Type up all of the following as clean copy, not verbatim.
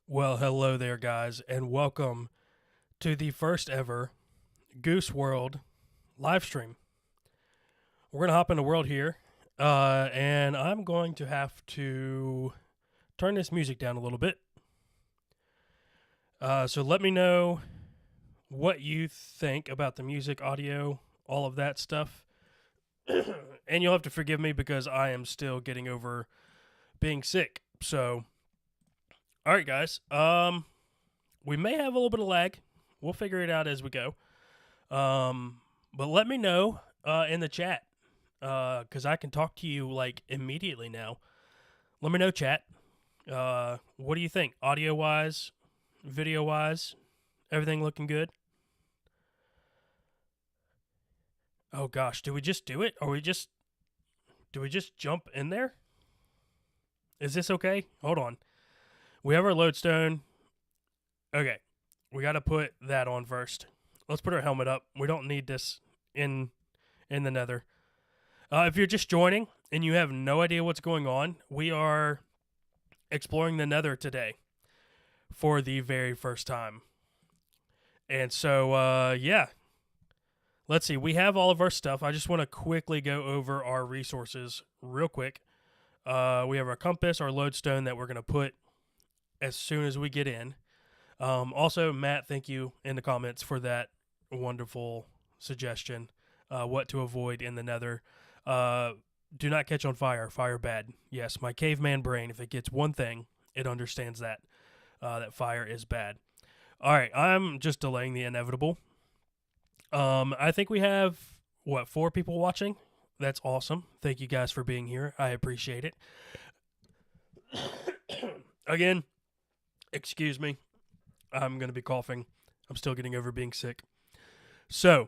Well, hello there, guys, and welcome to the first ever GooseWorld live stream. We're going to hop in the world here, and I'm going to have to turn this music down a little bit. So let me know what you think about the music, audio, all of that stuff. And you'll have to forgive me because I am still getting over being sick. So, all right, guys. We may have a little bit of lag. We'll figure it out as we go. But let me know in the chat because I can talk to you like immediately now. Let me know, chat. What do you think? Audio wise, video wise, everything looking good? Oh gosh, do we just do it? Do we just jump in there? Is this okay? Hold on. We have our lodestone. Okay, we got to put that on first. Let's put our helmet up. We don't need this in the Nether. If you're just joining and you have no idea what's going on, we are exploring the Nether today for the very first time. And so, yeah. Let's see. We have all of our stuff. I just want to quickly go over our resources real quick. We have our compass, our lodestone that we're going to put as soon as we get in. Also, Matt, thank you in the comments for that wonderful suggestion. What to avoid in the Nether. Do not catch on fire. Fire bad. Yes, my caveman brain, if it gets one thing, it understands that. That fire is bad. All right, I'm just delaying the inevitable. I think we have, 4 people watching? That's awesome. Thank you guys for being here. I appreciate it. Again, excuse me. I'm going to be coughing. I'm still getting over being sick. So,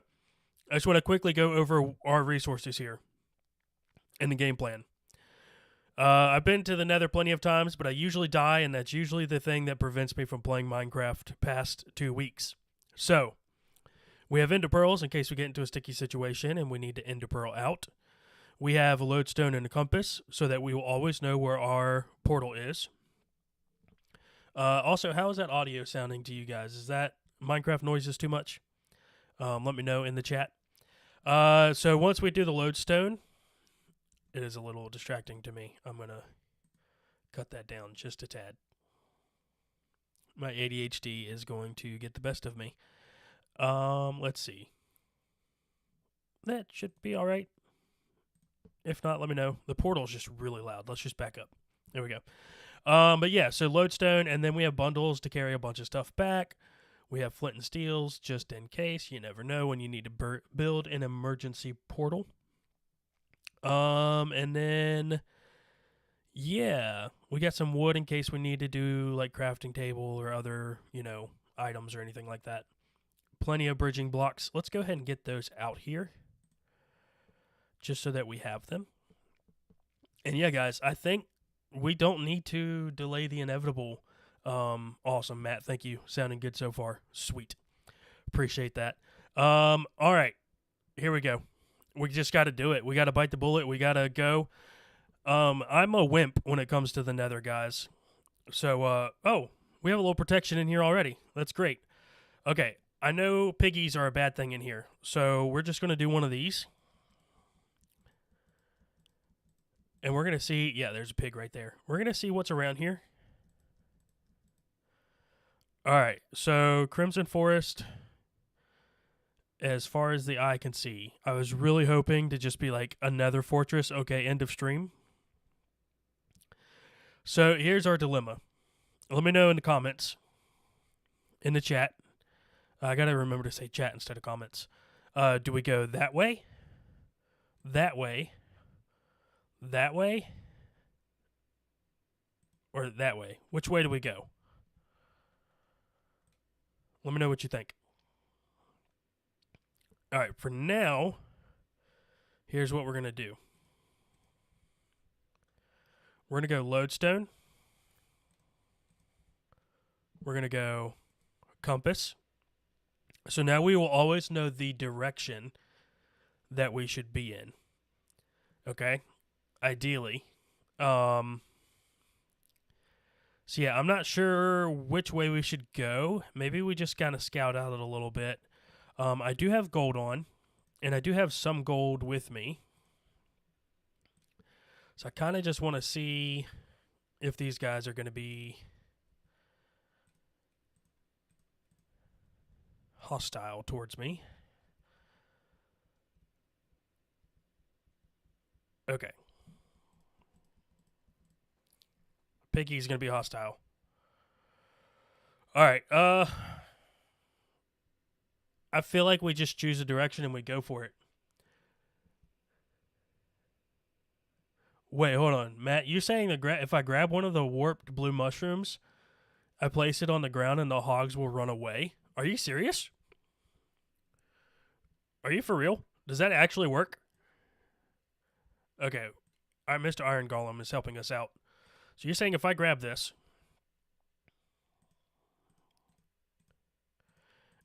I just want to quickly go over our resources here and the game plan. I've been to the Nether plenty of times, but I usually die, and that's usually the thing that prevents me from playing Minecraft past 2 weeks. So, we have ender pearls in case we get into a sticky situation and we need to ender pearl out. We have a lodestone and a compass so that we will always know where our portal is. Also, how is that audio sounding to you guys? Is that Minecraft noises too much? Let me know in the chat. So once we do the lodestone, it is a little distracting to me. I'm going to cut that down just a tad. My ADHD is going to get the best of me. Let's see. That should be all right. If not, let me know. The portal's just really loud. Let's just back up. There we go. But yeah, so lodestone, and then we have bundles to carry a bunch of stuff back. We have flint and steels just in case. You never know when you need to build an emergency portal. And then, yeah, we got some wood in case we need to do like crafting table or other, items or anything like that. Plenty of bridging blocks. Let's go ahead and get those out here just so that we have them. And yeah, guys, I think we don't need to delay the inevitable. Awesome, Matt. Thank you. Sounding good so far. Sweet. Appreciate that. All right. Here we go. We just got to do it. We got to bite the bullet. We got to go. I'm a wimp when it comes to the Nether, guys. So, we have a little protection in here already. That's great. Okay. I know piggies are a bad thing in here. So, we're just going to do one of these. And we're going to see, yeah, there's a pig right there. We're going to see what's around here. All right, so Crimson Forest, as far as the eye can see. I was really hoping to just be like another fortress. Okay, end of stream. So here's our dilemma. Let me know in the comments, in the chat. I got to remember to say chat instead of comments. Do we go that way? That way? That way? Or that way? Which way do we go? Let me know what you think. All right, for now, here's what we're going to do. We're going to go lodestone. We're going to go compass. So now we will always know the direction that we should be in. Okay? Ideally. So yeah, I'm not sure which way we should go. Maybe we just kind of scout out it a little bit. I do have gold on, and I do have some gold with me. So I kind of just want to see if these guys are going to be hostile towards me. Okay. Piggy's going to be hostile. All right. I feel like we just choose a direction and we go for it. Wait, hold on. Matt, you're saying that if I grab one of the warped blue mushrooms, I place it on the ground and the hogs will run away? Are you serious? Are you for real? Does that actually work? Okay. All right, Mr. Iron Golem is helping us out. So you're saying if I grab this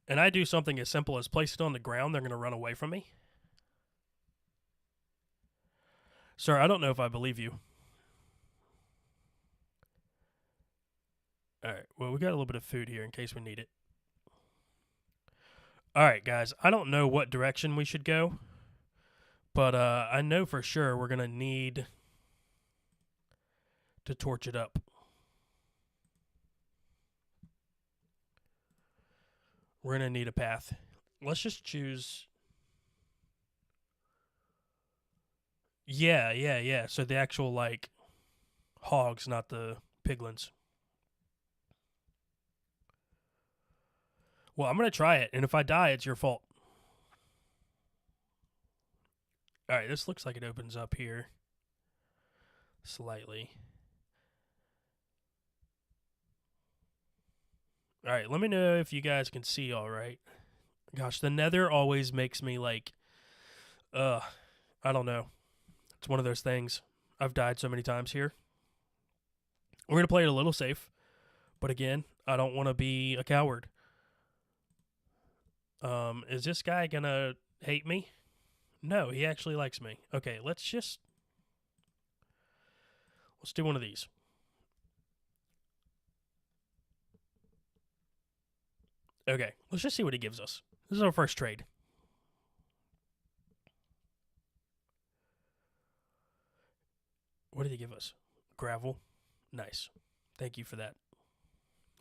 and I do something as simple as place it on the ground, they're going to run away from me? Sir, I don't know if I believe you. All right. Well, we got a little bit of food here in case we need it. All right, guys. I don't know what direction we should go, but I know for sure we're going to need to torch it up. We're going to need a path. Let's just choose. Yeah. So the actual, like, hogs, not the piglins. Well, I'm going to try it, and if I die, it's your fault. All right, this looks like it opens up here slightly. All right, let me know if you guys can see all right. Gosh, the Nether always makes me like, I don't know. It's one of those things. I've died so many times here. We're going to play it a little safe, but again, I don't want to be a coward. Is this guy going to hate me? No, he actually likes me. Okay, let's do one of these. Okay, let's just see what he gives us. This is our first trade. What did he give us? Gravel. Nice. Thank you for that.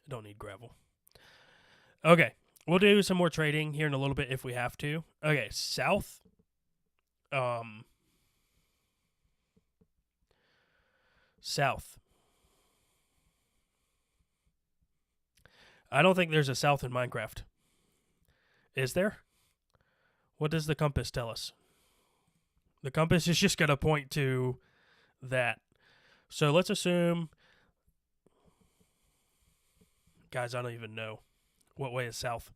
I don't need gravel. Okay, we'll do some more trading here in a little bit if we have to. Okay, south. South. I don't think there's a south in Minecraft. Is there? What does the compass tell us? The compass is just going to point to that. So let's assume... Guys, I don't even know. What way is south?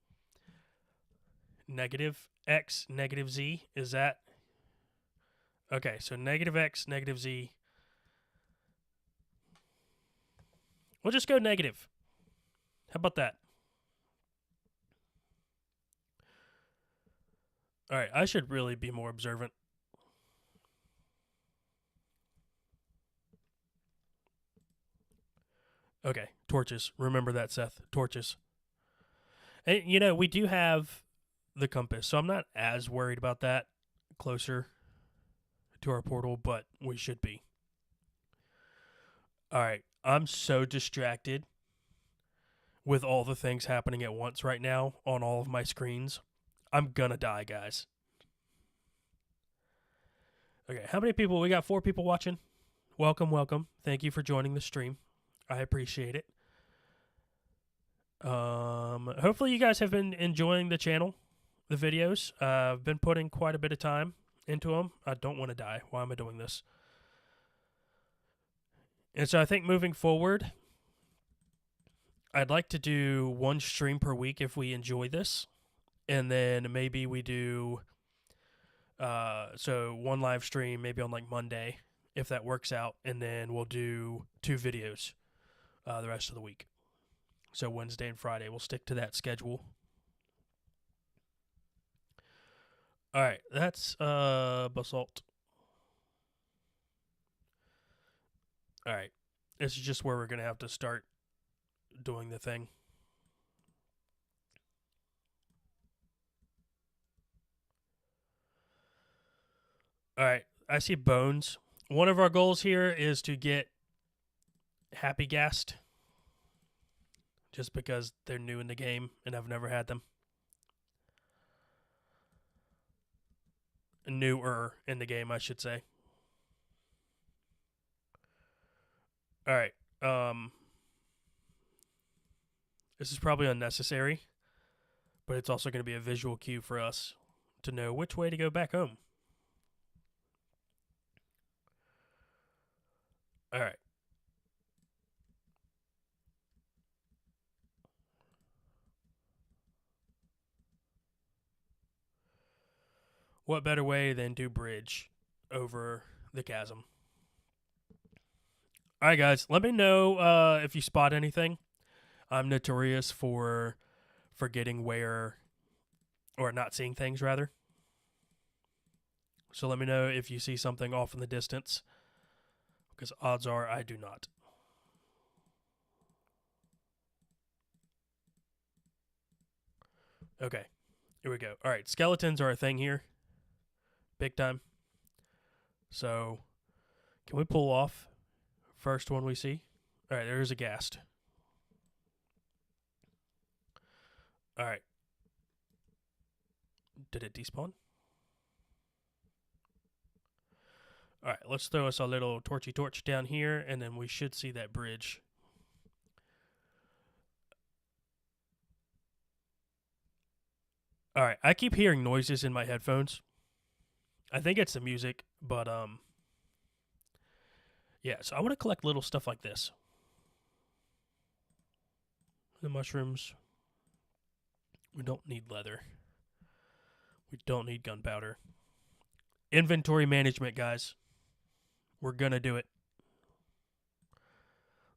Negative x, negative z. Is that... Okay, so negative x, negative z. We'll just go negative. How about that? All right, I should really be more observant. Okay, torches. Remember that, Seth. Torches. And, you know, we do have the compass, so I'm not as worried about that closer to our portal, but we should be. All right, I'm so distracted with all the things happening at once right now on all of my screens. I'm gonna die, guys. Okay, how many people? We got 4 people watching. Welcome. Thank you for joining the stream. I appreciate it. Hopefully you guys have been enjoying the channel, the videos. I've been putting quite a bit of time into them. I don't want to die. Why am I doing this? And so I think moving forward, I'd like to do 1 stream per week if we enjoy this. And then maybe we do, so 1 live stream maybe on like Monday, if that works out. And then we'll do 2 videos the rest of the week. So Wednesday and Friday, we'll stick to that schedule. All right, that's basalt. All right, this is just where we're going to have to start doing the thing. All right, I see bones. One of our goals here is to get happy gassed, just because they're new in the game and I've never had them. Newer in the game, I should say. All right. This is probably unnecessary, but it's also going to be a visual cue for us to know which way to go back home. All right. What better way than to bridge over the chasm? All right, guys. Let me know if you spot anything. I'm notorious for forgetting where, or not seeing things, rather. So let me know if you see something off in the distance, because odds are I do not. Okay, here we go. All right, skeletons are a thing here. Big time. So, can we pull off first one we see? All right, there's a ghast. All right. Did it despawn? All right, let's throw us a little torchy torch down here, and then we should see that bridge. All right, I keep hearing noises in my headphones. I think it's the music, but yeah. So I want to collect little stuff like this. The mushrooms. We don't need leather. We don't need gunpowder. Inventory management, guys. We're gonna do it.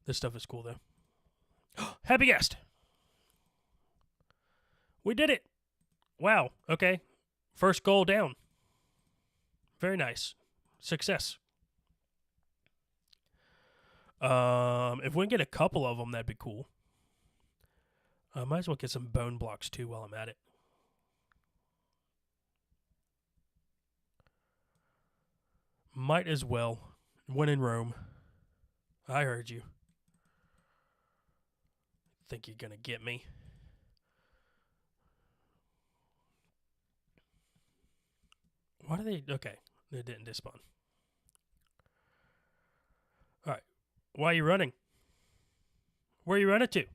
This stuff is cool though. Happy guest. We did it. Wow. Okay. First goal down. Very nice. Success. If we can get a couple of them, that'd be cool. Might as well get some bone blocks too while I'm at it. Might as well. When in Rome. I heard you. Think you're gonna get me? Why do they? Okay, they didn't despawn. All right. Why are you running? Where are you running to?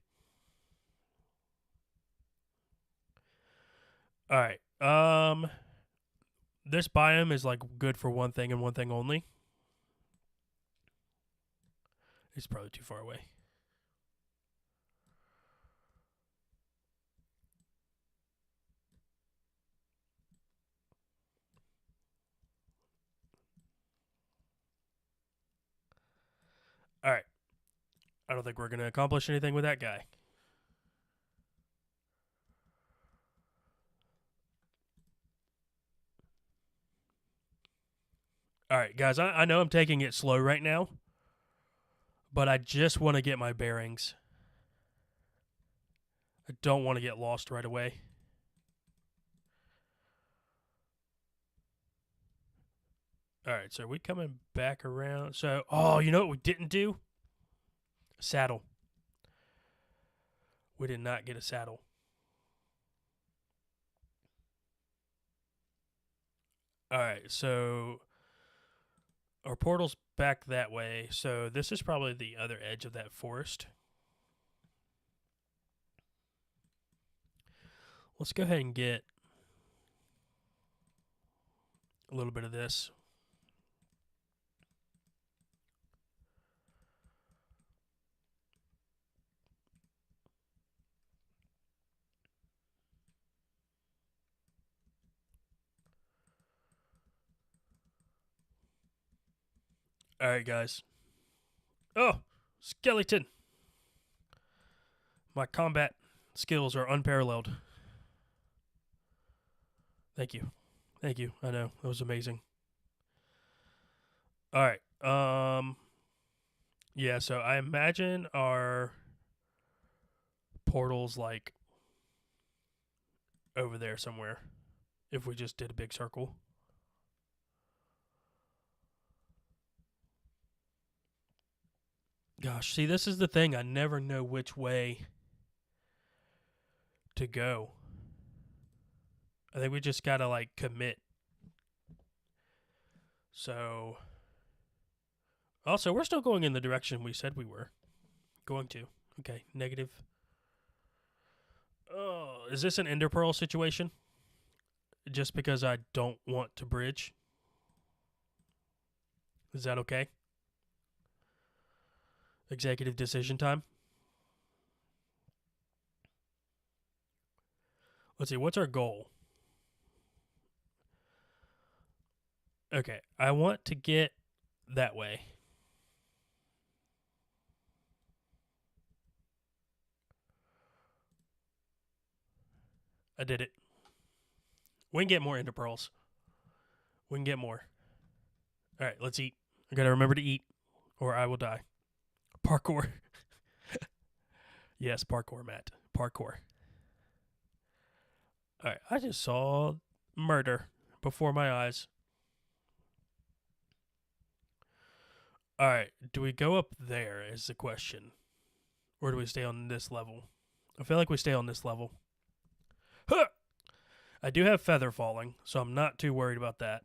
All right. This biome is like good for one thing and one thing only. It's probably too far away. All right. I don't think we're gonna accomplish anything with that guy. All right, guys. I know I'm taking it slow right now, but I just want to get my bearings. I don't want to get lost right away. All right, so are we coming back around? So, oh, you know what we didn't do? Saddle. We did not get a saddle. All right, so our portal's back that way. So this is probably the other edge of that forest. Let's go ahead and get a little bit of this. All right, guys. Oh, skeleton. My combat skills are unparalleled. Thank you. Thank you. I know. That was amazing. All right. Yeah, so I imagine our portals like over there somewhere if we just did a big circle. Gosh, see, this is the thing. I never know which way to go. I think we just gotta, like, commit. So, also, we're still going in the direction we said we were going to. Okay, negative. Oh, is this an ender pearl situation? Just because I don't want to bridge? Is that okay? Executive decision time. Let's see, what's our goal? Okay, I want to get that way. I did it. We can get more ender pearls. We can get more. All right, let's eat. I gotta remember to eat, or I will die. Parkour. Yes, parkour, Matt. Parkour. All right, I just saw murder before my eyes. All right, do we go up there is the question. Or do we stay on this level? I feel like we stay on this level. Huh! I do have feather falling, so I'm not too worried about that.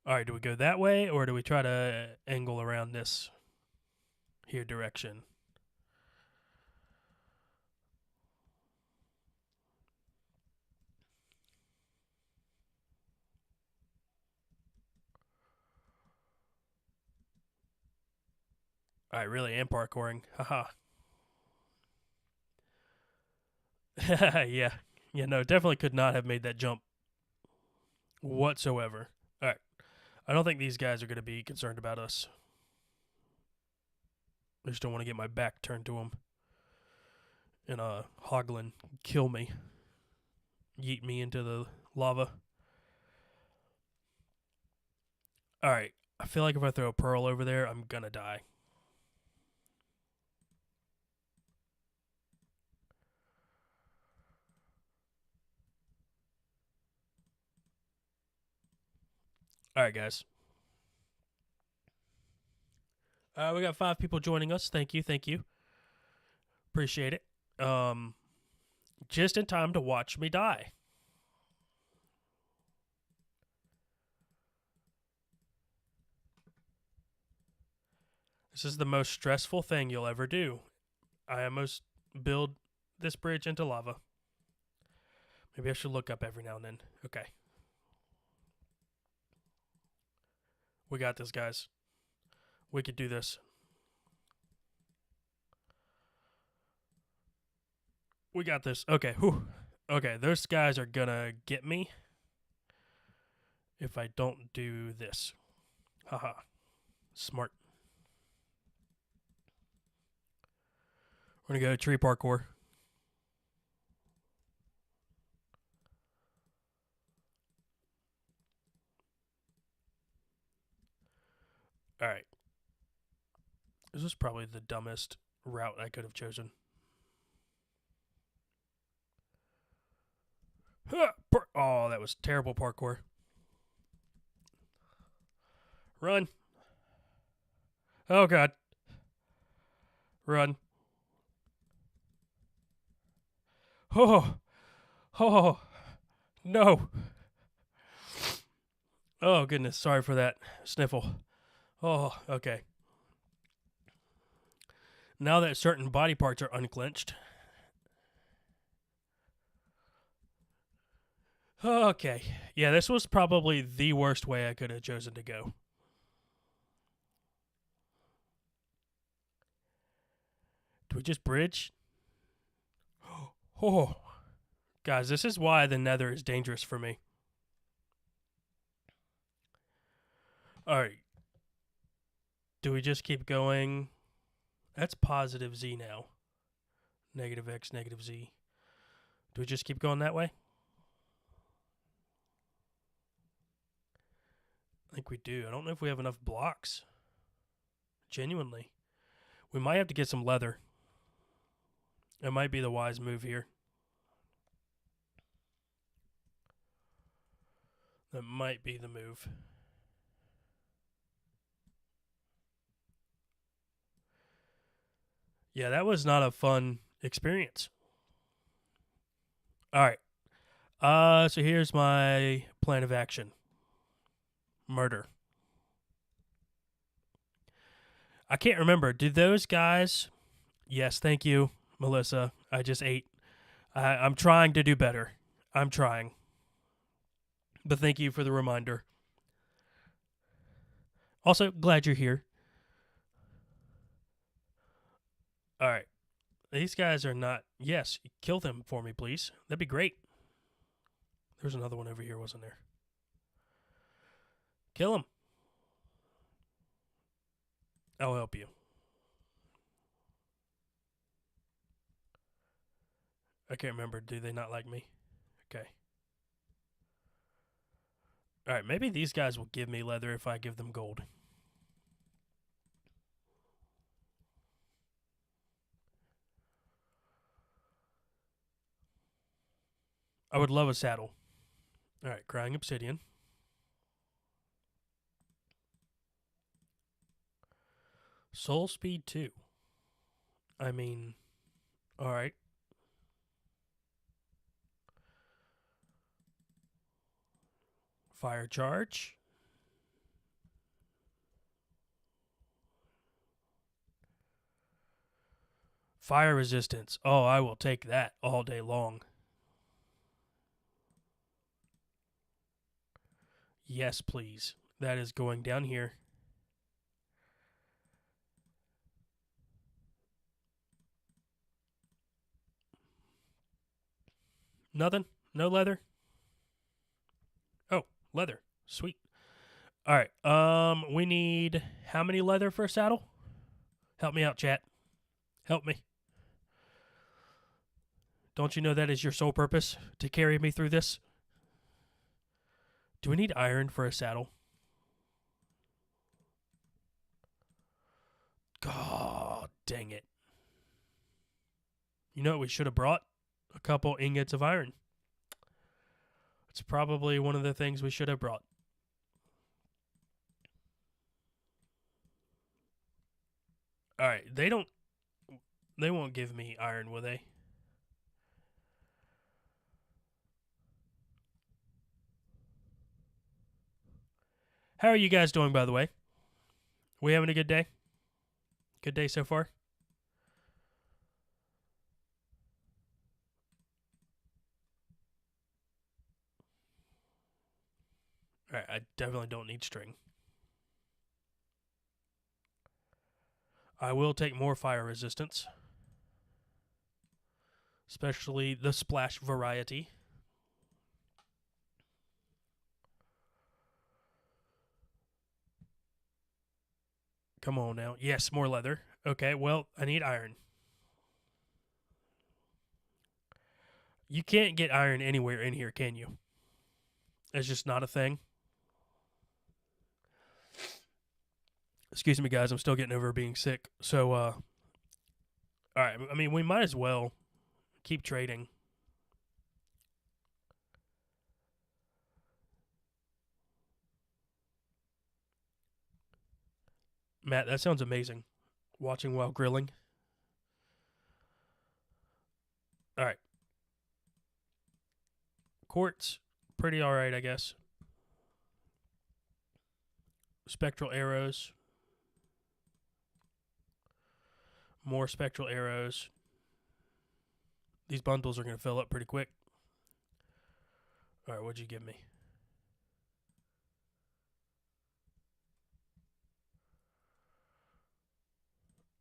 All right, do we go that way, or do we try to angle around this here direction? I really am parkouring. Haha. Yeah. Yeah, no, definitely could not have made that jump whatsoever. All right. I don't think these guys are going to be concerned about us. I just don't want to get my back turned to them. And Hoglin kill me. Yeet me into the lava. All right. I feel like if I throw a pearl over there, I'm going to die. All right, guys. We got 5 people joining us. Thank you. Thank you. Appreciate it. Just in time to watch me die. This is the most stressful thing you'll ever do. I almost build this bridge into lava. Maybe I should look up every now and then. Okay. We got this, guys. We could do this. We got this. Okay. Whew. Okay, those guys are gonna get me if I don't do this. Haha. Smart. We're gonna go tree parkour. Alright. This is probably the dumbest route I could have chosen. Oh, that was terrible parkour. Run. Oh, God. Run. Oh. Oh. No. Oh, goodness. Sorry for that sniffle. Oh, okay. Now that certain body parts are unclenched. Okay. Yeah, this was probably the worst way I could have chosen to go. Do we just bridge? Oh. Guys, this is why the Nether is dangerous for me. Alright. Do we just keep going? That's positive Z now. Negative X, negative Z. Do we just keep going that way? I think we do. I don't know if we have enough blocks. Genuinely. We might have to get some leather. It might be the wise move here. That might be the move. Yeah, that was not a fun experience. All right. So here's my plan of action. Murder. I can't remember. Did those guys... Yes, thank you, Melissa. I just ate. I'm trying to do better. I'm trying. But thank you for the reminder. Also, glad you're here. All right. These guys are not... Yes, kill them for me, please. That'd be great. There's another one over here, wasn't there? Kill him. I'll help you. I can't remember. Do they not like me? Okay. All right, maybe these guys will give me leather if I give them gold. I would love a saddle. All right, crying obsidian. Soul speed 2. I mean, all right. Fire charge. Fire resistance. Oh, I will take that all day long. Yes, please. That is going down here. Nothing? No leather? Oh, leather. Sweet. All right. We need how many leather for a saddle? Help me out, chat. Help me. Don't you know that is your sole purpose? To carry me through this? Do we need iron for a saddle? God dang it. You know what we should have brought? A couple ingots of iron. It's probably one of the things we should have brought. All right, they won't give me iron, will they? How are you guys doing, by the way? We having a good day? Good day so far? All right, I definitely don't need string. I will take more fire resistance. Especially the splash variety. Come on now. Yes, more leather. Okay, well, I need iron. You can't get iron anywhere in here, can you? It's just not a thing. Excuse me, guys. I'm still getting over being sick. So, all right. I mean, we might as well keep trading. Matt, that sounds amazing. Watching while grilling. All right. Quartz, pretty all right, I guess. Spectral arrows. More spectral arrows. These bundles are going to fill up pretty quick. All right, what'd you give me?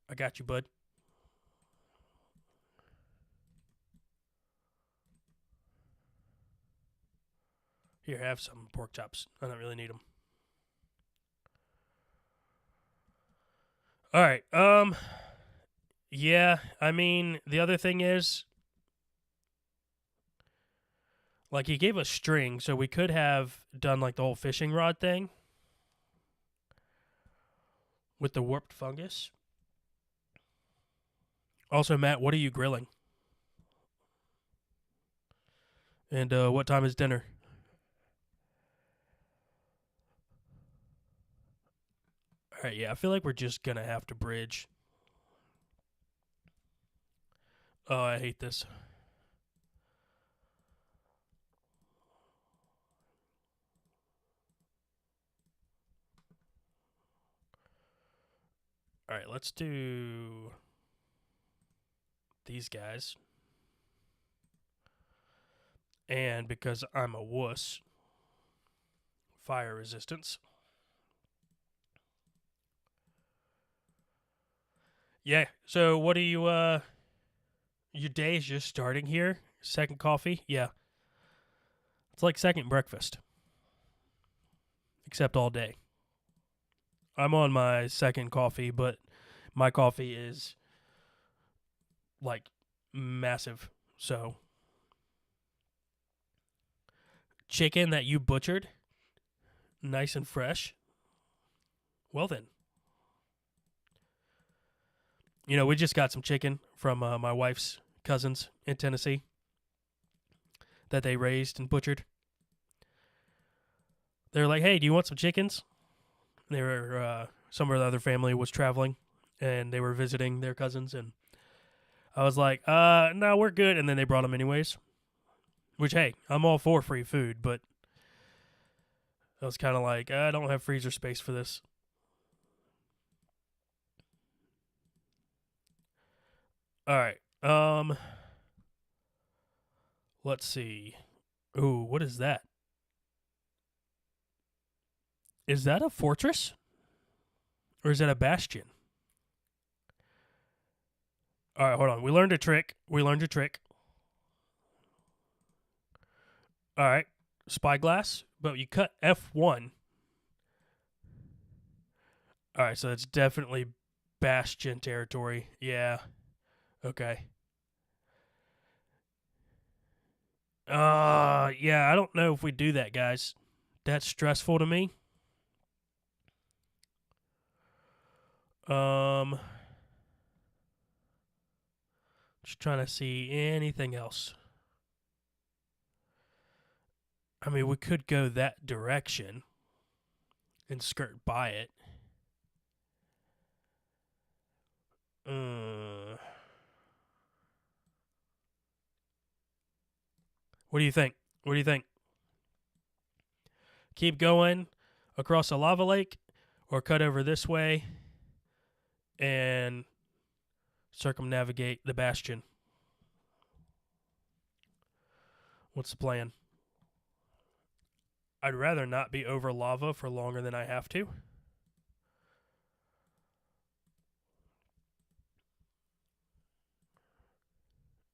I got you, bud. Here, have some pork chops. I don't really need them. All right. Yeah, I mean, the other thing is, like, he gave us string, so we could have done, like, the whole fishing rod thing. with the warped fungus. Also, Matt, what are you grilling? And what time is dinner? All right, yeah, I feel like we're just gonna have to bridge. Oh, I hate this. All right, let's do these guys. And because I'm a wuss, fire resistance. Yeah, so what are you, your day is just starting here? Second coffee? Yeah. It's like second breakfast, except all day. I'm on my second coffee, but my coffee is like massive. So, chicken that you butchered, nice and fresh. Well, then. You know, we just got some chicken from my wife's cousins in Tennessee that they raised and butchered. They're like, hey, do you want some chickens? They were, some of the other family was traveling and they were visiting their cousins. And I was like, no, we're good. And then they brought them anyways. Which, hey, I'm all for free food, but I was kind of like, I don't have freezer space for this. All right. Let's see. Ooh, what is that? Is that a fortress? Or is that a bastion? All right, hold on. We learned a trick. All right. Spyglass, but you cut F1. All right, so it's definitely bastion territory. Yeah. Okay. Yeah, I don't know if we do that, guys. That's stressful to me. Um, just trying to see anything else. I mean, we could go that direction and skirt by it. What do you think? What do you think? Keep going across a lava lake or cut over this way and circumnavigate the bastion? What's the plan? I'd rather not be over lava for longer than I have to.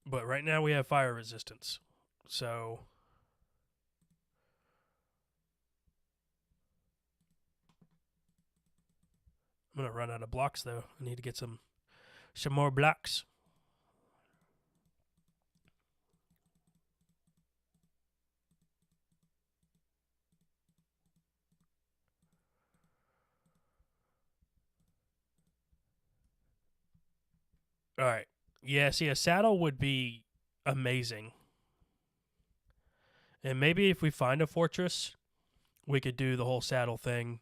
But right now we have fire resistance. So I'm going to run out of blocks though. I need to get some more blocks. All right. Yeah, see, a saddle would be amazing. And maybe if we find a fortress, we could do the whole saddle thing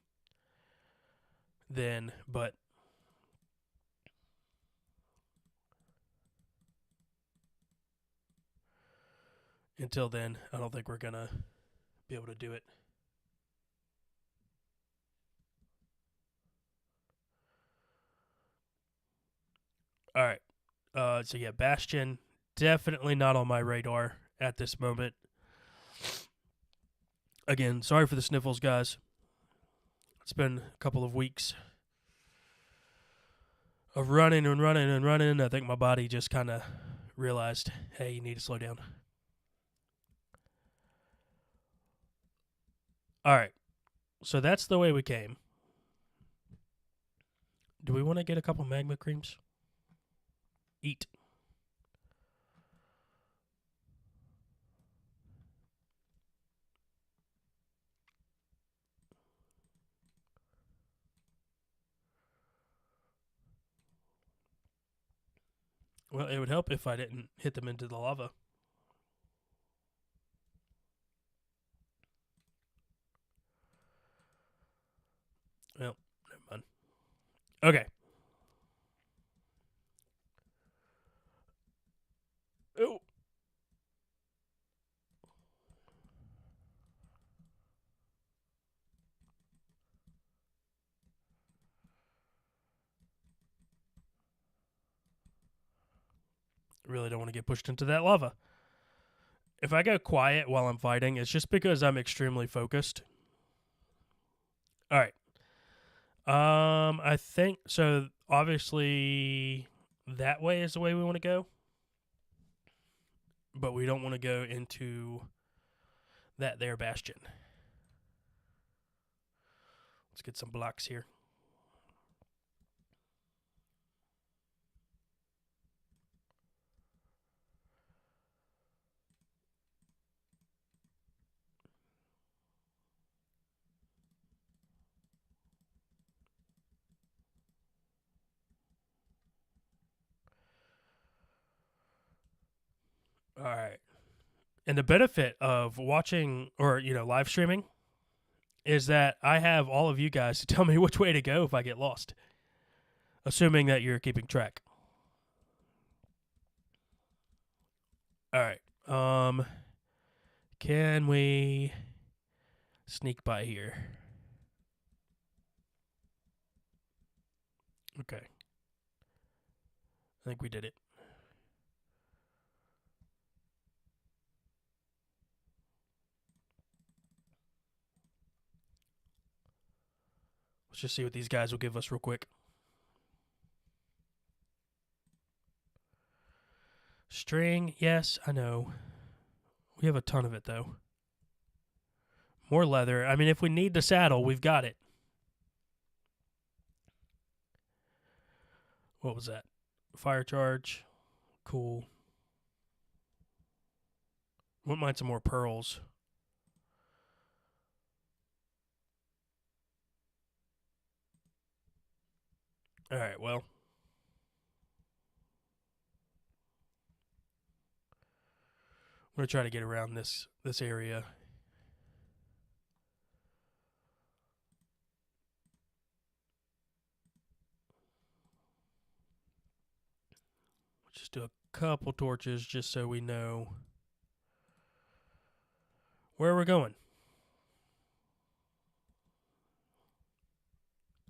then. But until then, I don't think we're going to be able to do it. All right. So yeah, Bastion, definitely not on my radar at this moment. Again, sorry for the sniffles, guys. It's been a couple of weeks of running and running and running. I think my body just kind of realized, hey, you need to slow down. All right. So that's the way we came. Do we want to get a couple magma creams? Eat. Well, it would help if I didn't hit them into the lava. Well, never mind. Okay. Oh. Really don't want to get pushed into that lava. If I go quiet while I'm fighting, it's just because I'm extremely focused. All right. I think so. Obviously, that way is the way we want to go, but we don't want to go into that there bastion. Let's get some blocks here. All right. And the benefit of watching or, live streaming is that I have all of you guys to tell me which way to go if I get lost, assuming that you're keeping track. All right. Can we sneak by here? Okay. I think we did it. Let's just see what these guys will give us real quick. String, yes, I know. We have a ton of it, though. More leather. I mean, if we need the saddle, we've got it. What was that? Fire charge. Cool. Wouldn't mind some more pearls. All right, well. I'm going to try to get around this area. Let's just do a couple torches just so we know where we're going.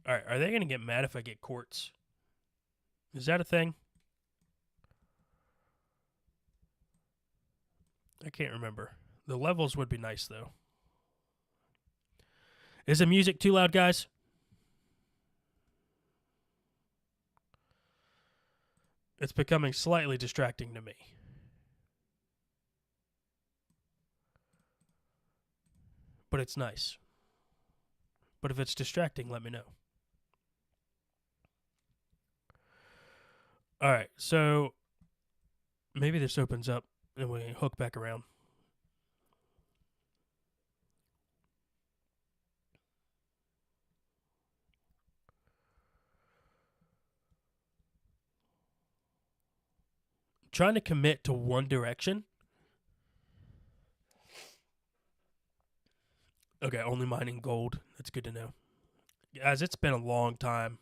All right, are they going to get mad if I get quartz? Is that a thing? I can't remember. The levels would be nice, though. Is the music too loud, guys? It's becoming slightly distracting to me. But it's nice. But if it's distracting, let me know. All right, so maybe this opens up and we hook back around. Trying to commit to one direction. Okay, only mining gold. That's good to know. Guys, it's been a long time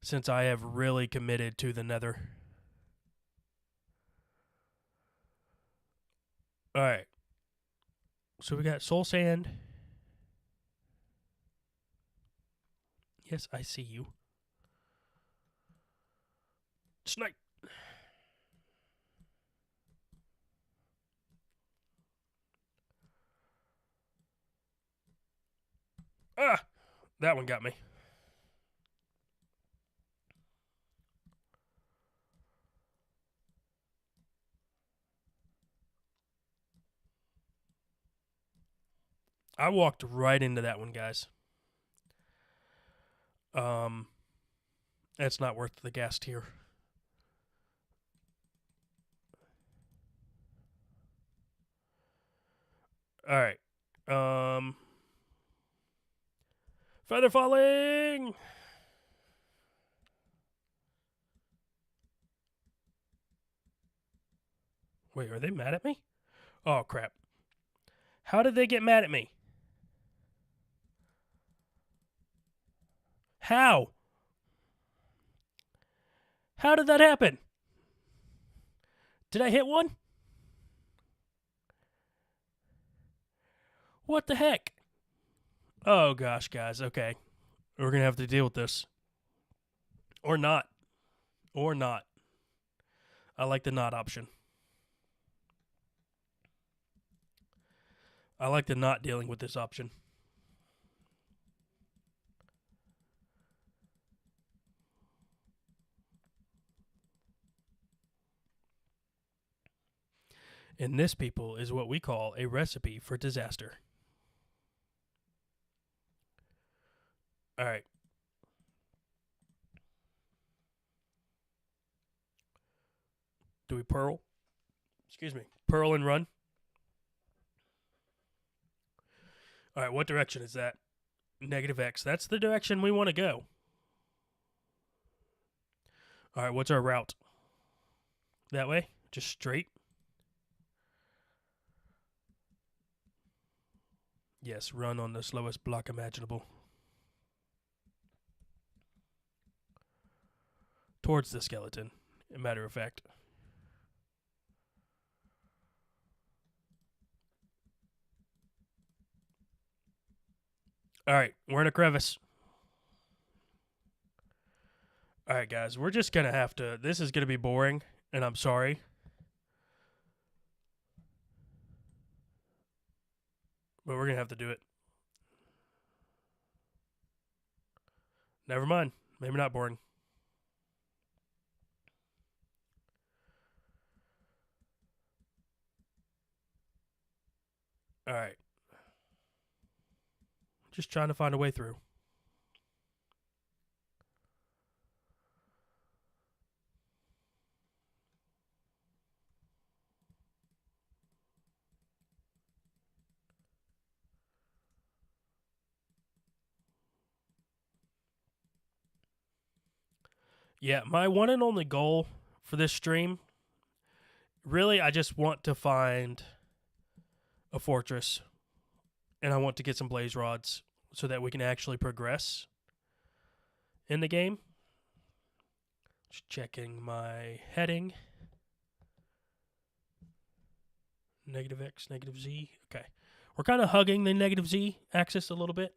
since I have really committed to the Nether. All right. So we got soul sand. Yes, I see you. Snipe. Ah, that one got me. I walked right into that one, guys. That's not worth the gas tier. All right. Feather falling. Wait, are they mad at me? Oh, crap. How did they get mad at me? How? How did that happen? Did I hit one? What the heck? Oh, gosh, guys. Okay. We're going to have to deal with this. Or not. Or not. I like the not option. I like the not dealing with this option. And this, people, is what we call a recipe for disaster. All right. Do we pearl? Excuse me. Pearl and run? All right, what direction is that? Negative X. That's the direction we want to go. All right, what's our route? That way? Just straight? Yes, run on the slowest block imaginable. Towards the skeleton, a matter of fact. All right, we're in a crevice. All right, guys, we're just going to have to... This is going to be boring, and I'm sorry. But we're going to have to do it. Never mind. Maybe not boring. All right. Just trying to find a way through. Yeah, my one and only goal for this stream, really, I just want to find a fortress, and I want to get some blaze rods so that we can actually progress in the game. Just checking my heading. Negative X, negative Z. Okay. We're kind of hugging the negative Z axis a little bit.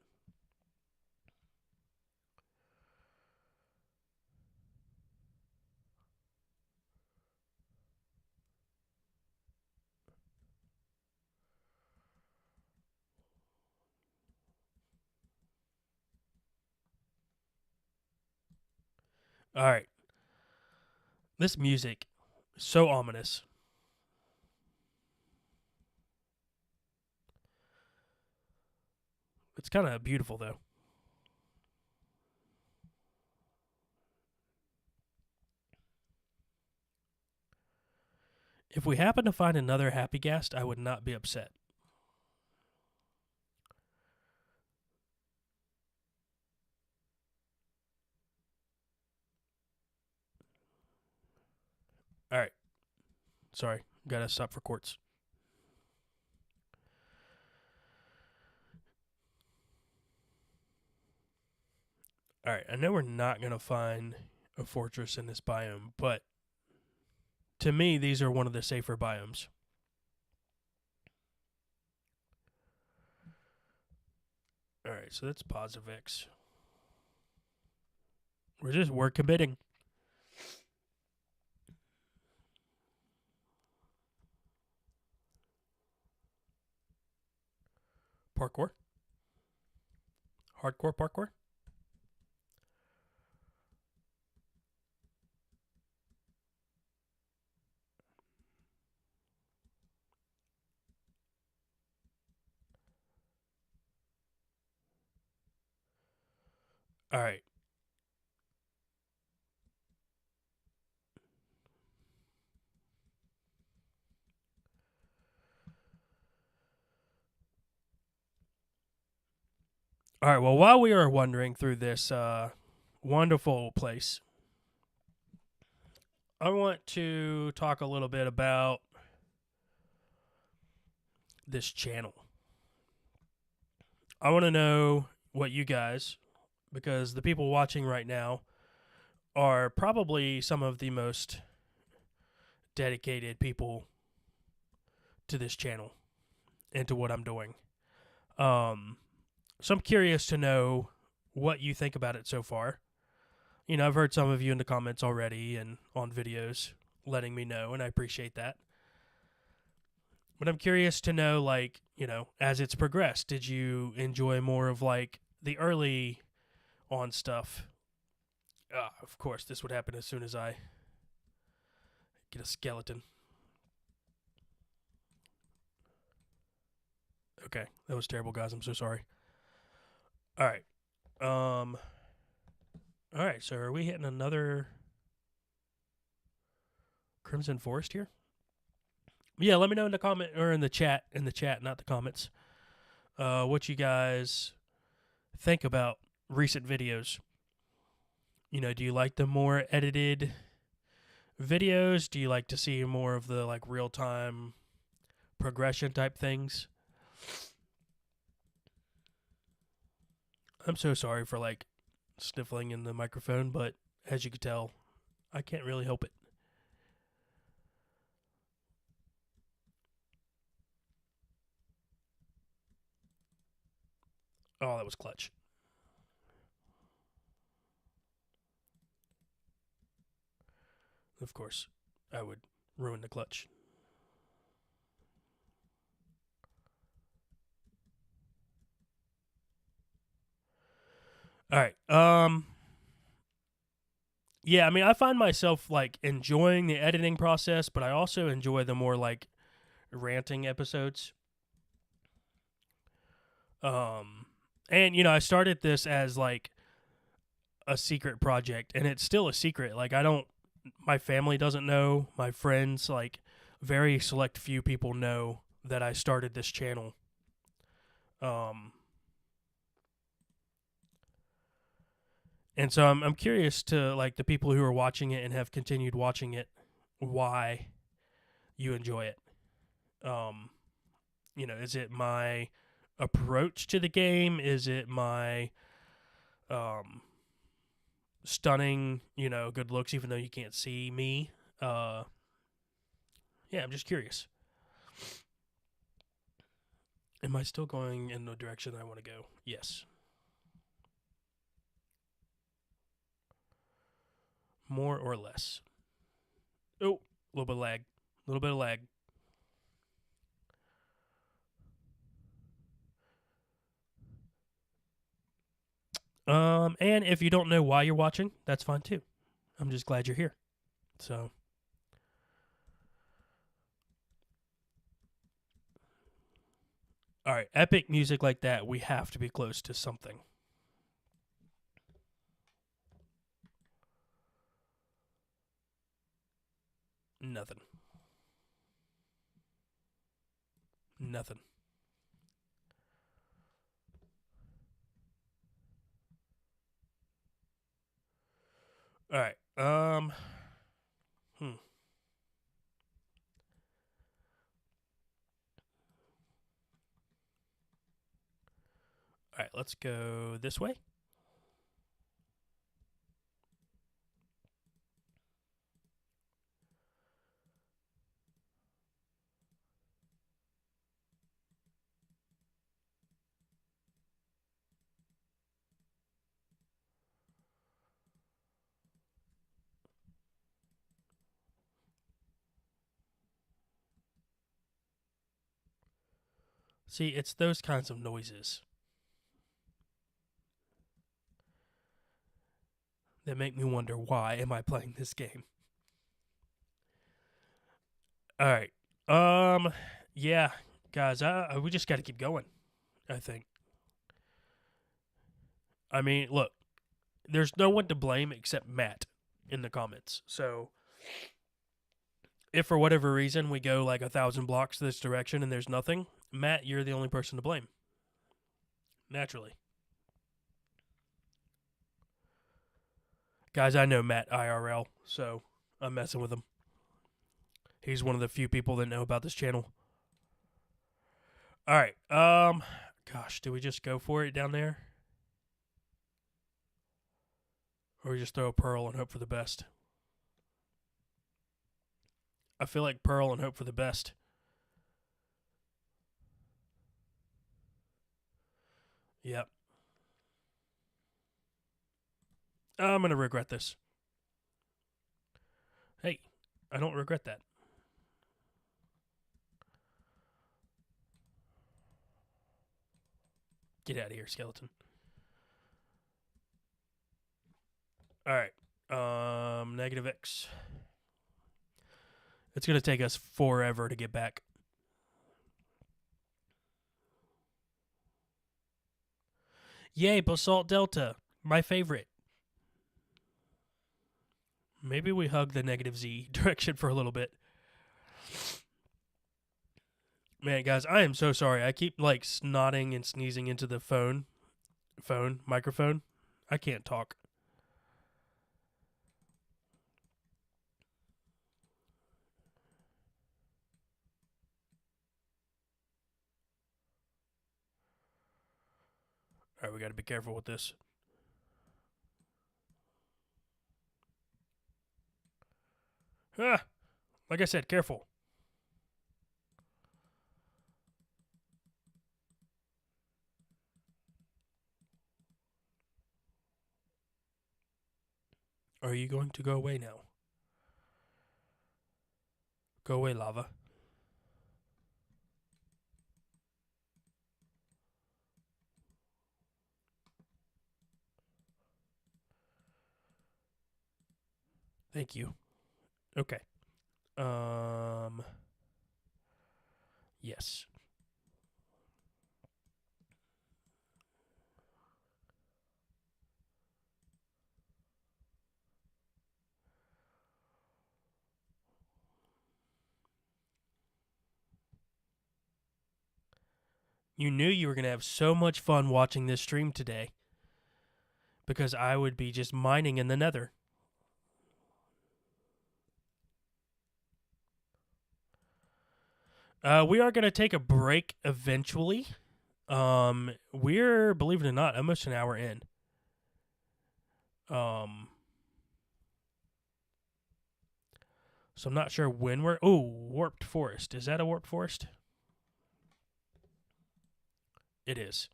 All right. This music is so ominous. It's kind of beautiful, though. If we happen to find another happy guest, I would not be upset. All right. Sorry. Gotta stop for quartz. All right. I know we're not going to find a fortress in this biome, but to me, these are one of the safer biomes. All right. So that's positive X. We're committing. Parkour. Hardcore parkour. All right. All right. Well, while we are wandering through this wonderful place, I want to talk a little bit about this channel. I want to know what you guys, because the people watching right now are probably some of the most dedicated people to this channel and to what I'm doing. So I'm curious to know what you think about it so far. You know, I've heard some of you in the comments already and on videos letting me know, and I appreciate that. But I'm curious to know, like, you know, as it's progressed, did you enjoy more of, like, the early on stuff? Of course, this would happen as soon as I get a skeleton. Okay, that was terrible, guys. I'm so sorry. All right. All right, so are we hitting another Crimson Forest here? Yeah, let me know in the comment or in the chat, not the comments, what you guys think about recent videos. You know, do you like the more edited videos? Do you like to see more of the like real time progression type things? I'm so sorry for like sniffling in the microphone, but as you can tell, I can't really help it. Oh, that was clutch. Of course, I would ruin the clutch. All right. Yeah, I mean, I find myself like enjoying the editing process, but I also enjoy the more like ranting episodes. And you know, I started this as like a secret project, and it's still a secret. Like, my family doesn't know, my friends, like, very select few people know that I started this channel. And so I'm curious to like the people who are watching it and have continued watching it, why you enjoy it. You know, is it my approach to the game? Is it my stunning, you know, good looks, even though you can't see me? Yeah, I'm just curious. Am I still going in the direction I want to go? Yes. More or less. Oh, a little bit of lag. A little bit of lag. And if you don't know why you're watching, that's fine too. I'm just glad you're here. So, all right, epic music like that, we have to be close to something. Nothing. Nothing. All right. Hmm. All right, let's go this way. See, it's those kinds of noises that make me wonder, why am I playing this game? All right. Yeah, guys, we just got to keep going, I think. I mean, look, there's no one to blame except Matt in the comments. So, if for whatever reason we go like 1,000 blocks this direction and there's nothing, Matt, you're the only person to blame. Naturally. Guys, I know Matt IRL, so I'm messing with him. He's one of the few people that know about this channel. All right. Gosh, do we just go for it down there? Or we just throw a pearl and hope for the best? I feel like pearl and hope for the best. Yep. I'm going to regret this. Hey, I don't regret that. Get out of here, skeleton. Alright. Negative X. It's going to take us forever to get back. Yay, Basalt Delta. My favorite. Maybe we hug the negative Z direction for a little bit. Man, guys, I am so sorry. I keep, like, snotting and sneezing into the microphone. I can't talk. Alright, we gotta be careful with this. Ah! Like I said, careful. Are you going to go away now? Go away, lava. Thank you. Okay. Yes. You knew you were going to have so much fun watching this stream today because I would be just mining in the nether. We are going to take a break eventually. We're, believe it or not, almost an hour in. So I'm not sure when we're... Oh, warped forest. Is that a warped forest? It is.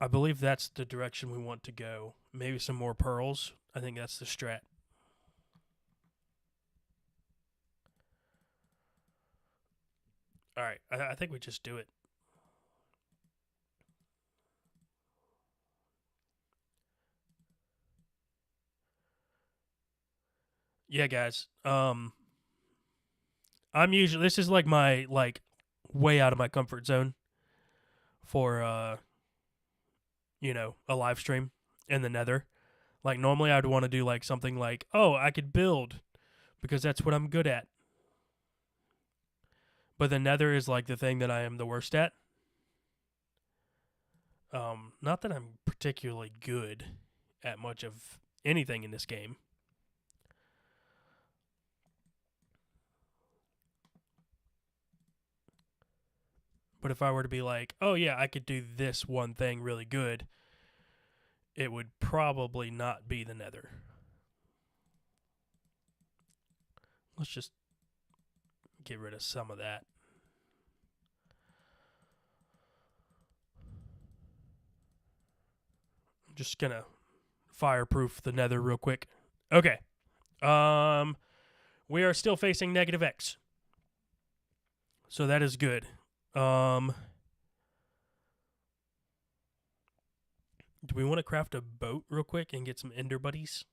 I believe that's the direction we want to go. Maybe some more pearls. I think that's the strat. All right. I think we just do it. Yeah, guys. I'm usually... This is like my, way out of my comfort zone for, a live stream in the nether. Like, normally I'd want to do, like, something like, oh, I could build because that's what I'm good at. But the nether is, like, the thing that I am the worst at. Not that I'm particularly good at much of anything in this game. But if I were to be like, oh yeah, I could do this one thing really good, it would probably not be the nether. Let's just get rid of some of that. I'm just gonna fireproof the nether real quick. Okay. We are still facing negative X. So that is good. Do we want to craft a boat real quick and get some ender buddies?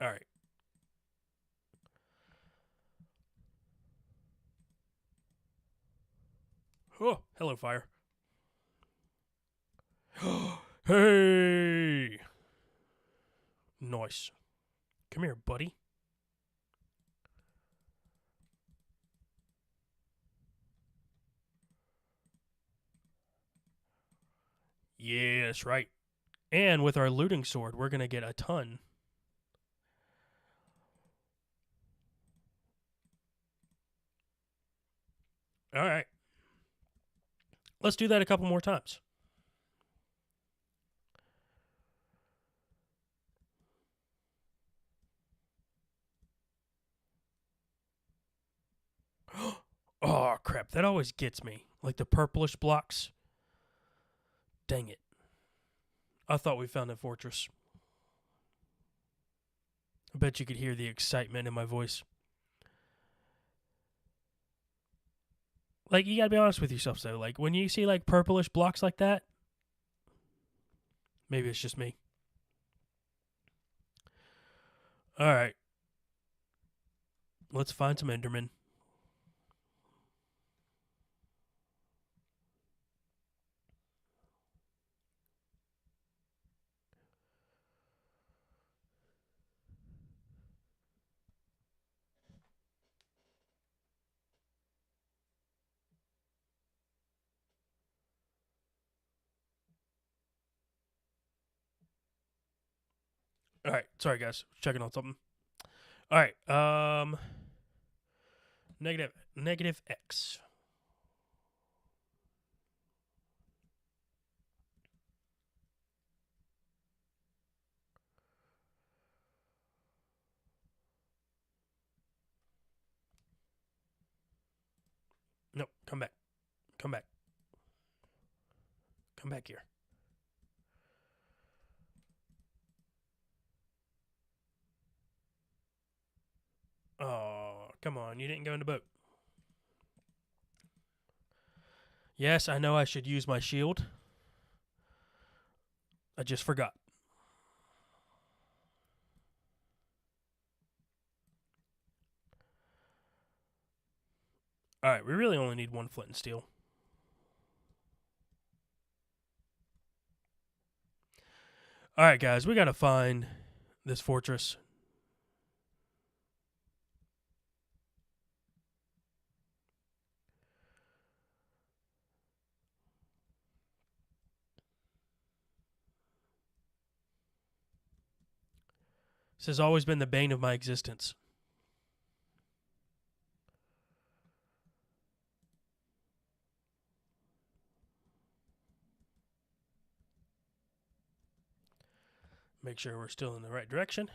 All right. Oh, hello, fire. Hey! Nice. Come here, buddy. Yeah, that's right. And with our looting sword, we're going to get a ton. All right. Let's do that a couple more times. Oh, crap. That always gets me. Like the purplish blocks. Dang it. I thought we found a fortress. I bet you could hear the excitement in my voice. Like, you gotta be honest with yourself, though. Like, when you see, like, purplish blocks like that, maybe it's just me. Alright. Let's find some Endermen. Alright, sorry guys. Checking on something. Alright, negative X. No, come back. Come back. Come back here. Oh, come on. You didn't go in the boat. Yes, I know I should use my shield. I just forgot. Alright, we really only need one flint and steel. Alright, guys, we gotta find this fortress. This has always been the bane of my existence. Make sure we're still in the right direction.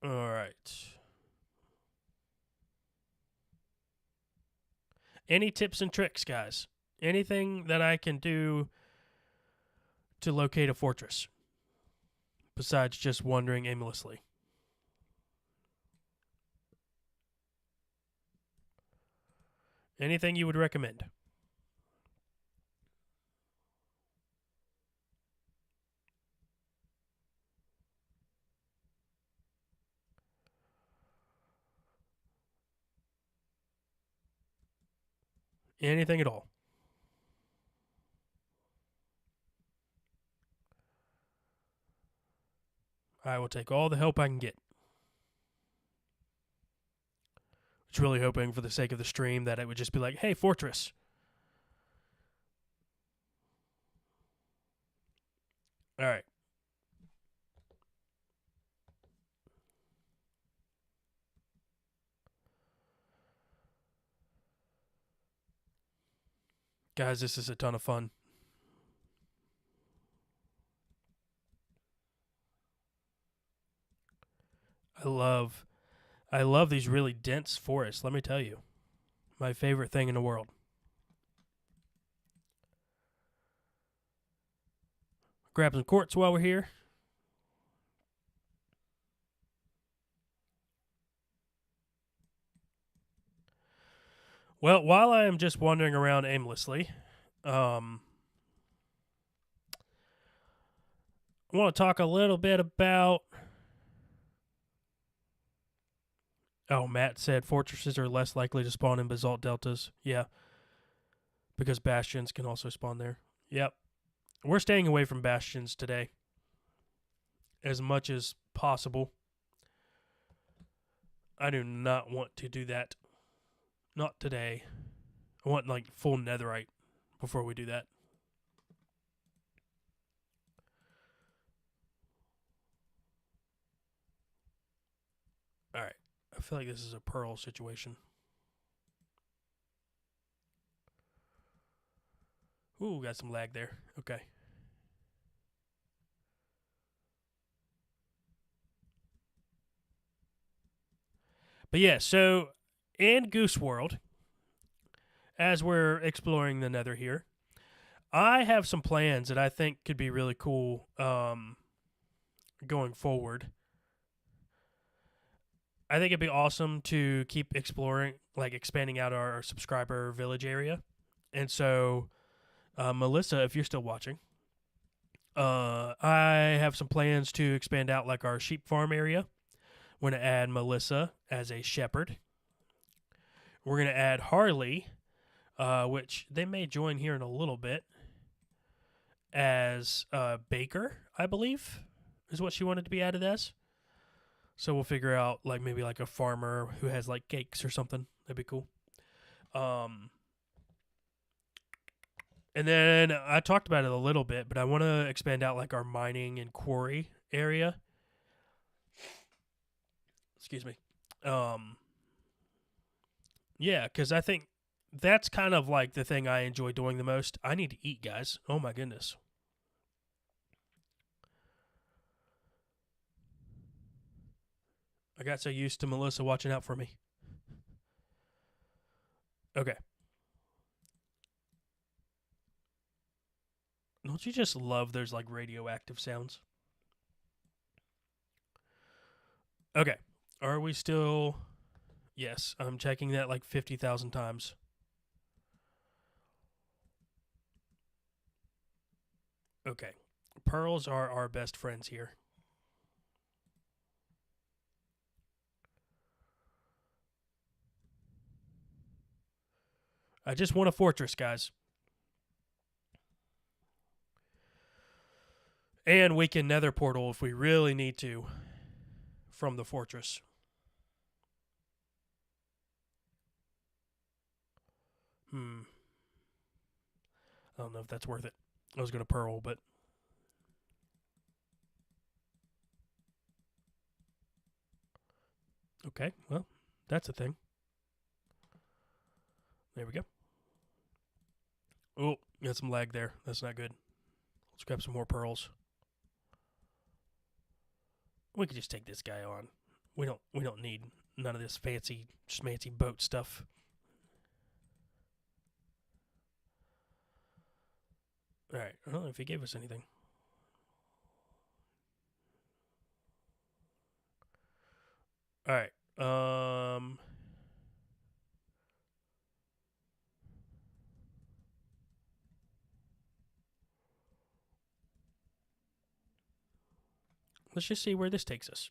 Alright. Any tips and tricks, guys? Anything that I can do to locate a fortress? Besides just wandering aimlessly. Anything you would recommend? Anything at all? I will take all the help I can get. Just really hoping for the sake of the stream that it would just be like, hey, fortress. Alright. Guys, this is a ton of fun. I love these really dense forests, let me tell you. My favorite thing in the world. Grab some quartz while we're here. Well, while I am just wandering around aimlessly, I want to talk a little bit about... Oh, Matt said fortresses are less likely to spawn in basalt deltas. Yeah. Because bastions can also spawn there. Yep. We're staying away from bastions today as much as possible. I do not want to do that. Not today. I want like full netherite before we do that. Alright. I feel like this is a pearl situation. Ooh, got some lag there. Okay. But yeah, so in GooseWorld, as we're exploring the Nether here, I have some plans that I think could be really cool going forward. I think it'd be awesome to keep exploring, like expanding out our subscriber village area. And so, Melissa, if you're still watching, I have some plans to expand out like our sheep farm area. We're going to add Melissa as a shepherd. We're going to add Harley, which they may join here in a little bit, as baker, I believe, is what she wanted to be added as. So we'll figure out like maybe like a farmer who has like cakes or something. That'd be cool. And then I talked about it a little bit, but I want to expand out like our mining and quarry area. Excuse me. Yeah, because I think that's kind of like the thing I enjoy doing the most. I need to eat, guys. Oh my goodness. I got so used to Melissa watching out for me. Okay. Don't you just love those like radioactive sounds? Okay. Are we still... Yes, I'm checking that like 50,000 times. Okay. Pearls are our best friends here. I just want a fortress, guys. And we can nether portal if we really need to from the fortress. I don't know if that's worth it. I was going to pearl, but... Okay, well, that's a thing. There we go. Oh, got some lag there. That's not good. Let's grab some more pearls. We could just take this guy on. We don't need none of this fancy schmancy boat stuff. Alright, I don't know if he gave us anything. Alright. Let's just see where this takes us.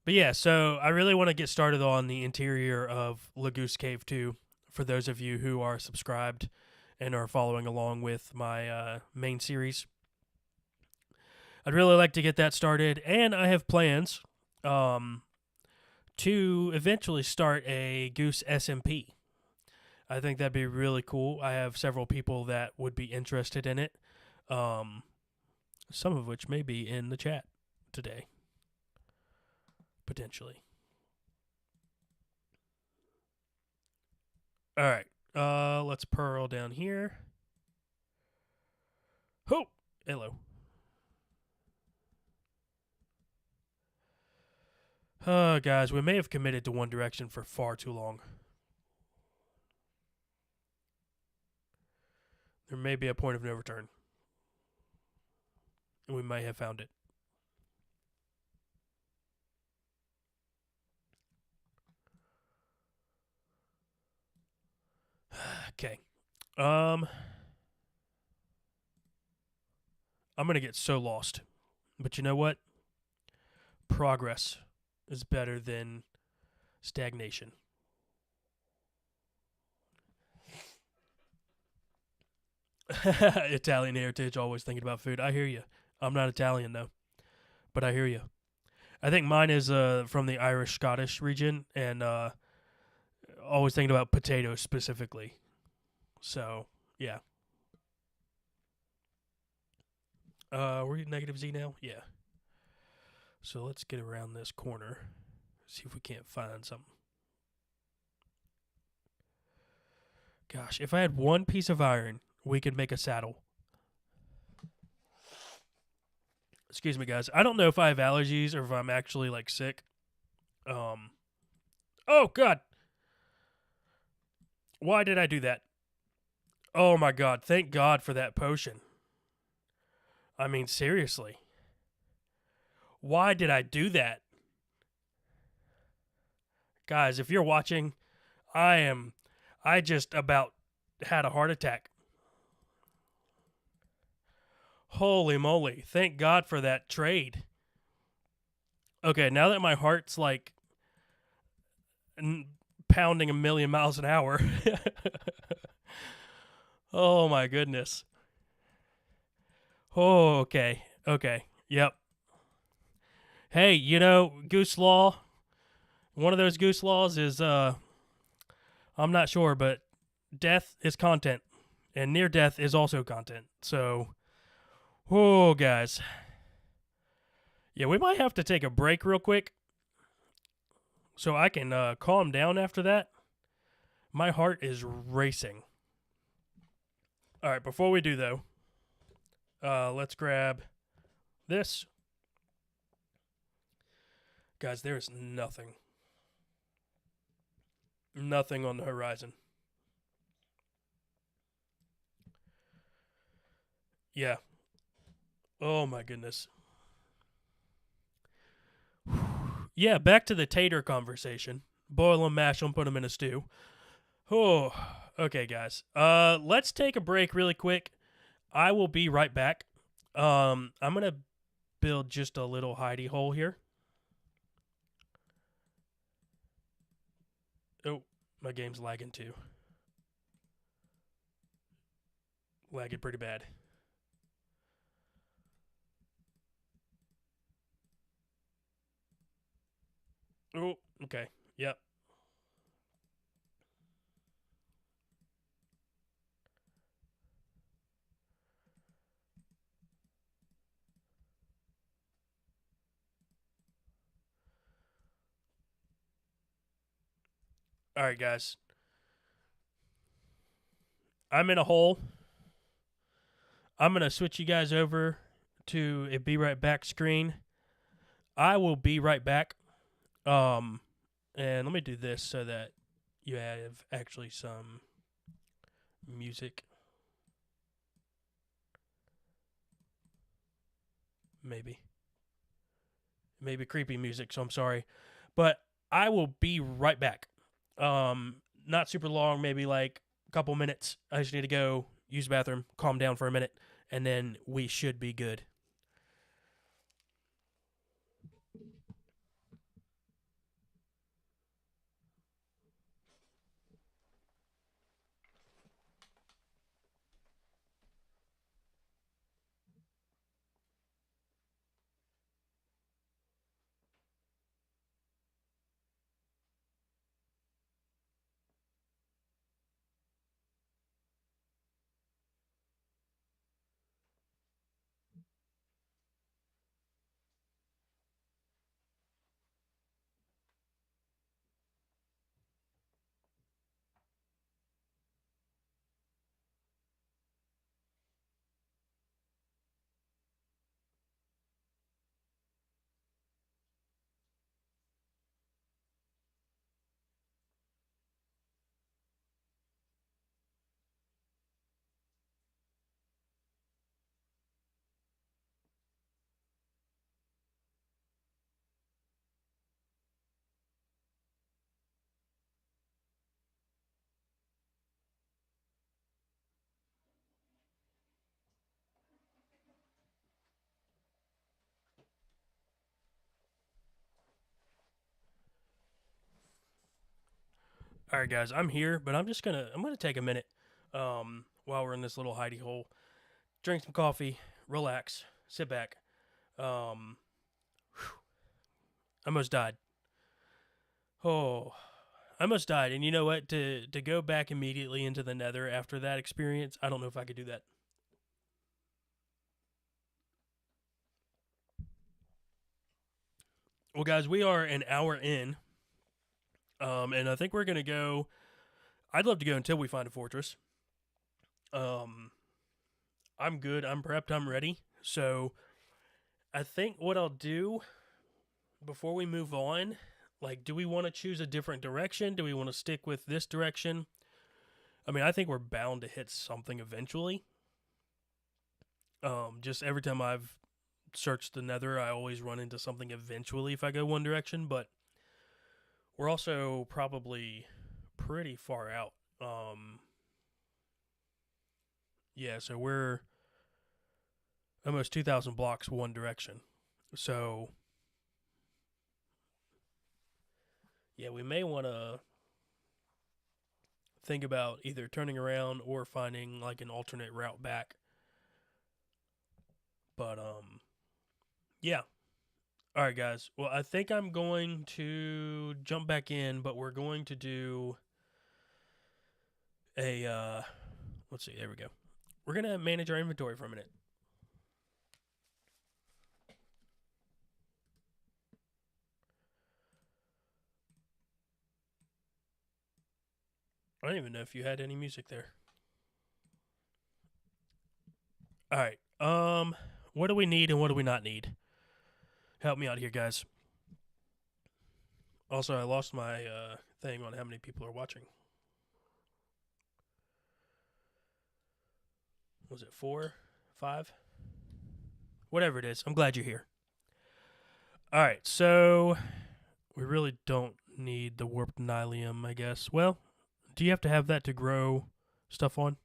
But yeah, so I really want to get started on the interior of Lagoose Cave 2 for those of you who are subscribed and are following along with my main series. I'd really like to get that started, and I have plans to eventually start a Goose SMP. I think that'd be really cool. I have several people that would be interested in it, some of which may be in the chat today, potentially. All right, let's pearl down here. Oh, hello. Guys, we may have committed to one direction for far too long. There may be a point of no return. And we may have found it. Okay. I'm gonna get so lost. But you know what? Progress is better than stagnation. Italian heritage, always thinking about food. I hear you. I'm not Italian though, but I hear you. I think mine is from the Irish Scottish region, and always thinking about potatoes specifically. So yeah. We're negative Z now. Yeah. So let's get around this corner. See if we can't find something. Gosh, if I had one piece of iron, we could make a saddle. Excuse me, guys. I don't know if I have allergies or if I'm actually like sick. Um. Oh God. Why did I do that? Oh my God. Thank God for that potion. I mean, seriously. Why did I do that? Guys, if you're watching, I just about had a heart attack. Holy moly. Thank God for that trade. Okay, now that my heart's like pounding a million miles an hour. Oh my goodness. Oh, okay. Okay. Yep. Hey, Goose Law, one of those Goose Laws is I'm not sure, but death is content and near death is also content. So, oh guys. Yeah, we might have to take a break real quick so I can calm down after that. My heart is racing. All right, before we do though, let's grab this. Guys, there is nothing on the horizon. Yeah. Oh my goodness. Yeah, back to the tater conversation. Boil them, mash them, put them in a stew. Oh, okay, guys. Let's take a break really quick. I will be right back. I'm gonna build just a little hidey hole here. Oh, my game's lagging too. Lagging pretty bad. Oh, okay. Yep. All right, guys. I'm in a hole. I'm gonna switch you guys over to a be right back screen. I will be right back. Um, and let me do this so that you have actually some music. Maybe. Maybe creepy music, so I'm sorry. But I will be right back. Not super long, maybe like a couple minutes. I just need to go use the bathroom, calm down for a minute, and then we should be good. All right, guys, I'm here, but I'm gonna take a minute, while we're in this little hidey hole, drink some coffee, relax, sit back. Um, I almost died. Oh, I almost died, and you know what? To go back immediately into the Nether after that experience, I don't know if I could do that. Well, guys, we are an hour in, and I think we're gonna go. I'd love to go until we find a fortress. Um, I'm good. I'm prepped. I'm ready. So I think what I'll do before we move on, like, do we want to choose a different direction? Do we want to stick with this direction? I mean, I think we're bound to hit something eventually. Just every time I've searched the Nether, I always run into something eventually if I go one direction. But we're also probably pretty far out. Yeah, so we're almost 2,000 blocks one direction. So yeah, we may want to think about either turning around or finding like an alternate route back. But yeah. All right, guys. Well, I think I'm going to jump back in, but we're going to do a let's see. There we go. We're going to manage our inventory for a minute. I don't even know if you had any music there. All right. What do we need and what do we not need? Help me out here, guys. Also, I lost my thing on how many people are watching. Was it 4, 5? Whatever it is. I'm glad you're here. All right, so we really don't need the warped nylium, I guess. Well, do you have to have that to grow stuff on?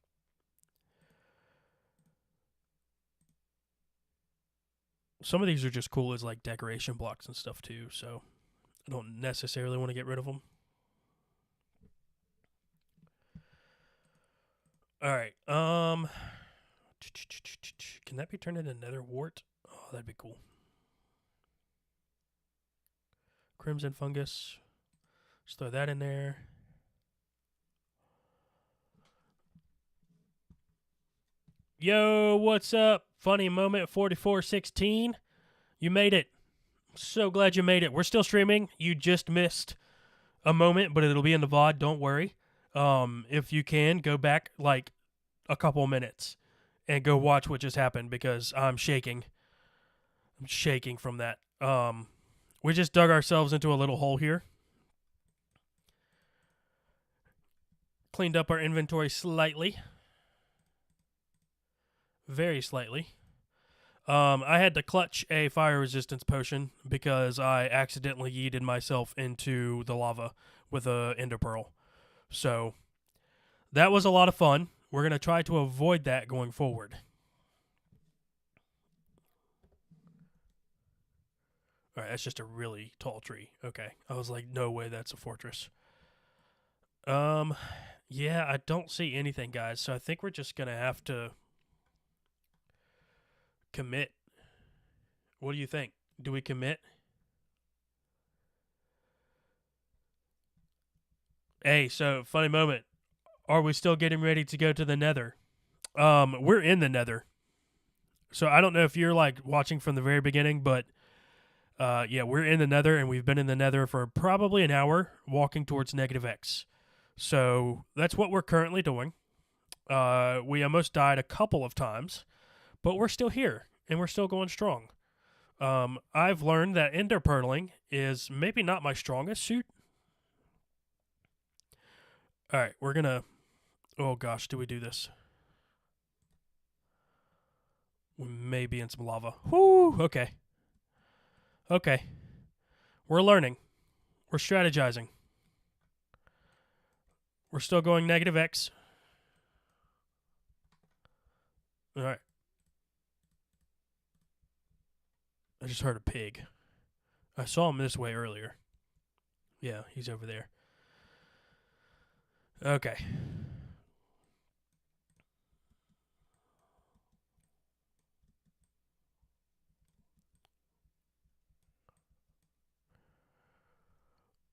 Some of these are just cool as like decoration blocks and stuff too, so I don't necessarily want to get rid of them. All right. Can that be turned into nether wart? Oh, that'd be cool. Crimson fungus. Just throw that in there. Yo, what's up? Funny moment 4416. You made it. So glad you made it. We're still streaming. You just missed a moment, but it'll be in the VOD. Don't worry. If you can, go back like a couple minutes and go watch what just happened because I'm shaking. I'm shaking from that. We just dug ourselves into a little hole here. Cleaned up our inventory slightly. Very slightly. I had to clutch a fire resistance potion because I accidentally yeeted myself into the lava with a ender pearl. So that was a lot of fun. We're going to try to avoid that going forward. All right, that's just a really tall tree. Okay. I was like, no way that's a fortress. Yeah, I don't see anything, guys. So I think we're just going to have to commit. What do you think? Do we commit? Hey, so funny moment. Are we still getting ready to go to the Nether? We're in the Nether. So I don't know if you're like watching from the very beginning, but yeah, we're in the Nether and we've been in the Nether for probably an hour walking towards negative X. So that's what we're currently doing. We almost died a couple of times, but we're still here and we're still going strong. I've learned that ender pearling is maybe not my strongest suit. All right, we're gonna. Oh gosh, do we do this? We may be in some lava. Whoo. Okay. Okay. We're learning. We're strategizing. We're still going negative X. All right. I just heard a pig. I saw him this way earlier. Yeah, he's over there. Okay.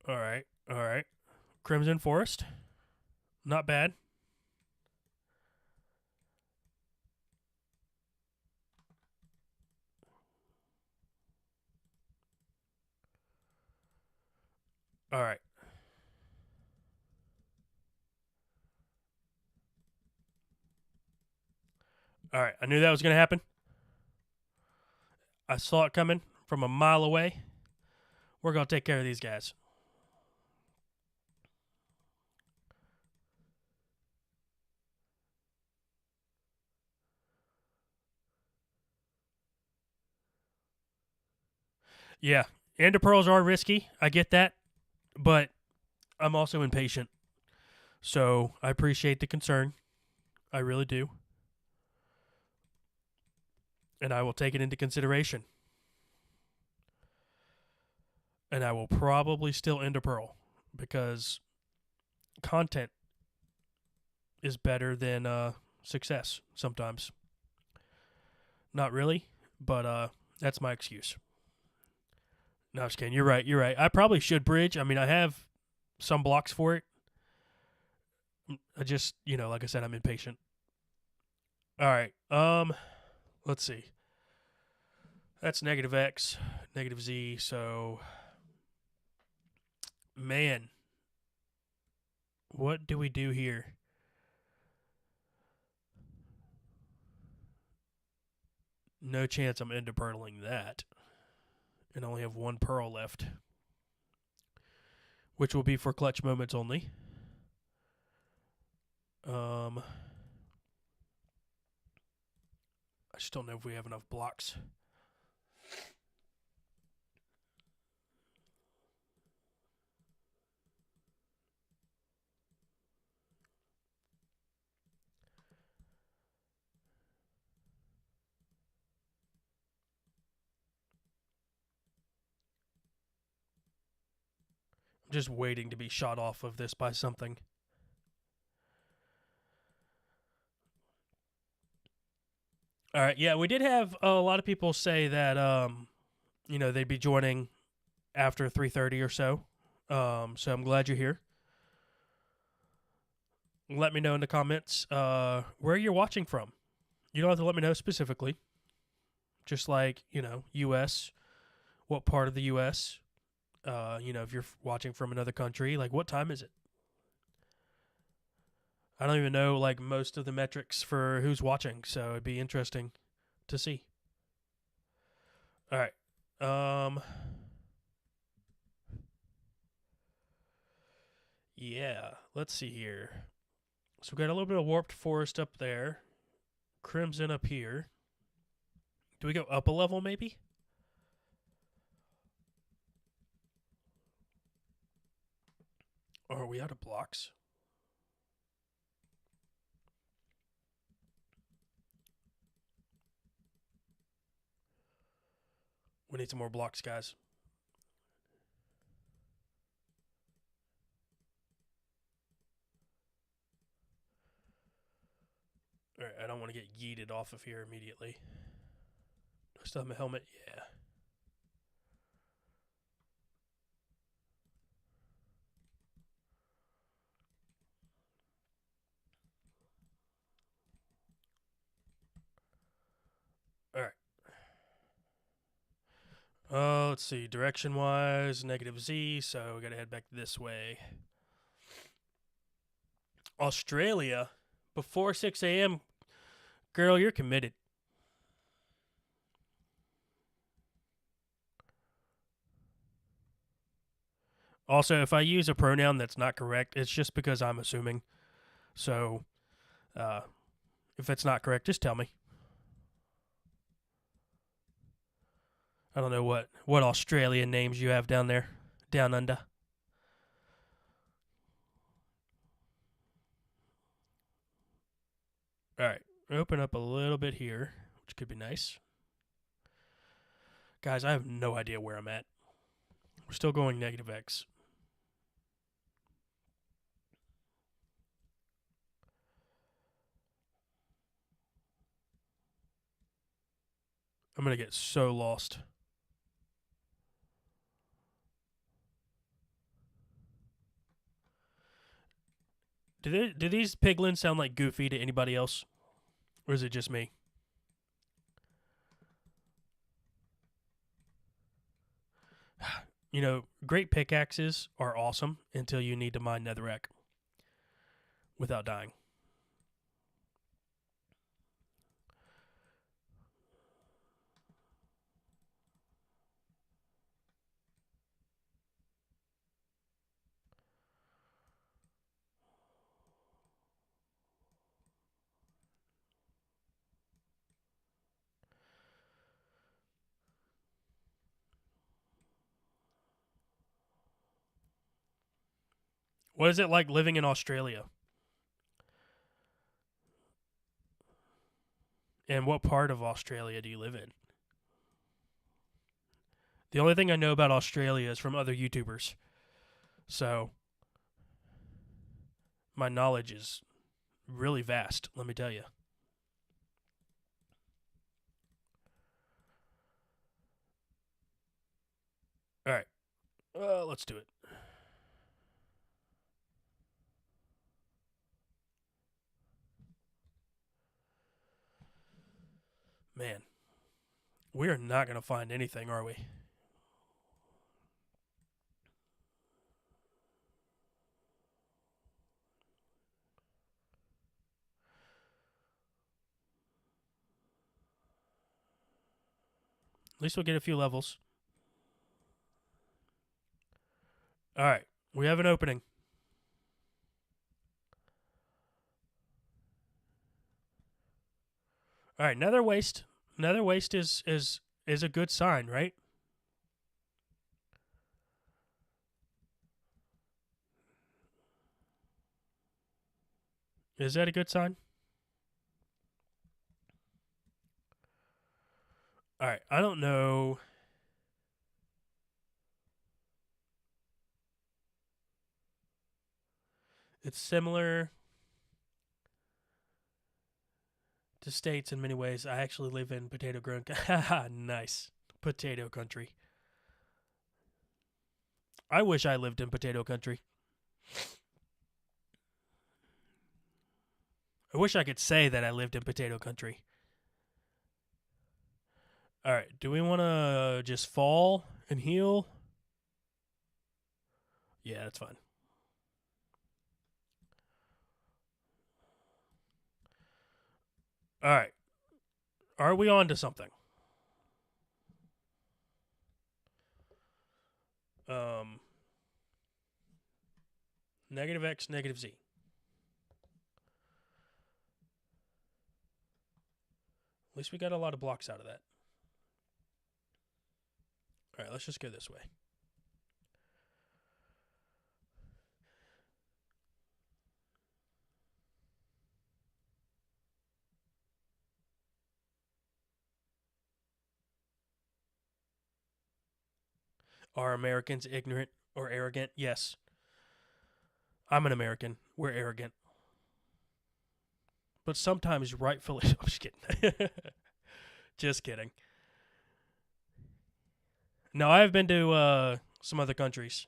All right. All right. Crimson Forest. Not bad. All right. All right. I knew that was going to happen. I saw it coming from a mile away. We're going to take care of these guys. Yeah. Ender pearls are risky. I get that. But I'm also impatient. So I appreciate the concern. I really do. And I will take it into consideration. And I will probably still end a pearl because content is better than success sometimes. Not really, but that's my excuse. No, I'm just kidding. You're right. You're right. I probably should bridge. I mean, I have some blocks for it. I just, like I said, I'm impatient. All right. Let's see. That's negative X, negative Z. So, man, what do we do here? No chance I'm into pearling that. And only have one pearl left, which will be for clutch moments only. I just don't know if we have enough blocks. I'm just waiting to be shot off of this by something. All right, yeah, we did have a lot of people say that they'd be joining after 3:30 or so. So I'm glad you're here. Let me know in the comments where you're watching from. You don't have to let me know specifically. Just like, US, what part of the US? If you're watching from another country, like what time is it? I don't even know like most of the metrics for who's watching, so it'd be interesting to see. All right. Yeah, let's see here. So we got a little bit of warped forest up there, crimson up here. Do we go up a level maybe? Or are we out of blocks? We need some more blocks, guys. All right, I don't want to get yeeted off of here immediately. Do I still have my helmet? Yeah. All right. Let's see. Direction wise, negative Z, so we gotta head back this way. Australia, before 6 a.m. Girl, you're committed. Also, if I use a pronoun that's not correct, it's just because I'm assuming. So, uh, if it's not correct, just tell me. I don't know what Australian names you have down there, down under. All right, open up a little bit here, which could be nice. Guys, I have no idea where I'm at. We're still going negative X. I'm gonna get so lost. Do these piglins sound like Goofy to anybody else? Or is it just me? You know, great pickaxes are awesome until you need to mine netherrack without dying. What is it like living in Australia? And what part of Australia do you live in? The only thing I know about Australia is from other YouTubers. So, my knowledge is really vast, let me tell you. All right. Let's do it. Man, we are not going to find anything, are we? At least we'll get a few levels. All right. We have an opening. All right, nether waste. Nether waste is a good sign, right? Is that a good sign? All right, I don't know. It's similar to states in many ways. I actually live in potato grown. Nice. Potato country. I wish I lived in potato country. I wish I could say that I lived in potato country. All right, do we want to just fall and heal? Yeah, that's fine. All right. Are we on to something? Negative X, negative Z. At least we got a lot of blocks out of that. All right, let's just go this way. Are Americans ignorant or arrogant? Yes. I'm an American. We're arrogant. But sometimes rightfully. I'm just kidding. Just kidding. No, I've been to some other countries.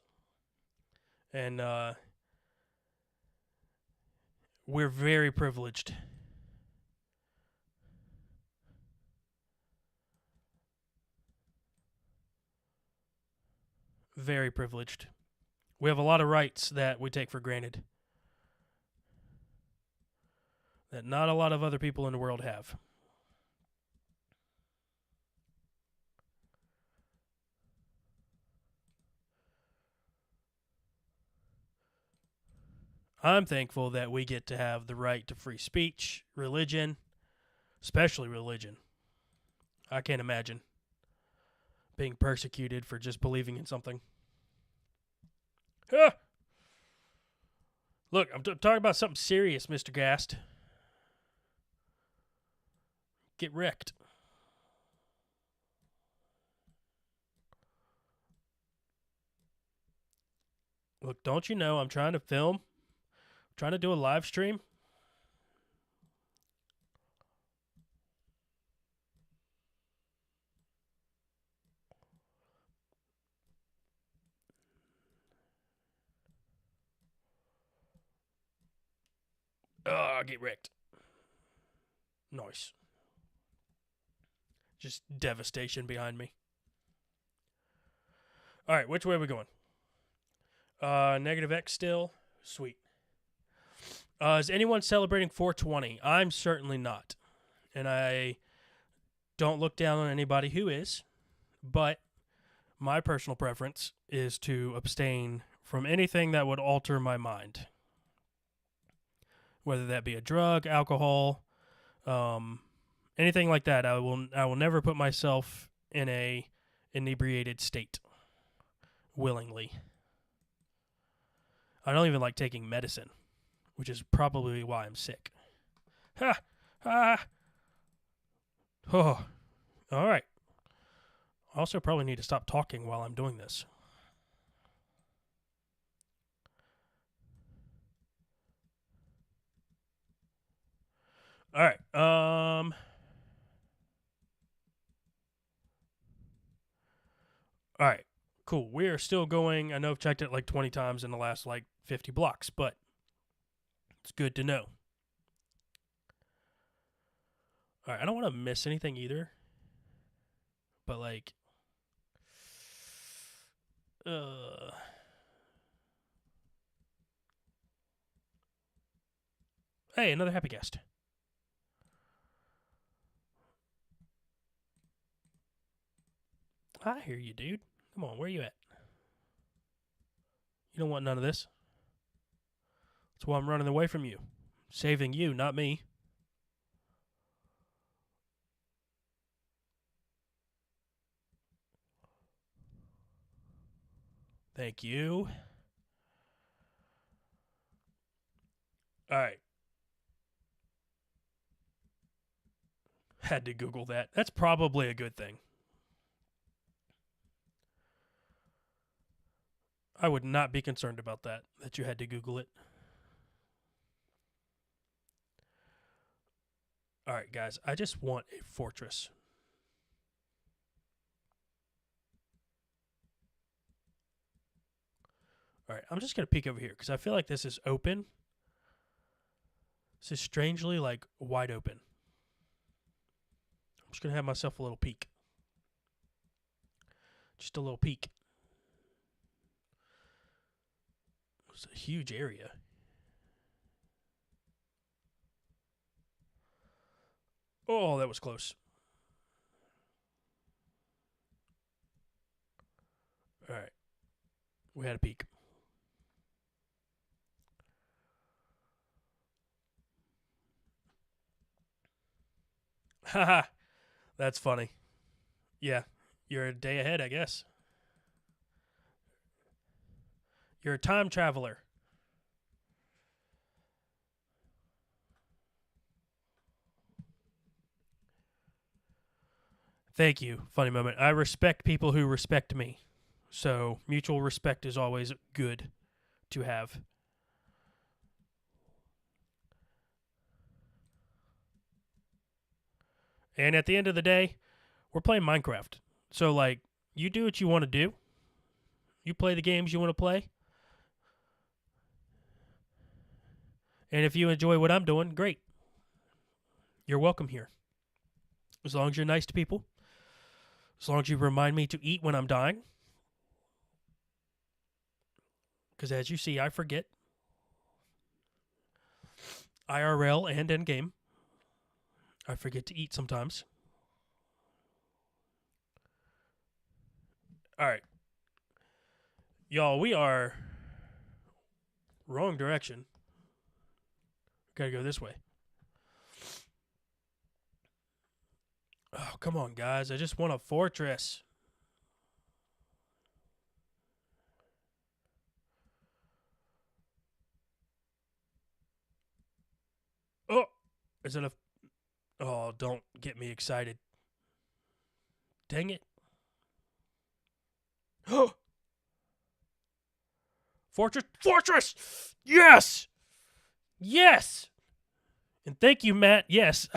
And we're very privileged. Very privileged. We have a lot of rights that we take for granted. That not a lot of other people in the world have. I'm thankful that we get to have the right to free speech, religion, especially religion. I can't imagine being persecuted for just believing in something. Huh. Look, I'm talking about something serious, Mr. Gast. Get wrecked. Look, don't you know I'm trying to film? I'm trying to do a live stream? Get wrecked. Nice. Just devastation behind me. All right, which way are we going? Negative X still. Sweet. Is anyone celebrating 420? I'm certainly not. And I don't look down on anybody who is. But my personal preference is to abstain from anything that would alter my mind. Whether that be a drug, alcohol, anything like that. I will never put myself in a inebriated state willingly. I don't even like taking medicine, which is probably why I'm sick. Ha! Ha! Oh. All right. I also probably need to stop talking while I'm doing this. All right. All right. Cool. We are still going. I know I've checked it like 20 times in the last like 50 blocks, but it's good to know. All right. I don't want to miss anything either, but like, hey, another happy guest. I hear you, dude. Come on, where you at? You don't want none of this. That's why I'm running away from you. Saving you, not me. Thank you. All right. Had to Google that. That's probably a good thing. I would not be concerned about that you had to Google it. All right, guys. I just want a fortress. All right, I'm just going to peek over here because I feel like this is open. This is strangely, like, wide open. I'm just going to have myself a little peek. Just a little peek. It's a huge area. Oh, that was close. All right. We had a peek. Haha. That's funny. Yeah. You're a day ahead, I guess. You're a time traveler. Thank you. Funny moment. I respect people who respect me. So mutual respect is always good to have. And at the end of the day, we're playing Minecraft. So, like, you do what you want to do. You play the games you want to play. And if you enjoy what I'm doing, great. You're welcome here. As long as you're nice to people. As long as you remind me to eat when I'm dying. Because as you see, I forget. IRL and endgame. I forget to eat sometimes. All right. Y'all, we are wrong direction. Gotta go this way. Oh, come on, guys. I just want a fortress. Oh, is it a... Oh, don't get me excited. Dang it. Oh! Fortress! Fortress! Yes! Yes! And thank you, Matt. Yes.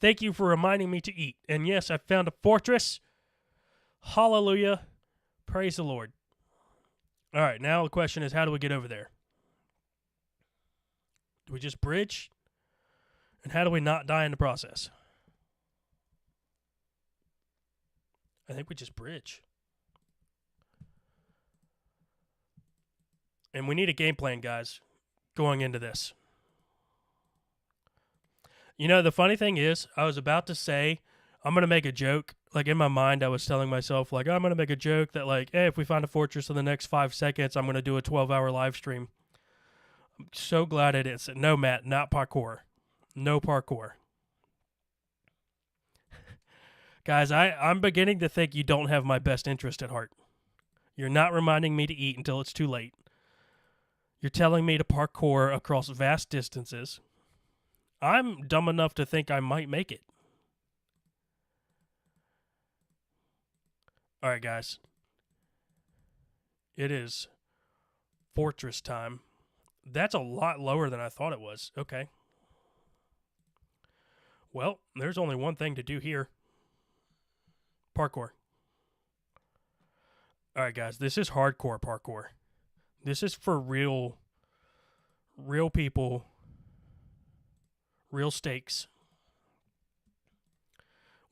Thank you for reminding me to eat. And yes, I found a fortress. Hallelujah. Praise the Lord. All right, now the question is, how do we get over there? Do we just bridge? And how do we not die in the process? I think we just bridge. And we need a game plan, guys, going into this. You know, the funny thing is, I was about to say, I'm going to make a joke. Like, in my mind, I was telling myself, like, I'm going to make a joke that, like, hey, if we find a fortress in the next 5 seconds, I'm going to do a 12-hour live stream. I'm so glad it is. No, Matt, not parkour. No parkour. Guys, I'm beginning to think you don't have my best interest at heart. You're not reminding me to eat until it's too late. You're telling me to parkour across vast distances. I'm dumb enough to think I might make it. All right, guys. It is fortress time. That's a lot lower than I thought it was. Okay. Well, there's only one thing to do here. Parkour. All right, guys. This is hardcore parkour. This is for real people, real stakes.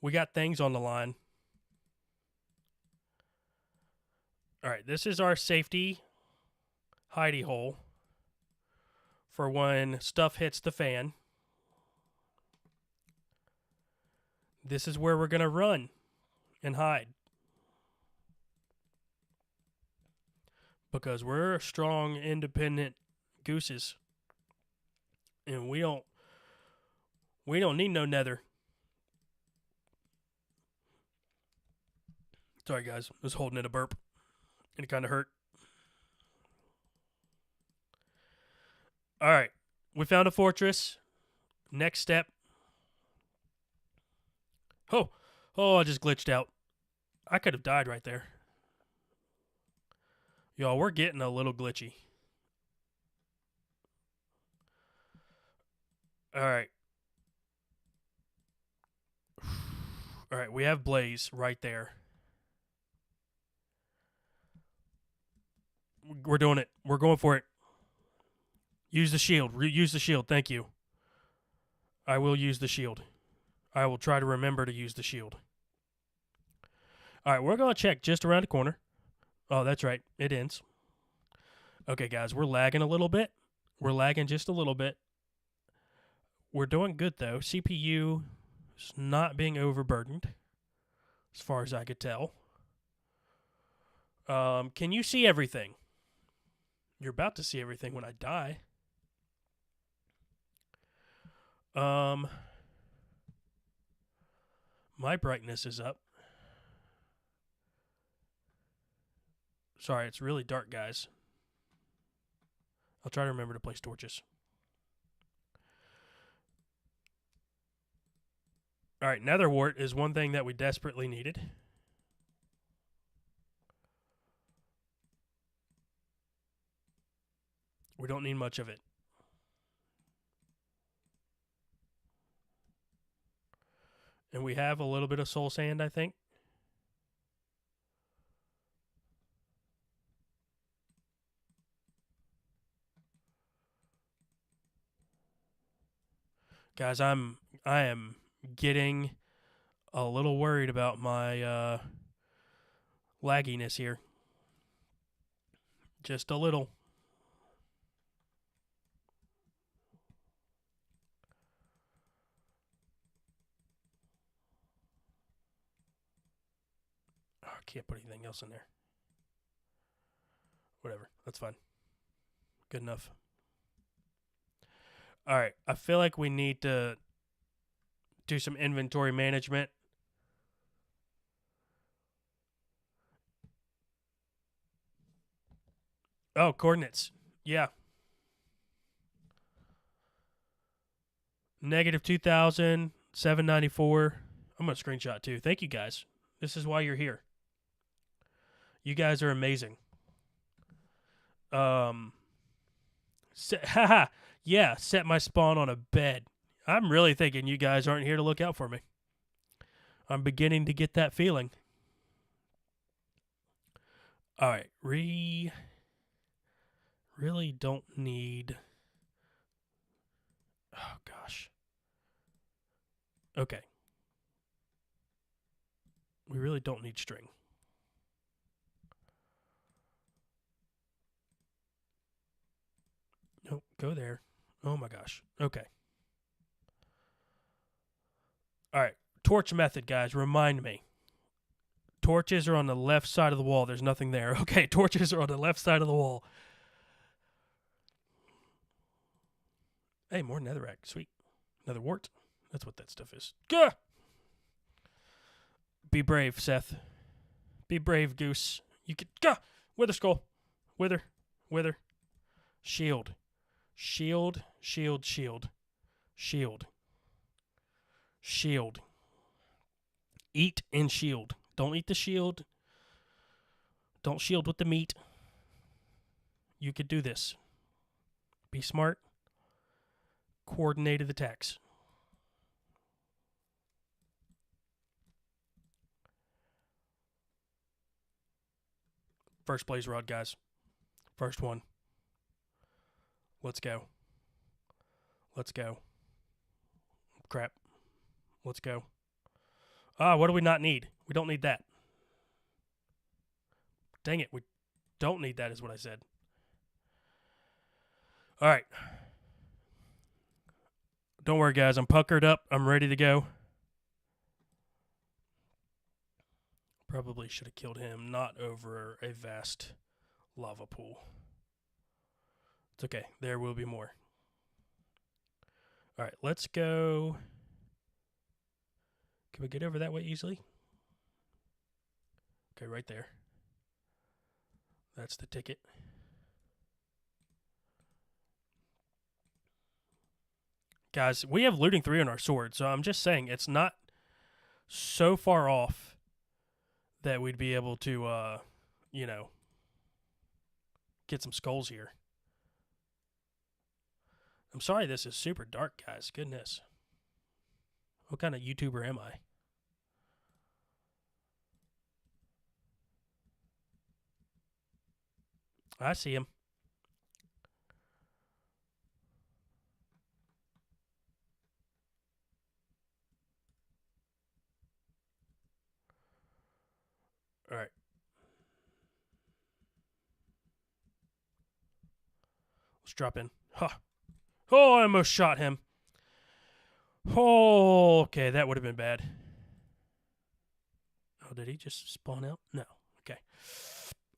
We got things on the line. All right, this is our safety hidey hole for when stuff hits the fan. This is where we're going to run and hide. Because we're strong, independent gooses. And we don't need no nether. Sorry, guys. I was holding in a burp. And it kind of hurt. All right. We found a fortress. Next step. Oh, I just glitched out. I could have died right there. Y'all, we're getting a little glitchy. All right. All right, we have Blaze right there. We're doing it. We're going for it. Use the shield. Use the shield. Thank you. I will use the shield. I will try to remember to use the shield. All right, we're going to check just around the corner. Oh, that's right. It ends. Okay, guys, we're lagging a little bit. We're lagging just a little bit. We're doing good, though. CPU is not being overburdened, as far as I could tell. Can you see everything? You're about to see everything when I die. My brightness is up. Sorry, it's really dark, guys. I'll try to remember to place torches. All right, nether wart is one thing that we desperately needed. We don't need much of it. And we have a little bit of soul sand, I think. Guys, I am getting a little worried about my lagginess here. Just a little. Oh, I can't put anything else in there. Whatever. That's fine. Good enough. All right. I feel like we need to do some inventory management. Oh, coordinates. Yeah. Negative 2,794. I'm going to screenshot too. Thank you, guys. This is why you're here. You guys are amazing. Yeah, set my spawn on a bed. I'm really thinking you guys aren't here to look out for me. I'm beginning to get that feeling. All right, really don't need Oh, gosh. Okay. We really don't need string. Nope, go there. Oh my gosh. Okay. All right. Torch method, guys. Remind me. Torches are on the left side of the wall. There's nothing there. Okay, torches are on the left side of the wall. Hey, more netherrack. Sweet. Another wart. That's what that stuff is. Gah! Be brave, Seth. Be brave, Goose. You can. Gah! Wither skull. Wither. Wither. Shield. Shield. Shield. Shield. Shield. Shield. Eat and shield. Don't eat the shield. Don't shield with the meat. You could do this. Be smart. Coordinated attacks. First blaze rod, guys. First one. Let's go. Let's go. Crap. Let's go. What do we not need? We don't need that. Dang it. We don't need that is what I said. All right. Don't worry, guys. I'm puckered up. I'm ready to go. Probably should have killed him, not over a vast lava pool. It's okay. There will be more. All right, let's go. Can we get over that way easily? Okay, right there. That's the ticket. Guys, we have looting 3 on our sword, so I'm just saying it's not so far off that we'd be able to, you know, get some skulls here. I'm sorry this is super dark, guys. Goodness. What kind of YouTuber am I? I see him. All right. Let's drop in. Huh. Oh, I almost shot him. Oh, okay. That would have been bad. Oh, did he just spawn out? No. Okay.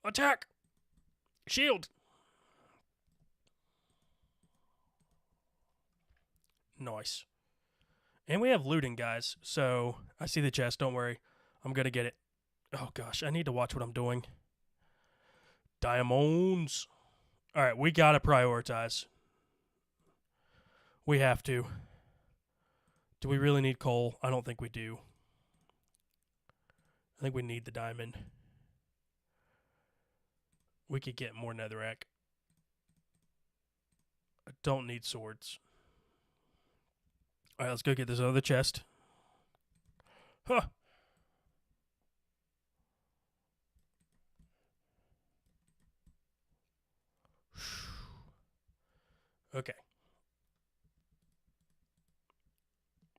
Attack! Shield! Nice. And we have looting, guys. So, I see the chest. Don't worry. I'm going to get it. Oh, gosh. I need to watch what I'm doing. Diamonds. All right. We got to prioritize. We have to. Do we really need coal? I don't think we do. I think we need the diamond. We could get more netherrack. I don't need swords. All right, let's go get this other chest. Huh. Okay.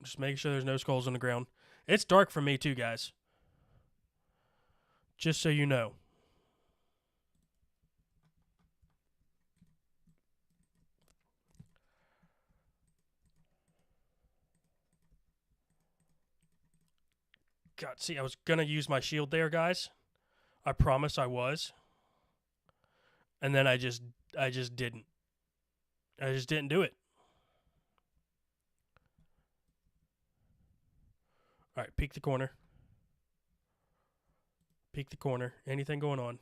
Just make sure there's no skulls on the ground. It's dark for me too, guys. Just so you know. God, see, I was going to use my shield there, guys. I promise I was. And then I just didn't. I just didn't do it. All right, peek the corner. Peek the corner. Anything going on?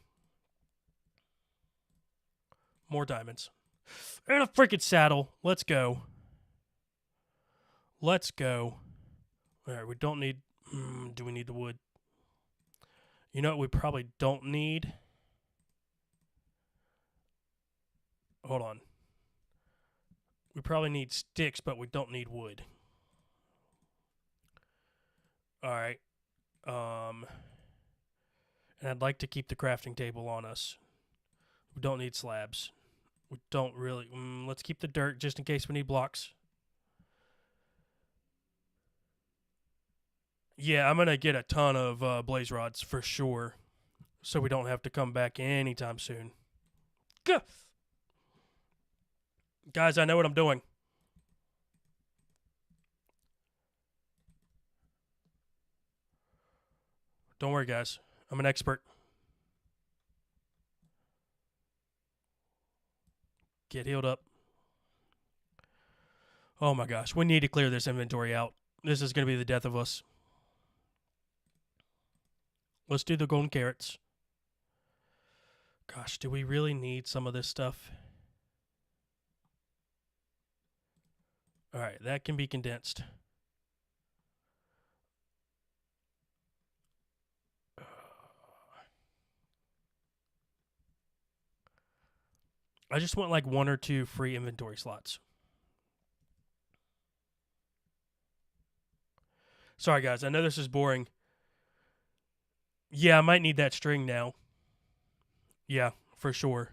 More diamonds. And a freaking saddle. Let's go. Let's go. All right, we don't need... do we need the wood? You know what we probably don't need? Hold on. We probably need sticks, but we don't need wood. All right. And I'd like to keep the crafting table on us. We don't need slabs. We don't really... let's keep the dirt just in case we need blocks. Yeah, I'm going to get a ton of blaze rods for sure. So we don't have to come back anytime soon. Gah! Guys, I know what I'm doing. Don't worry, guys. I'm an expert. Get healed up. Oh my gosh, we need to clear this inventory out. This is going to be the death of us. Let's do the golden carrots. Gosh, do we really need some of this stuff? Alright, that can be condensed. I just want like 1 or 2 free inventory slots. Sorry, guys. I know this is boring. Yeah, I might need that string now. Yeah, for sure.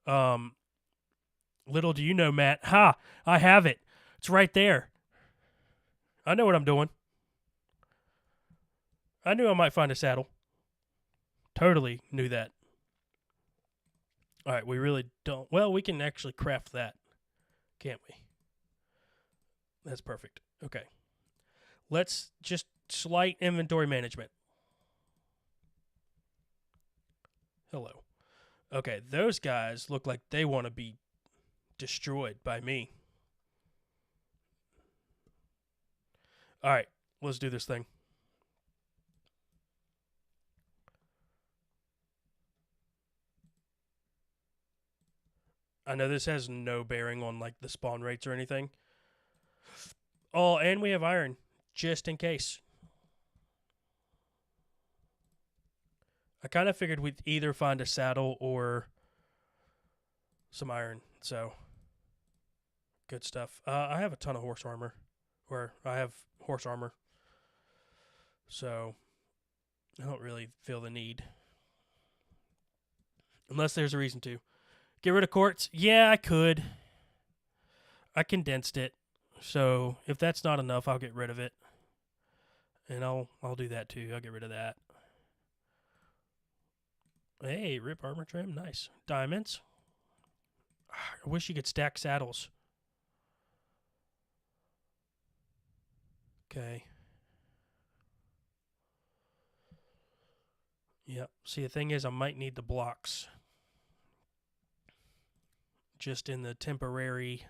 Little do you know, Matt. Ha! I have it. It's right there. I know what I'm doing. I knew I might find a saddle. Totally knew that. All right, we really don't. Well, we can actually craft that, can't we? That's perfect. Okay. Let's just slight inventory management. Hello. Okay, those guys look like they want to be destroyed by me. All right, let's do this thing. I know this has no bearing on like the spawn rates or anything. Oh, and we have iron, just in case. I kind of figured we'd either find a saddle or some iron, so good stuff. I have a ton of horse armor, or I have horse armor, so I don't really feel the need. Unless there's a reason to. Get rid of quartz? Yeah, I could. I condensed it, so if that's not enough, I'll get rid of it. And I'll do that too. I'll get rid of that. Hey, rip armor trim, nice. Diamonds. I wish you could stack saddles. Okay. Yep. See, the thing is, I might need the blocks. Just in the temporary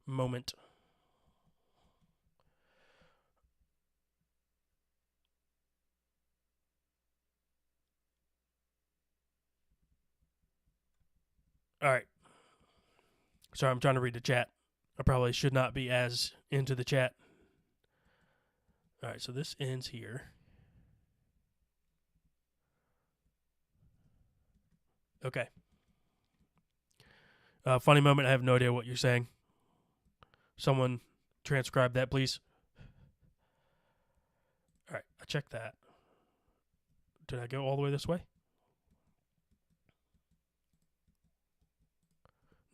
moment. All right. Sorry, I'm trying to read the chat. I probably should not be as into the chat. All right, so this ends here. Okay. Funny moment. I have no idea what you're saying. Someone transcribe that, please. All right, I checked that. Did I go all the way this way?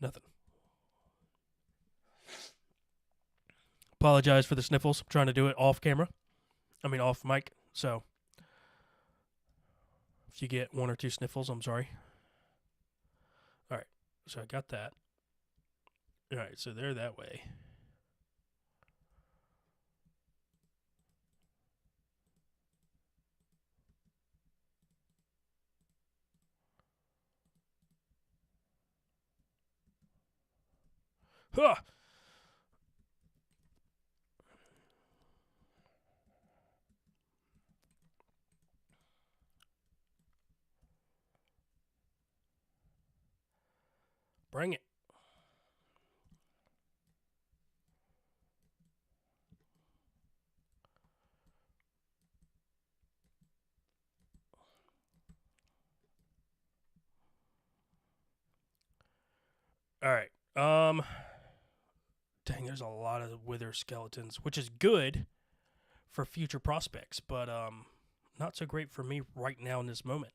Nothing. Apologize for the sniffles. I'm trying to do it off camera. I mean, off mic. So if you get 1 or 2 sniffles, I'm sorry. All right, so I got that. All right, so they're that way. Huh! Bring it. All right. Dang, there's a lot of wither skeletons, which is good for future prospects, but not so great for me right now in this moment.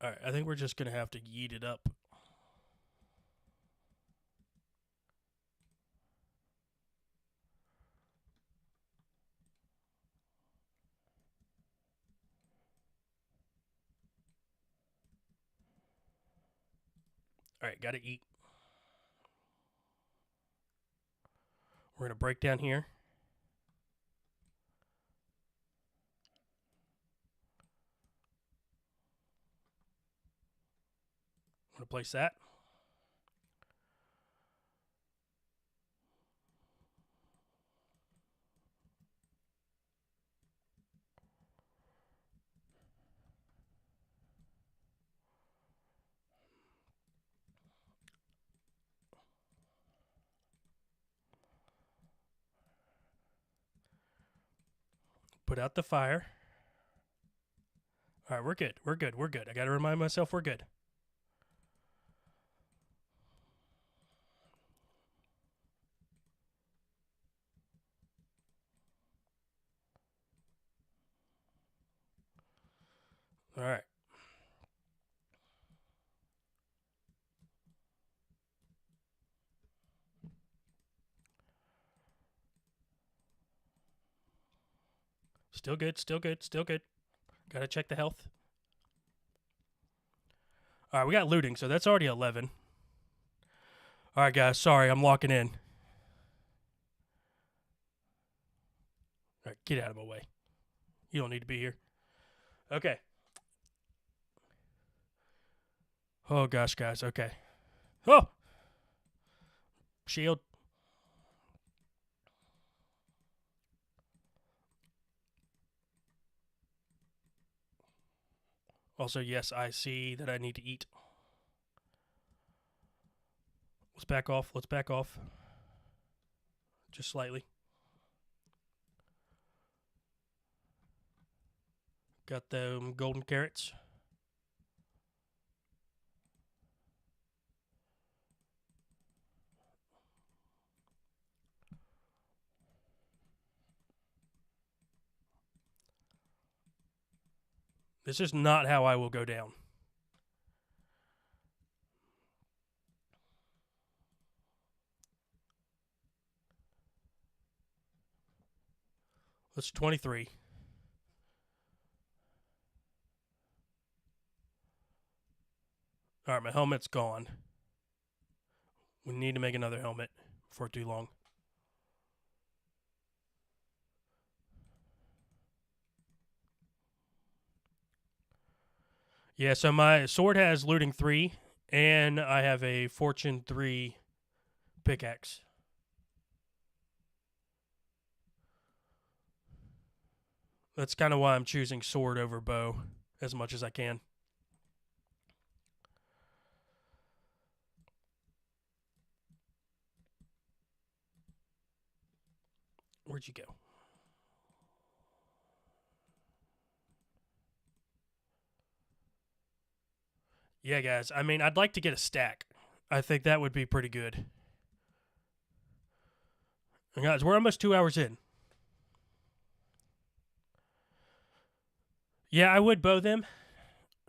All right, I think we're just gonna have to yeet it up. All right, gotta eat. We're gonna break down here. I'm gonna place that. Put out the fire. All right, we're good. We're good. We're good. I gotta remind myself we're good. All right. Still good. Still good. Still good. Gotta check the health. All right, we got looting, so that's already 11. All right, guys. Sorry, I'm locking in. All right, get out of my way. You don't need to be here. Okay. Oh, gosh, guys. Okay. Oh! Shield. Also, yes, I see that I need to eat. Let's back off. Let's back off. Just slightly. Got the golden carrots. This is not how I will go down. That's 23. All right, my helmet's gone. We need to make another helmet before too long. Yeah, so my sword has looting 3, and I have a fortune 3 pickaxe. That's kind of why I'm choosing sword over bow as much as I can. Where'd you go? Yeah, guys. I mean, I'd like to get a stack. I think that would be pretty good. And guys, we're almost 2 hours in. Yeah, I would bow them,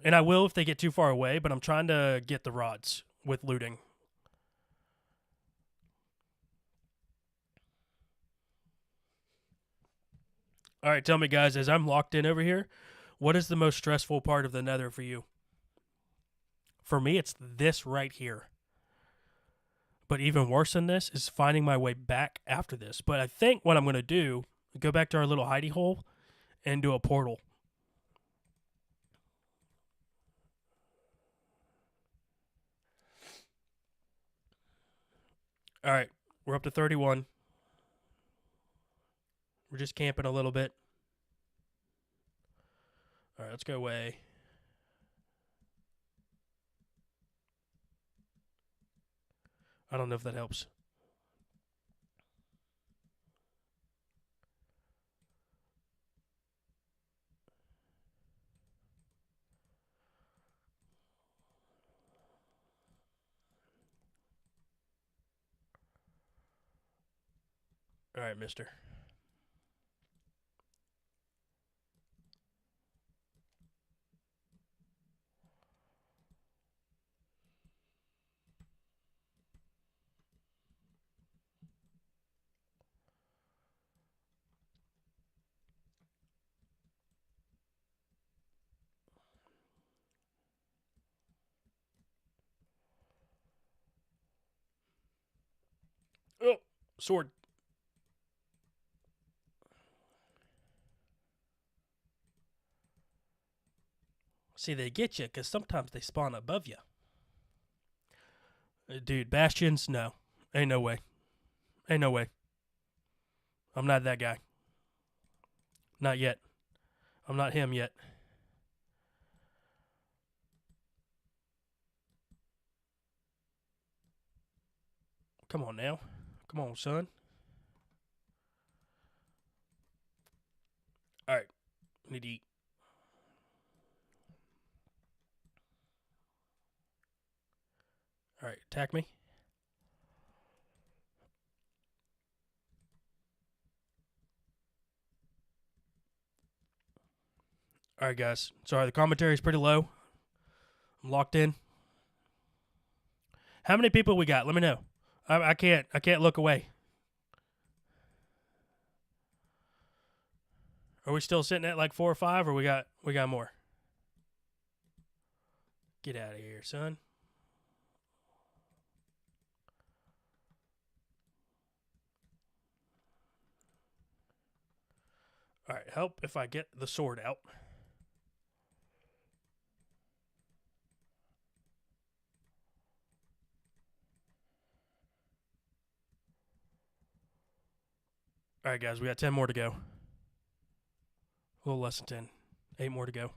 and I will if they get too far away, but I'm trying to get the rods with looting. All right, tell me, guys, as I'm locked in over here, what is the most stressful part of the Nether for you? For me, it's this right here. But even worse than this is finding my way back after this. But I think what I'm going to do, go back to our little hidey hole and do a portal. All right, we're up to 31. We're just camping a little bit. All right, let's go away. I don't know if that helps. All right, mister. Sword. See, they get you because sometimes they spawn above you. Dude, bastions? No. Ain't no way. Ain't no way. I'm not that guy. Not yet. I'm not him yet. Come on now. Come on, son. Alright. Need to eat. Alright, attack me. Alright, guys. Sorry, the commentary is pretty low. I'm locked in. How many people we got? Let me know. I can't look away. Are we still sitting at like 4 or 5, or we got more? Get out of here, son. Alright, help if I get the sword out. Alright, guys, we got 10 more to go. A little less than 10. 8 more to go.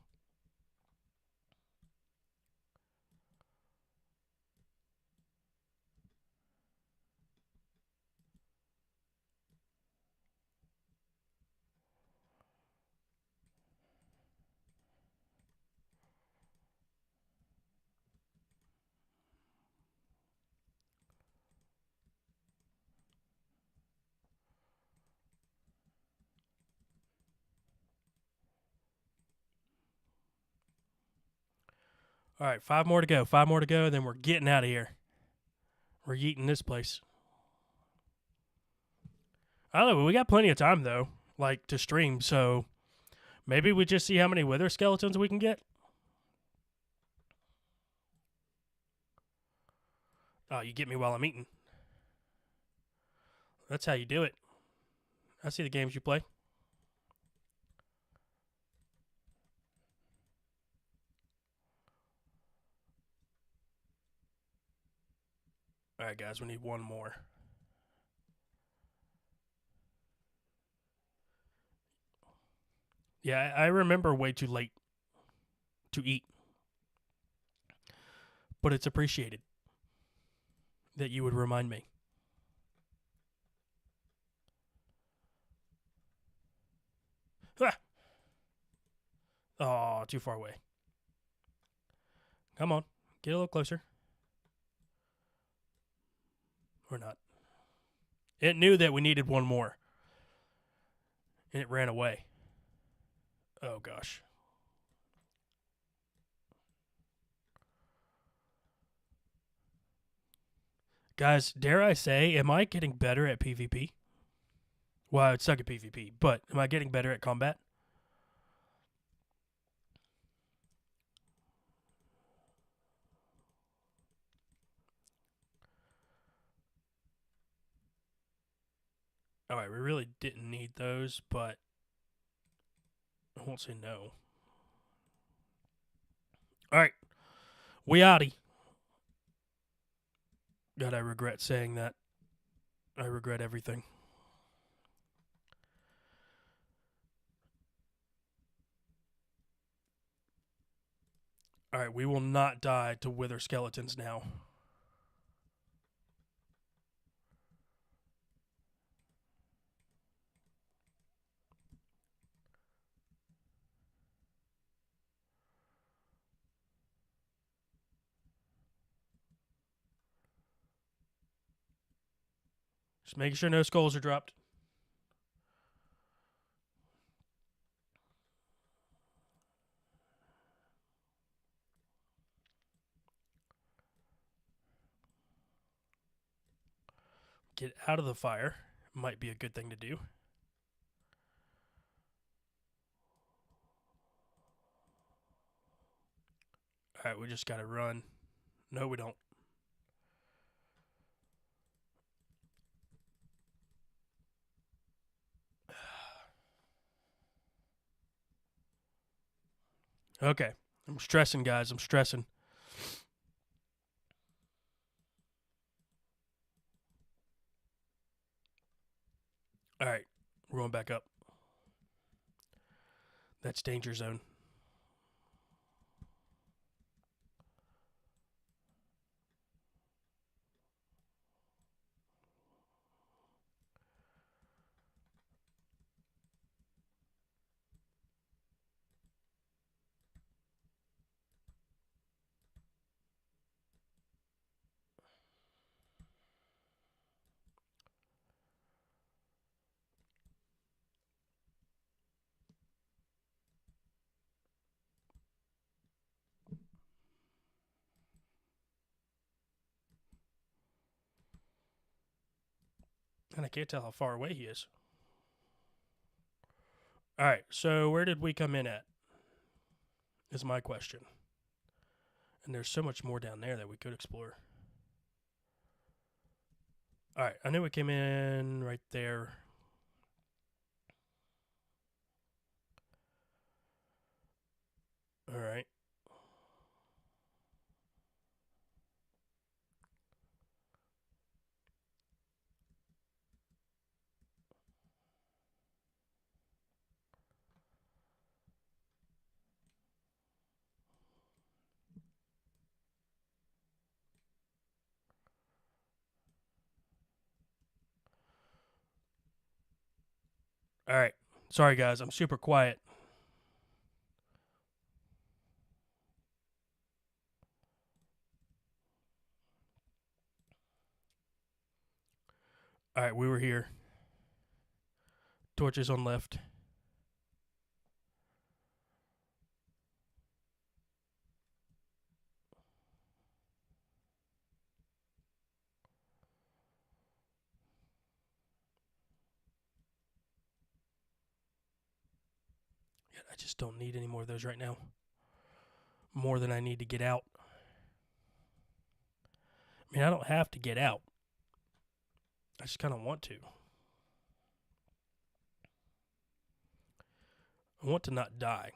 Alright, 5 more to go. 5 more to go, then we're getting out of here. We're yeeting this place. I don't know, but we got plenty of time, though, like, to stream, so maybe we just see how many wither skeletons we can get. Oh, you get me while I'm eating. That's how you do it. I see the games you play. Alright, guys, we need one more. Yeah, I remember way too late to eat. But it's appreciated that you would remind me. Ah! Oh, too far away. Come on, get a little closer. Or not. It knew that we needed one more. And it ran away. Oh, gosh. Guys, dare I say, am I getting better at PvP? Well, I would suck at PvP, but am I getting better at combat? Alright, we really didn't need those, but I won't say no. Alright, we outie. God, I regret saying that. I regret everything. Alright, we will not die to wither skeletons now. Just making sure no skulls are dropped. Get out of the fire. Might be a good thing to do. Alright, we just gotta run. No, we don't. Okay. I'm stressing, guys. I'm stressing. All right. We're going back up. That's danger zone. And I can't tell how far away he is. All right. So where did we come in at? Is my question. And there's so much more down there that we could explore. All right. I knew we came in right there. All right. All right. Sorry, guys. I'm super quiet. All right. We were here. Torches on left. I just don't need any more of those right now. More than I need to get out. I mean, I don't have to get out. I just kind of want to. I want to not die.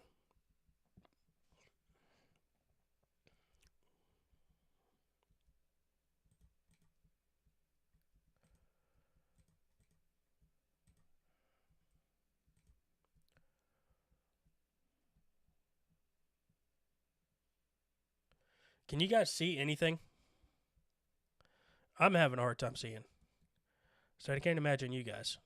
Can you guys see anything? I'm having a hard time seeing. So I can't imagine you guys.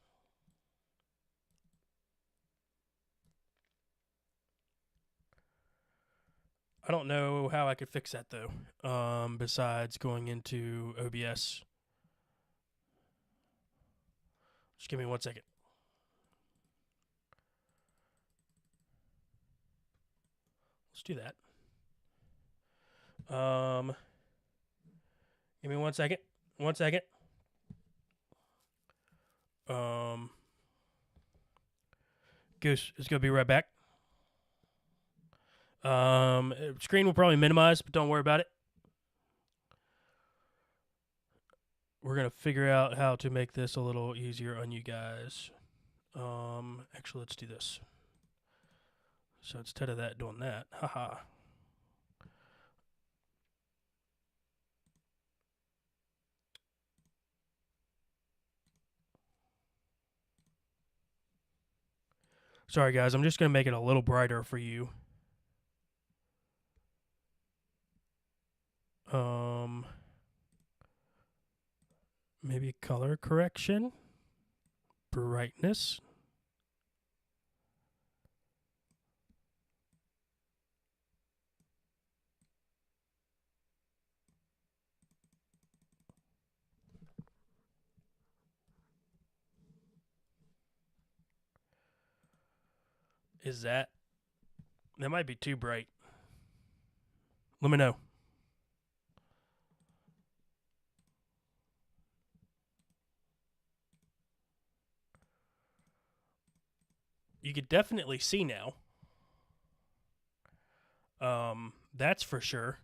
I don't know how I could fix that though. Besides going into OBS. Just give me 1 second. Let's do that. Give me 1 second. 1 second. Goose is gonna be right back. Screen will probably minimize, but don't worry about it. We're gonna figure out how to make this a little easier on you guys. Actually, let's do this. So instead of that, doing that, haha. Sorry, guys. I'm just gonna make it a little brighter for you. Maybe color correction, brightness. Is that might be too bright? Let me know. You could definitely see now. That's for sure.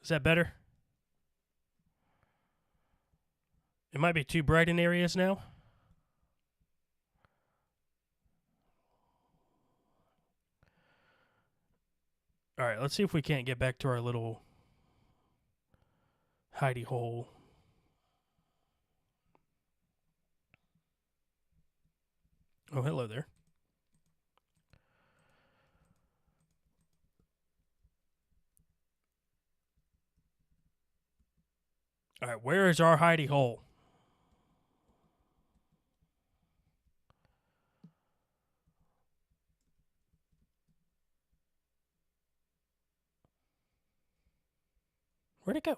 Is that better? It might be too bright in areas now. All right, let's see if we can't get back to our little hidey hole. Oh, hello there. All right, where is our hidey hole? Where'd it go?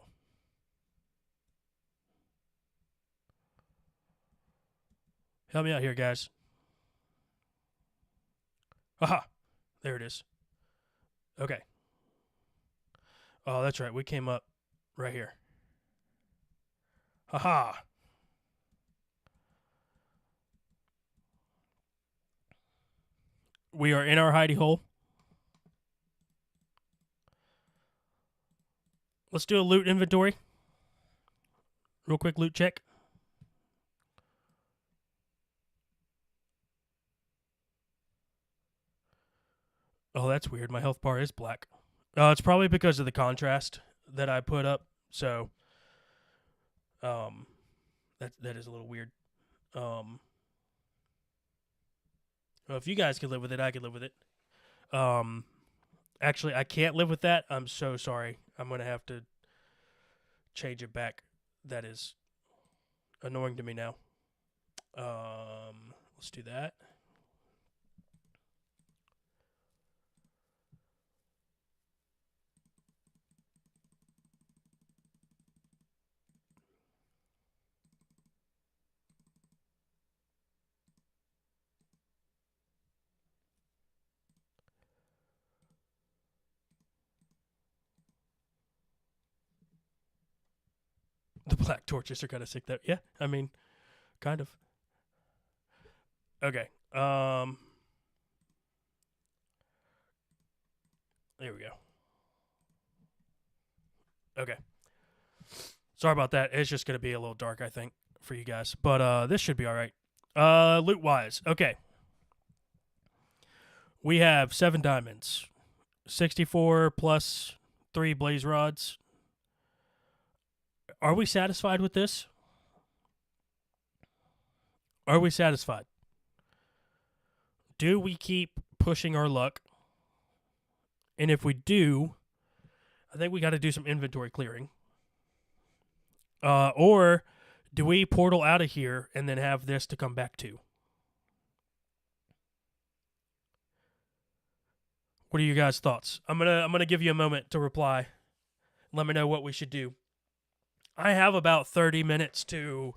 Help me out here, guys. Aha! There it is. Okay. Oh, that's right. We came up right here. Haha! We are in our hidey hole. Let's do a loot inventory. Real quick loot check. Oh, that's weird. My health bar is black. It's probably because of the contrast that I put up. So, that is a little weird. Well, if you guys could live with it, I could live with it. Actually, I can't live with that. I'm so sorry. I'm gonna have to change it back. That is annoying to me now. Let's do that. The black torches are kind of sick, though. Yeah, I mean, kind of. Okay. There we go. Okay. Sorry about that. It's just gonna be a little dark, I think, for you guys. But this should be all right. Loot wise, okay. We have 7 diamonds, 64 plus 3 blaze rods. Are we satisfied with this? Are we satisfied? Do we keep pushing our luck? And if we do, I think we got to do some inventory clearing. Or do we portal out of here and then have this to come back to? What are you guys' thoughts? I'm gonna give you a moment to reply. Let me know what we should do. I have about 30 minutes to,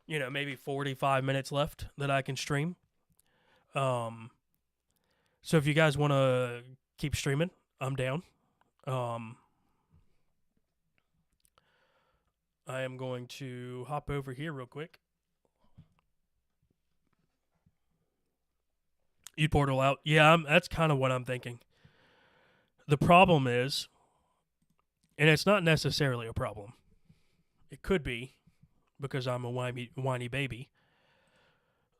maybe 45 minutes left that I can stream. So if you guys want to keep streaming, I'm down. I am going to hop over here real quick. You portal out. Yeah, that's kind of what I'm thinking. The problem is, and it's not necessarily a problem. It could be, because I'm a whiny baby.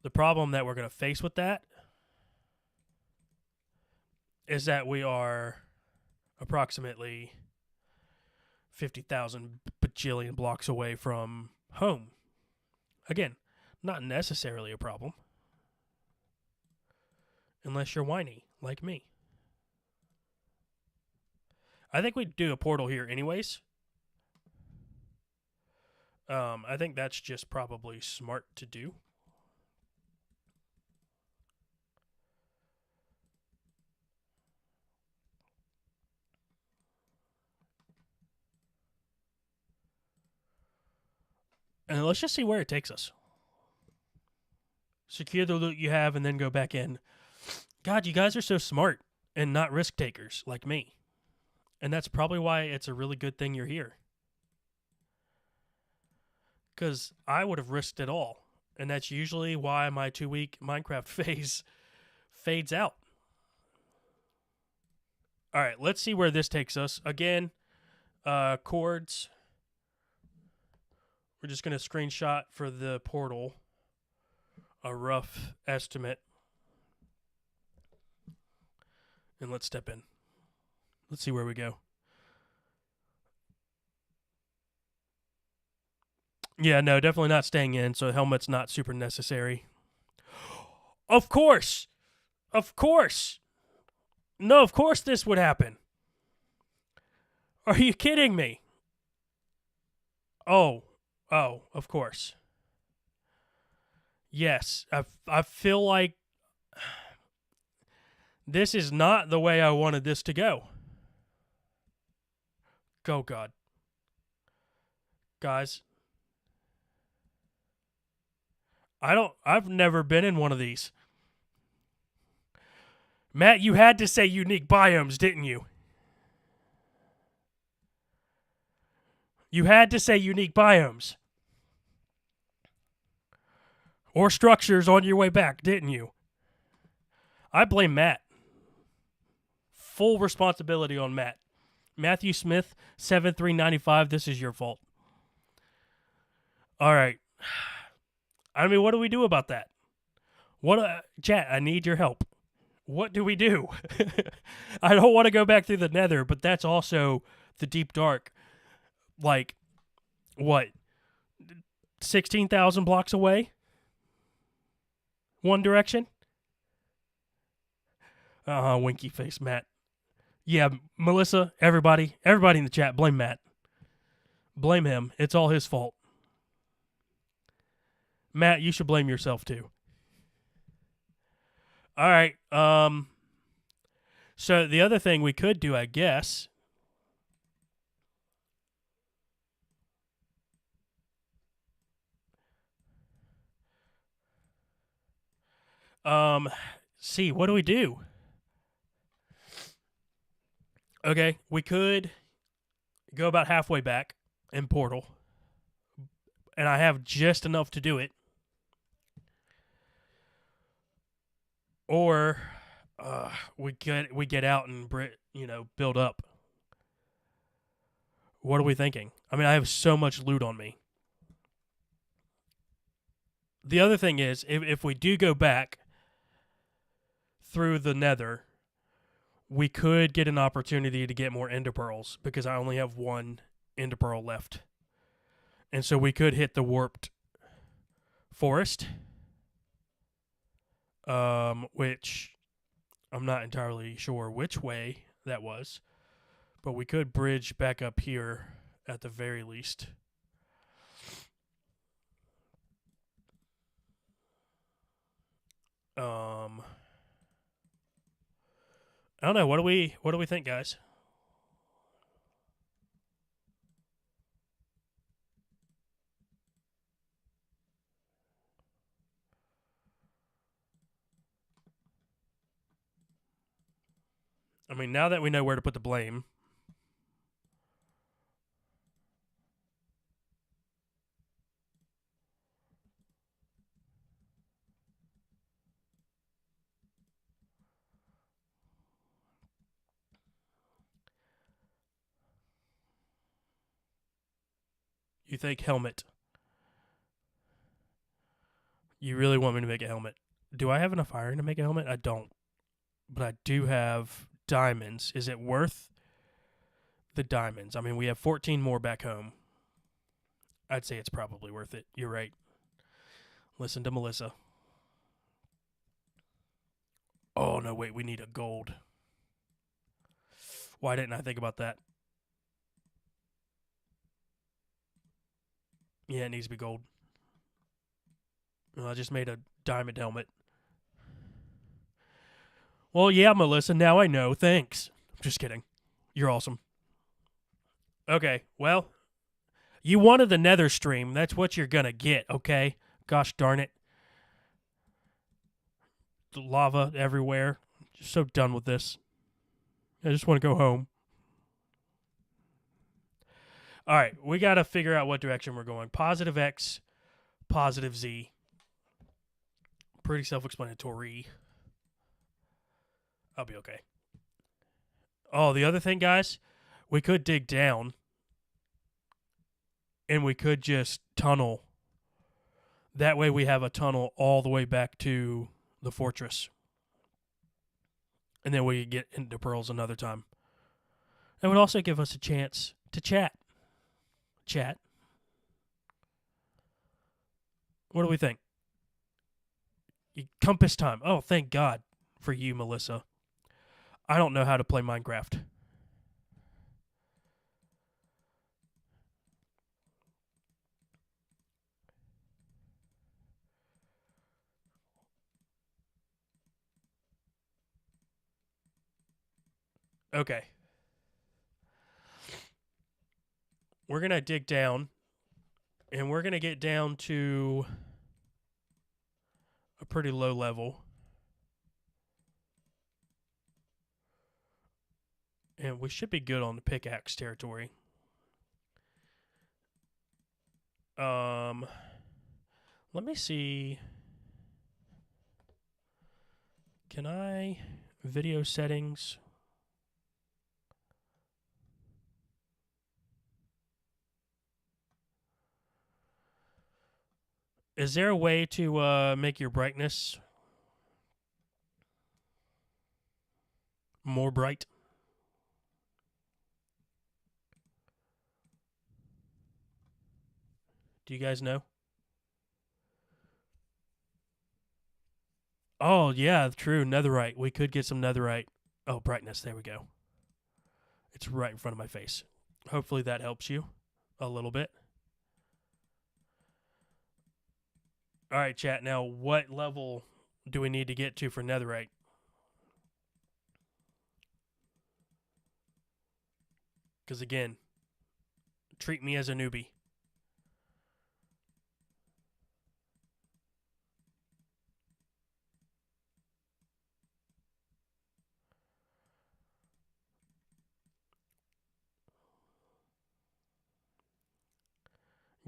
The problem that we're going to face with that is that we are approximately 50,000 bajillion blocks away from home. Again, not necessarily a problem. Unless you're whiny, like me. I think we'd do a portal here anyways. I think that's just probably smart to do. And let's just see where it takes us. Secure the loot you have and then go back in. God, you guys are so smart and not risk takers like me. And that's probably why it's a really good thing you're here. Because I would have risked it all. And that's usually why my 2-week Minecraft phase fades out. All right, let's see where this takes us. Again, cords We're just going to screenshot for the portal a rough estimate. And let's step in. Let's see where we go. Yeah, no, definitely not staying in, so helmet's not super necessary. Of course! Of course! No, of course this would happen. Are you kidding me? Oh, of course. Yes, I feel like this is not the way I wanted this to go. Go, God. Guys. I've never been in one of these. Matt, you had to say unique biomes, didn't you? You had to say unique biomes. Or structures on your way back, didn't you? I blame Matt. Full responsibility on Matt. Matthew Smith, 7395, this is your fault. All right. I mean, what do we do about that? Chat, I need your help. What do we do? I don't want to go back through the Nether, but that's also the deep dark. Like, what? 16,000 blocks away? One direction? Winky face, Matt. Yeah, Melissa, everybody in the chat, blame Matt. Blame him. It's all his fault. Matt, you should blame yourself too. All right. So the other thing we could do, I guess, see, what do we do? Okay, we could go about halfway back in Portal, and I have just enough to do it. Or we get out and build up. What are we thinking? I mean, I have so much loot on me. The other thing is, if we do go back through the Nether, we could get an opportunity to get more ender pearls because I only have one ender pearl left. And so we could hit the warped forest, which I'm not entirely sure which way that was, but we could bridge back up here at the very least. I don't know. What do we think, guys? I mean, now that we know where to put the blame. You think helmet. You really want me to make a helmet. Do I have enough iron to make a helmet? I don't. But I do have diamonds. Is it worth the diamonds? I mean, we have 14 more back home. I'd say it's probably worth it. You're right. Listen to Melissa. Oh, no, wait. We need a gold. Why didn't I think about that? Yeah, it needs to be gold. Well, I just made a diamond helmet. Well, yeah, Melissa, now I know. Thanks. Just kidding. You're awesome. Okay, well, you wanted the Nether stream. That's what you're gonna get, okay? Gosh darn it. The lava everywhere. Just so done with this. I just want to go home. All right, we got to figure out what direction we're going. Positive X, positive Z. Pretty self-explanatory. I'll be okay. Oh, the other thing, guys, we could dig down and we could just tunnel. That way we have a tunnel all the way back to the fortress. And then we could get into pearls another time. It would also give us a chance to chat. Chat. What do we think? Compass time. Oh, thank God for you, Melissa. I don't know how to play Minecraft. Okay. We're going to dig down, and we're going to get down to a pretty low level. And we should be good on the pickaxe territory. Let me see. Can I video settings? Is there a way to make your brightness more bright? Do you guys know? Oh, yeah, true. Netherite. We could get some netherite. Oh, brightness. There we go. It's right in front of my face. Hopefully that helps you a little bit. All right, chat. Now, what level do we need to get to for netherite? Because, again, treat me as a newbie.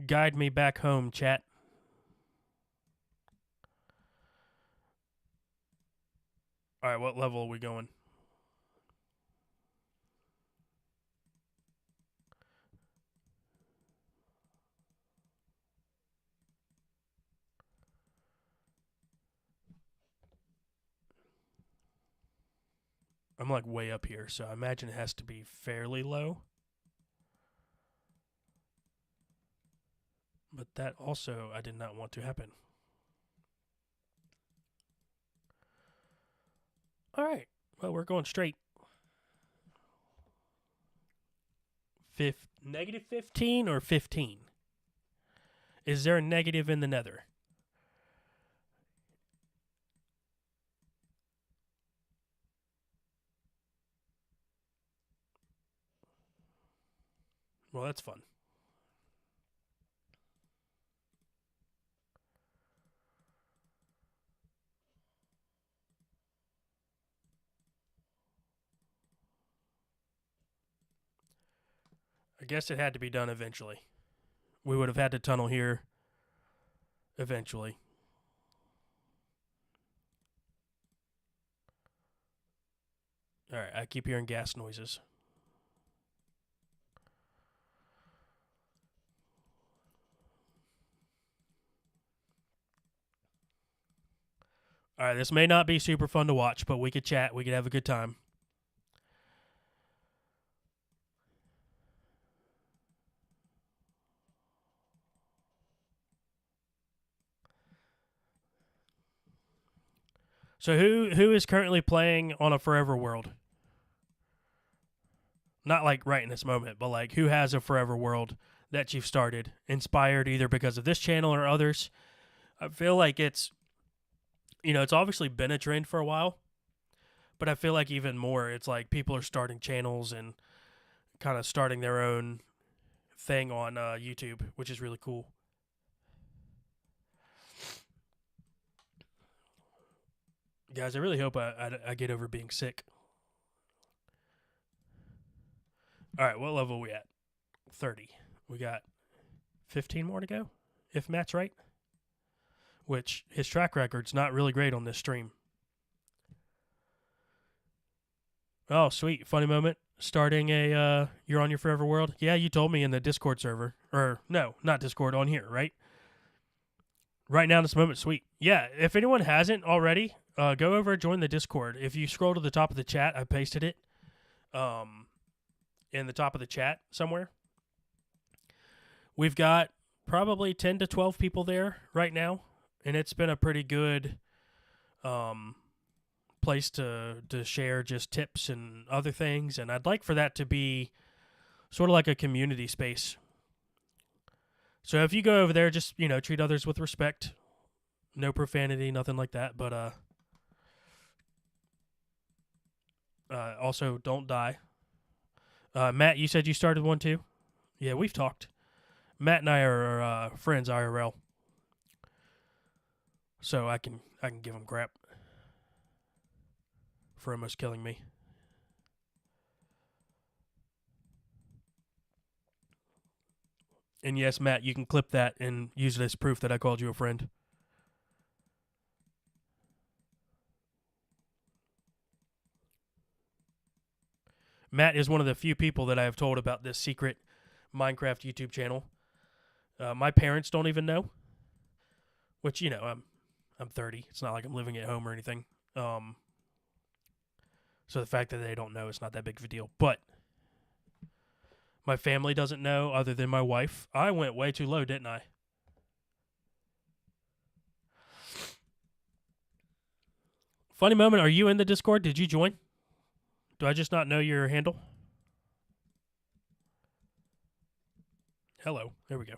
Guide me back home, chat. All right, what level are we going? I'm like way up here, so I imagine it has to be fairly low. But that also I did not want to happen. All right. Well, we're going straight. Negative 15 or 15? Is there a negative in the nether? Well, that's fun. I guess it had to be done eventually. We would have had to tunnel here eventually. All right, I keep hearing gas noises. All right, this may not be super fun to watch, but we could chat. We could have a good time. So who is currently playing on a Forever World? Not like right in this moment, but like who has a Forever World that you've started, inspired either because of this channel or others? I feel like it's obviously been a trend for a while, but I feel like even more, it's like people are starting channels and kind of starting their own thing on YouTube, which is really cool. Guys, I really hope I get over being sick. All right, what level are we at? 30. We got 15 more to go, if Matt's right. Which, his track record's not really great on this stream. Oh, sweet. Funny moment. Starting a You're on Your Forever World. Yeah, you told me in the Discord server. Or, no, not Discord, on here, right? Right now, in this moment, sweet. Yeah, if anyone hasn't already, go over and join the Discord. If you scroll to the top of the chat, I pasted it in the top of the chat somewhere. We've got probably 10 to 12 people there right now, and it's been a pretty good place to share just tips and other things, and I'd like for that to be sort of like a community space. So if you go over there, just, treat others with respect. No profanity, nothing like that, but also don't die. Matt, you said you started one too? Yeah, we've talked. Matt and I are friends IRL. So I can give him crap for almost killing me. And yes, Matt, you can clip that and use it as proof that I called you a friend. Matt is one of the few people that I have told about this secret Minecraft YouTube channel. My parents don't even know, which, I'm 30. It's not like I'm living at home or anything. So the fact that they don't know is not that big of a deal. But my family doesn't know other than my wife. I went way too low, didn't I? Funny moment, are you in the Discord? Did you join? Do I just not know your handle? Hello. There we go.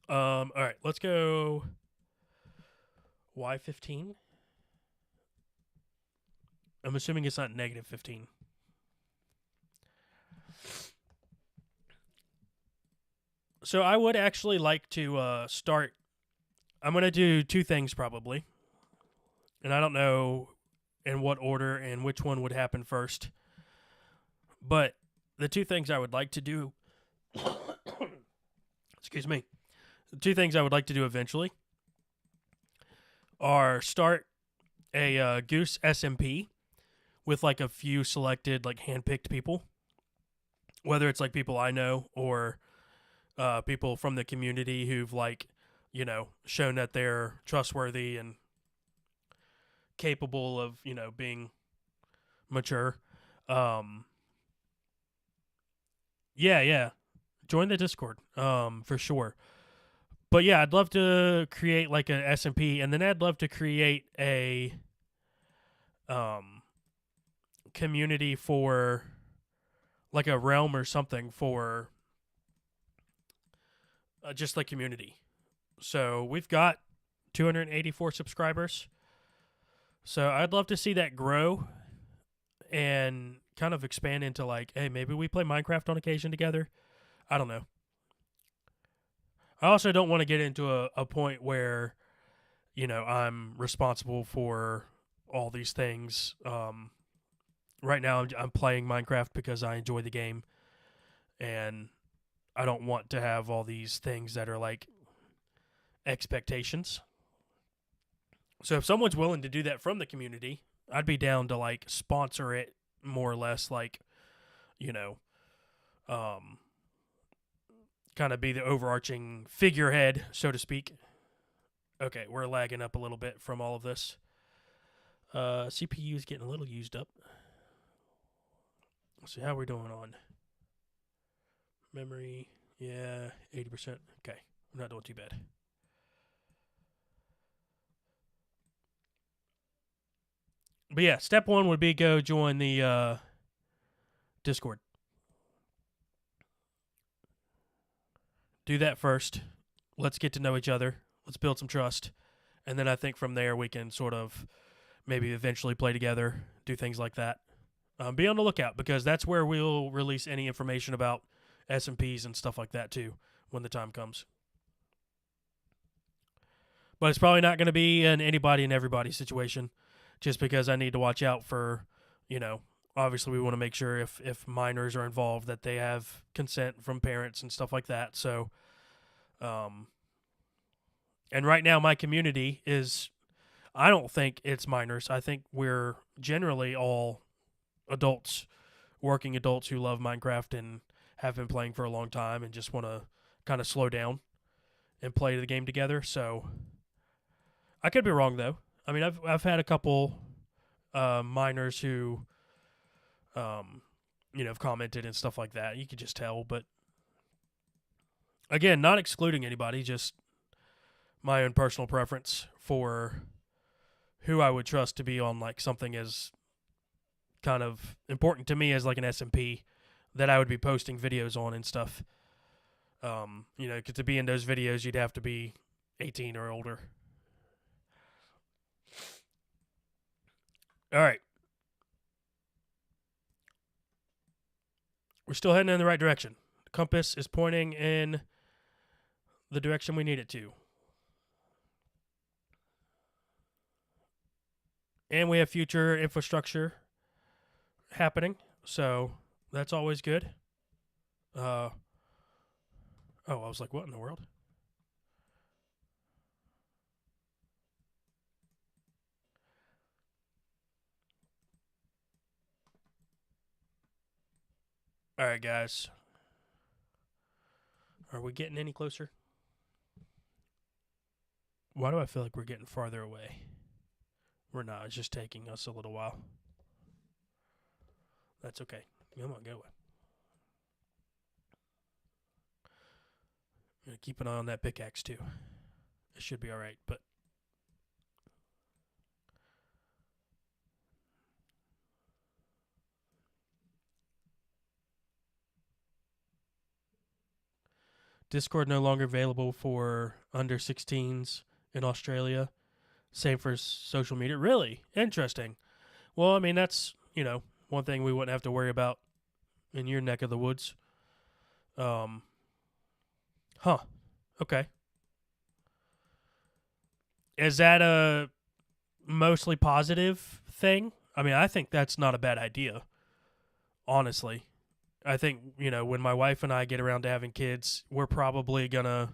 All right, let's go Y15. I'm assuming it's not negative 15. So I would actually like to start. I'm going to do two things probably. And I don't know in what order and which one would happen first. But the two things I would like to do. Excuse me. The two things I would like to do eventually are start a Goose SMP with like a few selected, like handpicked people. Whether it's like people I know or people from the community who've like, shown that they're trustworthy and capable of, being mature. Yeah. Join the Discord, for sure. But yeah, I'd love to create like an SMP, and then I'd love to create a community for like a realm or something for just like community. So we've got 284 subscribers. So I'd love to see that grow and kind of expand into like, hey, maybe we play Minecraft on occasion together. I don't know. I also don't want to get into a point where, I'm responsible for all these things. Right now, I'm playing Minecraft because I enjoy the game, and I don't want to have all these things that are like expectations. So if someone's willing to do that from the community, I'd be down to like sponsor it more or less, like, kind of be the overarching figurehead, so to speak. Okay, we're lagging up a little bit from all of this. CPU is getting a little used up. Let's see how we're doing on memory. Yeah, 80%. Okay, we're not doing too bad. But yeah, step one would be go join the Discord. Do that first. Let's get to know each other. Let's build some trust. And then I think from there we can sort of maybe eventually play together, do things like that. Be on the lookout because that's where we'll release any information about SMPs and stuff like that too when the time comes. But it's probably not going to be an anybody and everybody situation just because I need to watch out for, obviously we want to make sure if minors are involved that they have consent from parents and stuff like that. So, and right now my community is, I don't think it's minors. I think we're generally all adults, working adults who love Minecraft and have been playing for a long time and just want to kind of slow down and play the game together. So I could be wrong though. I mean, I've had a couple miners who, have commented and stuff like that. You could just tell, but again, not excluding anybody, just my own personal preference for who I would trust to be on like something as kind of important to me as like an SMP that I would be posting videos on and stuff. Because to be in those videos, you'd have to be 18 or older. All right. We're still heading in the right direction. The compass is pointing in the direction we need it to. And we have future infrastructure happening, so that's always good. I was like, what in the world? All right, guys. Are we getting any closer? Why do I feel like we're getting farther away? We're not. It's just taking us a little while. That's okay. Come on, go. Keep an eye on that pickaxe, too. It should be all right, but... Discord no longer available for under 16s in Australia. Same for social media. Really? Interesting. Well, I mean, that's, one thing we wouldn't have to worry about in your neck of the woods. Okay. Is that a mostly positive thing? I mean, I think that's not a bad idea, honestly. I think, when my wife and I get around to having kids, we're probably going to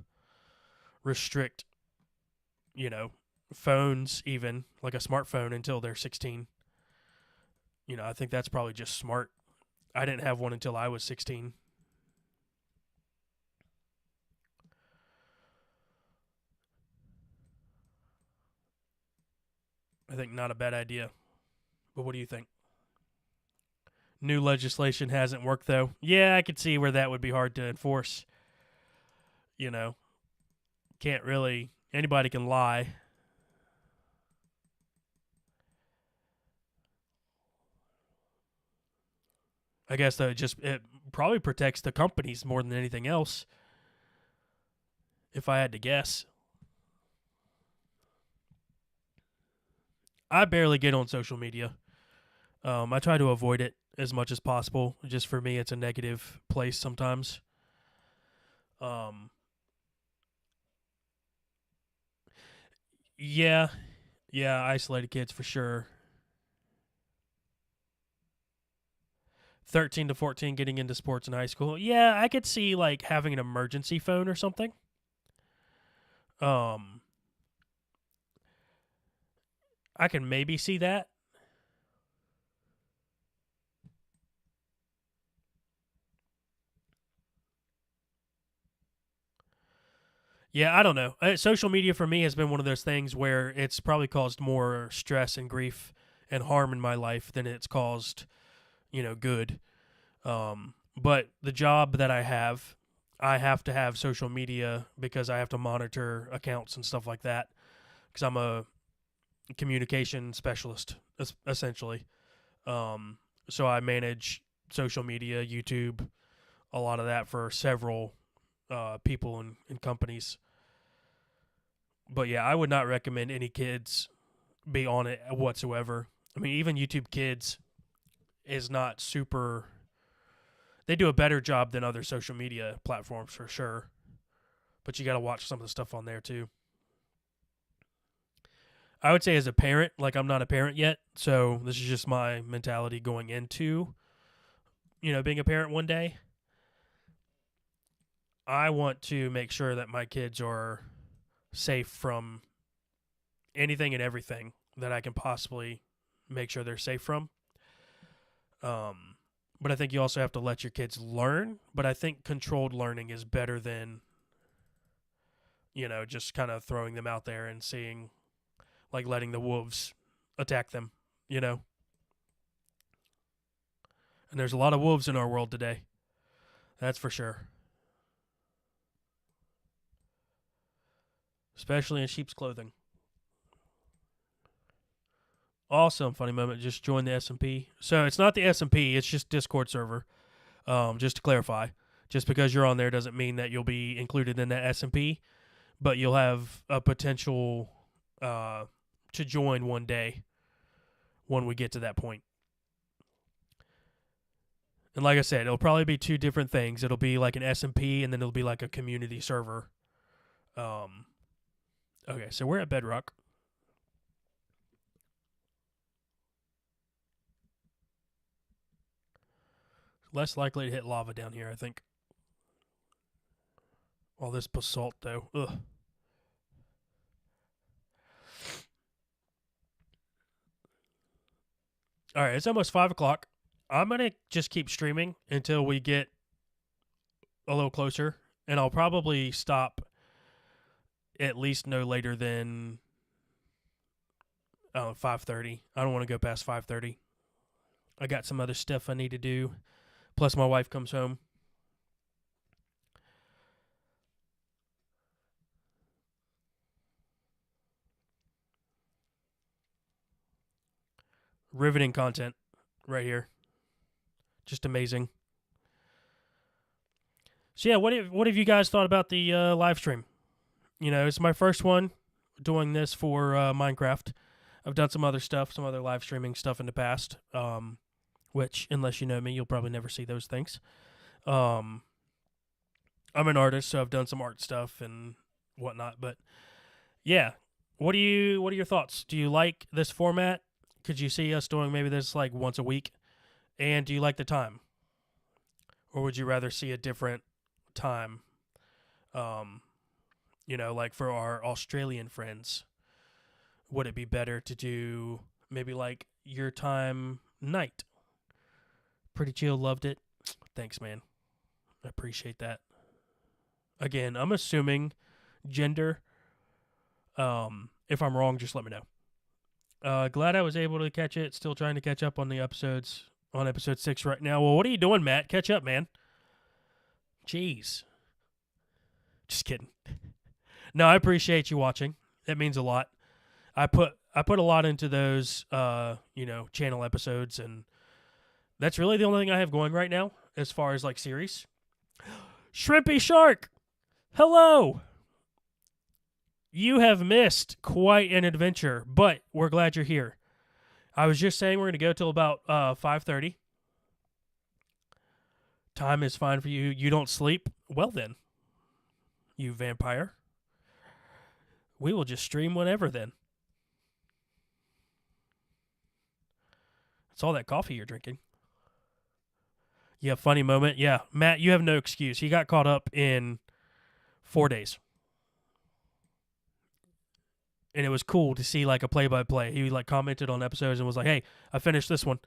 restrict, phones even, like a smartphone until they're 16. I think that's probably just smart. I didn't have one until I was 16. I think not a bad idea. But what do you think? New legislation hasn't worked, though. Yeah, I could see where that would be hard to enforce. Can't really... Anybody can lie. I guess that it probably protects the companies more than anything else, if I had to guess. I barely get on social media. I try to avoid it as much as possible. Just for me, it's a negative place sometimes. Yeah, isolated kids for sure. 13 to 14 getting into sports in high school. Yeah, I could see like having an emergency phone or something. I can maybe see that. Yeah, I don't know. Social media for me has been one of those things where it's probably caused more stress and grief and harm in my life than it's caused, good. But the job that I have to have social media because I have to monitor accounts and stuff like that because I'm a communication specialist, essentially. So I manage social media, YouTube, a lot of that for several people and companies. But yeah, I would not recommend any kids be on it whatsoever. I mean, even YouTube Kids is not super. They do a better job than other social media platforms for sure. But you got to watch some of the stuff on there too. I would say as a parent, like I'm not a parent yet, so this is just my mentality going into, being a parent one day. I want to make sure that my kids are safe from anything and everything that I can possibly make sure they're safe from. But I think you also have to let your kids learn. But I think controlled learning is better than, just kind of throwing them out there and seeing, like letting the wolves attack them, you know? And there's a lot of wolves in our world today. That's for sure. Especially in sheep's clothing. Awesome, funny moment. Just join the SMP. So it's not the SMP. It's just Discord server. Just to clarify, just because you're on there doesn't mean that you'll be included in that SMP, but you'll have a potential to join one day when we get to that point. And like I said, it'll probably be two different things. It'll be like an SMP, and then it'll be like a community server. Okay, so we're at Bedrock. Less likely to hit lava down here, I think. All this basalt, though. Ugh. All right, it's almost 5 o'clock. I'm going to just keep streaming until we get a little closer, and I'll probably stop at least no later than 5:30. I don't want to go past 5:30. I got some other stuff I need to do. Plus, my wife comes home. Riveting content right here. Just amazing. So yeah, what have you guys thought about the live stream? It's my first one doing this for Minecraft. I've done some other stuff, some other live streaming stuff in the past, which, unless you know me, you'll probably never see those things. I'm an artist, so I've done some art stuff and whatnot. But yeah, what are your thoughts? Do you like this format? Could you see us doing maybe this like once a week? And do you like the time? Or would you rather see a different time? Like for our Australian friends, would it be better to do maybe like your time night? Pretty chill, loved it. Thanks, man. I appreciate that. Again, I'm assuming gender. If I'm wrong, just let me know. Glad I was able to catch it. Still trying to catch up on the episodes. On episode 6 right now. Well, what are you doing, Matt? Catch up, man. Jeez. Just kidding. No, I appreciate you watching. That means a lot. I put a lot into those channel episodes, and that's really the only thing I have going right now as far as like series. Shrimpy Shark. Hello. You have missed quite an adventure, but we're glad you're here. I was just saying we're going to go till about 5:30. Time is fine for you. You don't sleep? Well then, you vampire. We will just stream whenever then. It's all that coffee you're drinking. Yeah, funny moment. Yeah, Matt, you have no excuse. He got caught up in 4 days. And it was cool to see like a play-by-play. He like commented on episodes and was like, "Hey, I finished this one."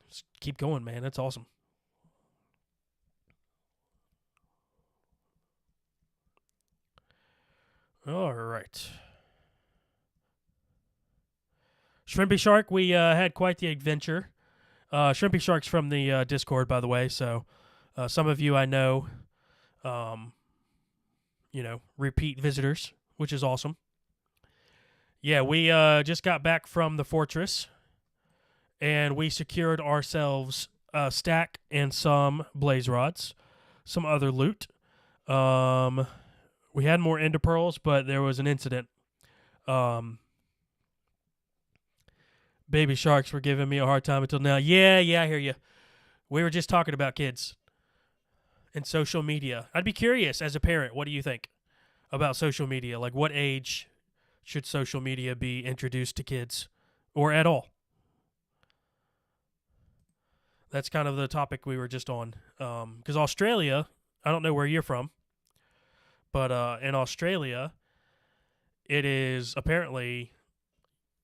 Just keep going, man. That's awesome. All right. Shrimpy Shark, we had quite the adventure. Shrimpy Shark's from the Discord, by the way, so some of you I know, repeat visitors, which is awesome. Yeah, we just got back from the fortress, and we secured ourselves a stack and some blaze rods, some other loot. We had more ender pearls, but there was an incident. Baby sharks were giving me a hard time until now. Yeah, I hear you. We were just talking about kids and social media. I'd be curious, as a parent, what do you think about social media? Like, what age should social media be introduced to kids, or at all? That's kind of the topic we were just on. Because Australia, I don't know where you're from, but in Australia, it is apparently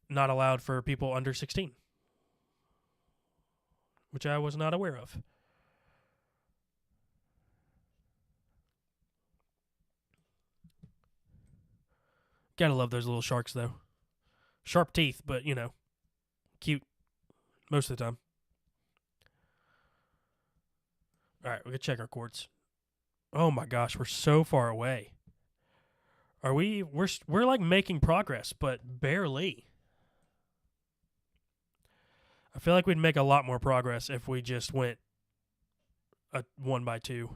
not allowed for people under 16. which I was not aware of. Gotta love those little sharks, though. Sharp teeth, but, cute most of the time. All right, we can check our quartz. Oh my gosh, we're so far away. Are we? We're like making progress, but barely. I feel like we'd make a lot more progress if we just went a 1x2.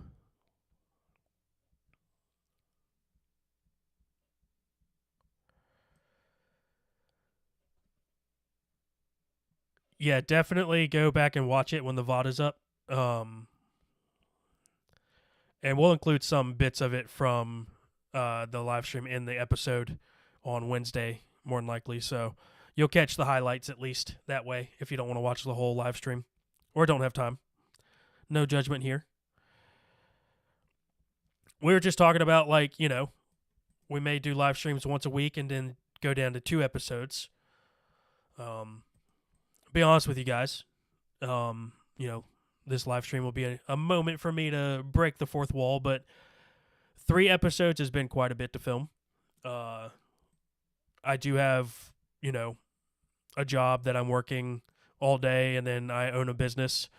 Yeah, definitely go back and watch it when the VOD is up. And we'll include some bits of it from the live stream in the episode on Wednesday, more than likely. So you'll catch the highlights at least that way if you don't want to watch the whole live stream or don't have time. No judgment here. We were just talking about, like, we may do live streams once a week and then go down to 2 episodes. Be honest with you guys. This live stream will be a moment for me to break the fourth wall, but 3 episodes has been quite a bit to film. I do have, a job that I'm working all day, and then I own a business,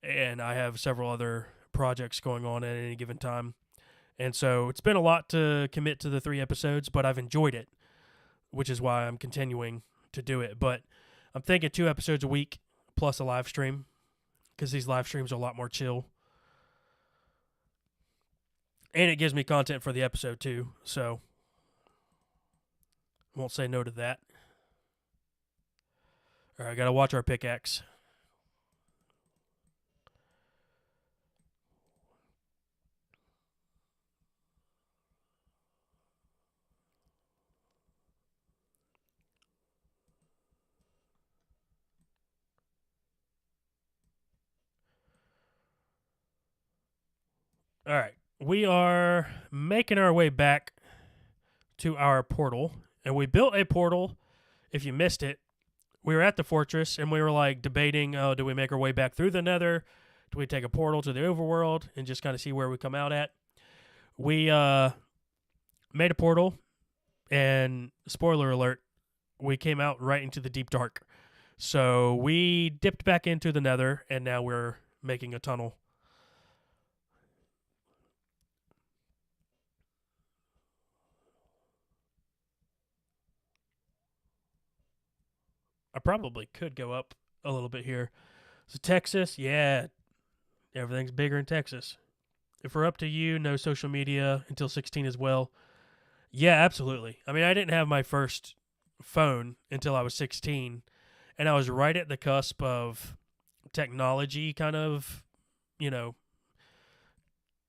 and I have several other projects going on at any given time. And so it's been a lot to commit to the 3 episodes, but I've enjoyed it, which is why I'm continuing to do it. But I'm thinking 2 episodes a week plus a live stream, because these live streams are a lot more chill. And it gives me content for the episode too, so won't say no to that. All right, I got to watch our pickaxe. All right, we are making our way back to our portal, and we built a portal. If you missed it, we were at the fortress, and we were like debating, do we make our way back through the Nether? Do we take a portal to the overworld and just kind of see where we come out at? We made a portal, and spoiler alert, we came out right into the deep dark. So we dipped back into the Nether, and now we're making a tunnel. I probably could go up a little bit here. So Texas, yeah, everything's bigger in Texas. If we're up to you, no social media until 16 as well. Yeah, absolutely. I mean, I didn't have my first phone until I was 16, and I was right at the cusp of technology kind of,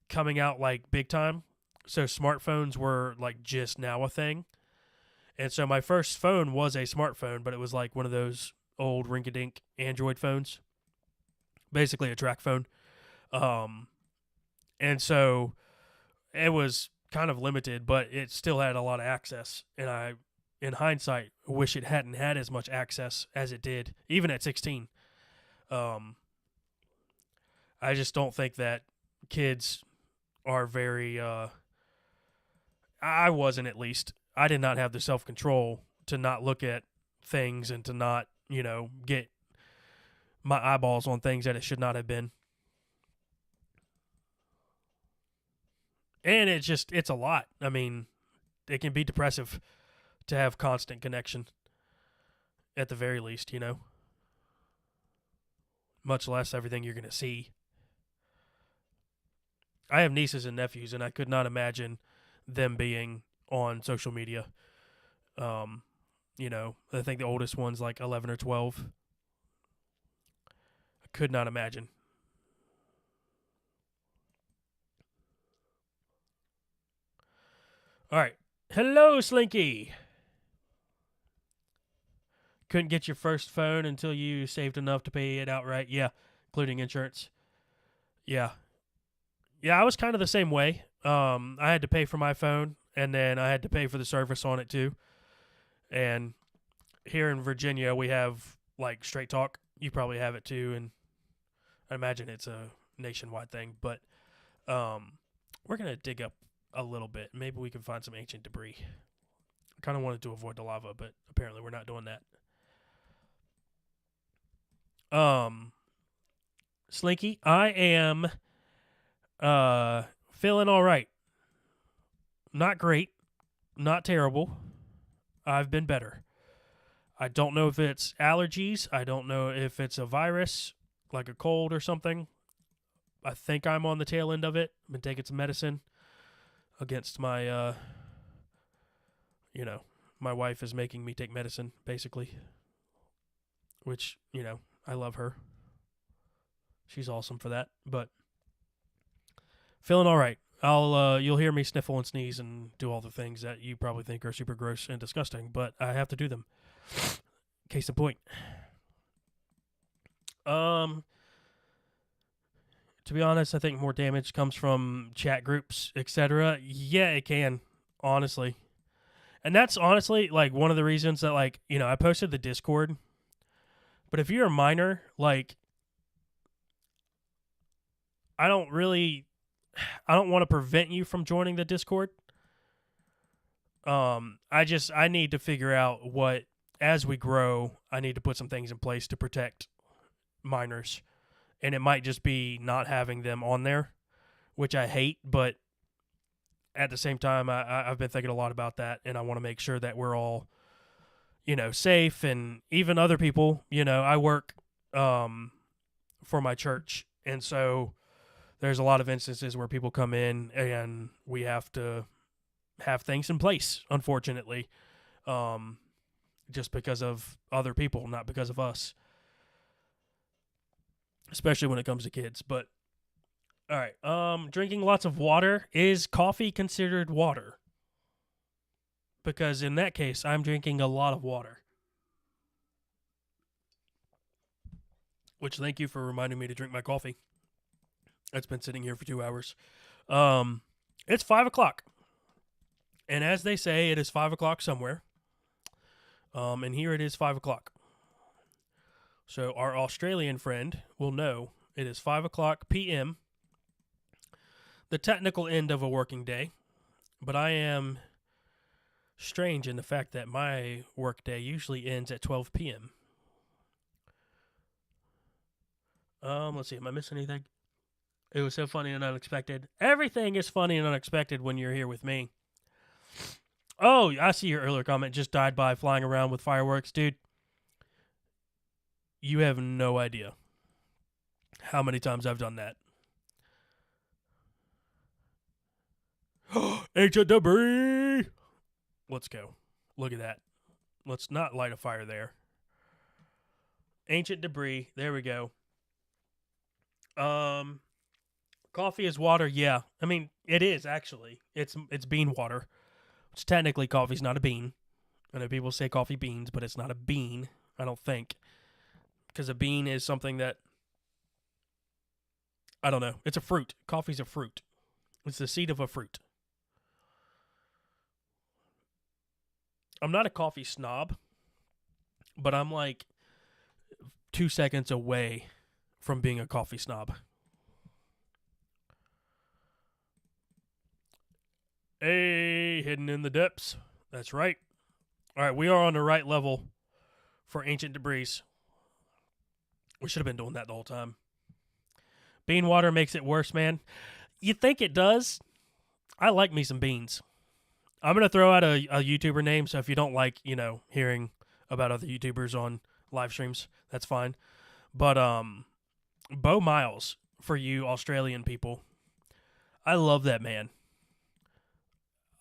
coming out like big time. So smartphones were like just now a thing. And so my first phone was a smartphone, but it was like one of those old rinky-dink Android phones, basically a track phone. And so it was kind of limited, but it still had a lot of access. And I, in hindsight, wish it hadn't had as much access as it did, even at 16. I just don't think that kids are very, I wasn't, at least. I did not have the self-control to not look at things and to not, get my eyeballs on things that it should not have been. And it's a lot. I mean, it can be depressive to have constant connection, at the very least, much less everything you're going to see. I have nieces and nephews, and I could not imagine them being on social media. I think the oldest one's like 11 or 12. I could not imagine. All right. Hello, Slinky. Couldn't get your first phone until you saved enough to pay it outright. Yeah, including insurance. Yeah. Yeah, I was kind of the same way. I had to pay for my phone, and then I had to pay for the service on it too. And here in Virginia, we have like Straight Talk. You probably have it too, and I imagine it's a nationwide thing, but we're gonna dig up a little bit. Maybe we can find some ancient debris. I kind of wanted to avoid the lava, but apparently we're not doing that. Slinky, I am feeling all right. Not great, not terrible. I've been better. I don't know if it's allergies. I don't know if it's a virus, like a cold or something. I think I'm on the tail end of it. I've been taking some medicine against my, my wife is making me take medicine, basically. Which, I love her. She's awesome for that. But feeling all right. You'll hear me sniffle and sneeze and do all the things that you probably think are super gross and disgusting, but I have to do them. Case in point. To be honest, I think more damage comes from chat groups, etc. Yeah, it can, honestly. And that's honestly, like, one of the reasons that, like, I posted the Discord. But if you're a miner, like, I don't want to prevent you from joining the Discord. I need to figure out as we grow, I need to put some things in place to protect miners. And it might just be not having them on there, which I hate, but at the same time, I've been thinking a lot about that, and I want to make sure that we're all, safe, and even other people. I work for my church, and so there's a lot of instances where people come in and we have to have things in place, unfortunately, just because of other people, not because of us, especially when it comes to kids. But all right, drinking lots of water. Is coffee considered water? Because in that case, I'm drinking a lot of water. Which, thank you for reminding me to drink my coffee. It's been sitting here for 2 hours. It's 5 o'clock. And as they say, it is 5 o'clock somewhere. And here it is 5 o'clock. So our Australian friend will know it is 5 o'clock p.m., the technical end of a working day. But I am strange in the fact that my work day usually ends at 12 p.m. Let's see, am I missing anything? It was so funny and unexpected. Everything is funny and unexpected when you're here with me. Oh, I see your earlier comment. Just died by flying around with fireworks. Dude, you have no idea how many times I've done that. Ancient debris! Let's go. Look at that. Let's not light a fire there. Ancient debris. There we go. Coffee is water. Yeah. I mean, it is, actually. It's bean water. Which technically coffee's not a bean. I know people say coffee beans, but it's not a bean, I don't think. Because a bean is something that, I don't know. It's a fruit. Coffee's a fruit. It's the seed of a fruit. I'm not a coffee snob, but I'm like 2 seconds away from being a coffee snob. Hey, hidden in the depths. That's right. All right, we are on the right level for ancient debris. We should have been doing that the whole time. Bean water makes it worse, man. You think it does? I like me some beans. I'm going to throw out a YouTuber name, so if you don't like, hearing about other YouTubers on live streams, that's fine. But Bo Miles, for you Australian people, I love that man.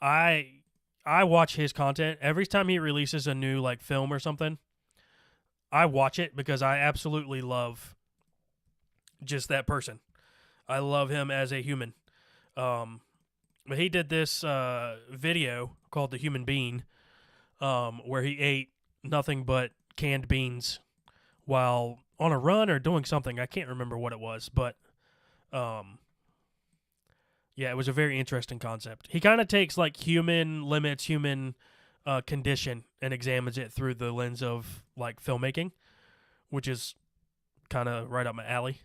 I watch his content. Every time he releases a new, film or something, I watch it because I absolutely love just that person. I love him as a human. But he did this video called The Human Bean, where he ate nothing but canned beans while on a run or doing something. I can't remember what it was, but yeah, it was a very interesting concept. He kind of takes human limits, human condition, and examines it through the lens of filmmaking, which is kind of right up my alley.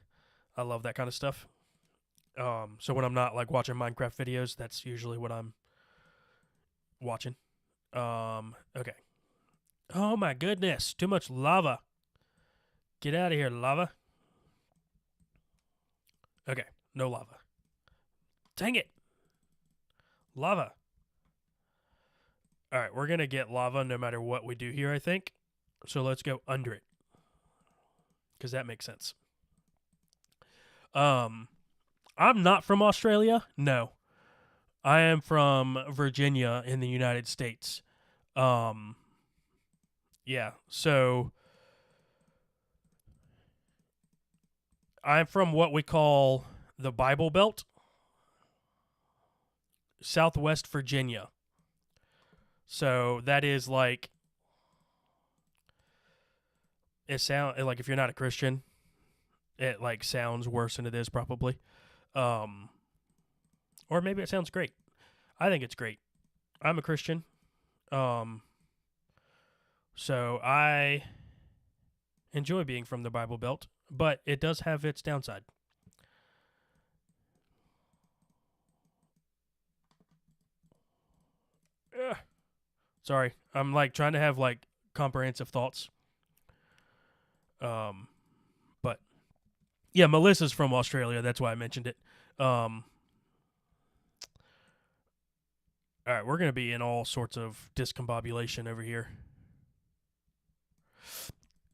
I love that kind of stuff. So when I'm not like watching Minecraft videos, that's usually what I'm watching. Okay. Oh my goodness, too much lava. Get out of here, lava. Okay, no lava. Dang it. Lava. All right, we're going to get lava no matter what we do here, I think. So let's go under it. Because that makes sense. I'm not from Australia. No. I am from Virginia in the United States. Um, yeah. So I'm from what we call the Bible Belt, Southwest Virginia. So that is like it sound like if you're not a Christian, it like sounds worse than it is probably. Um, or maybe it sounds great. I think it's great. I'm a Christian. Um, so I enjoy being from the Bible Belt, but it does have its downside. Ugh. Sorry, I'm like trying to have like comprehensive thoughts. Um, but yeah, Melissa's from Australia. That's why I mentioned it. Um, all right, we're gonna be in all sorts of discombobulation over here.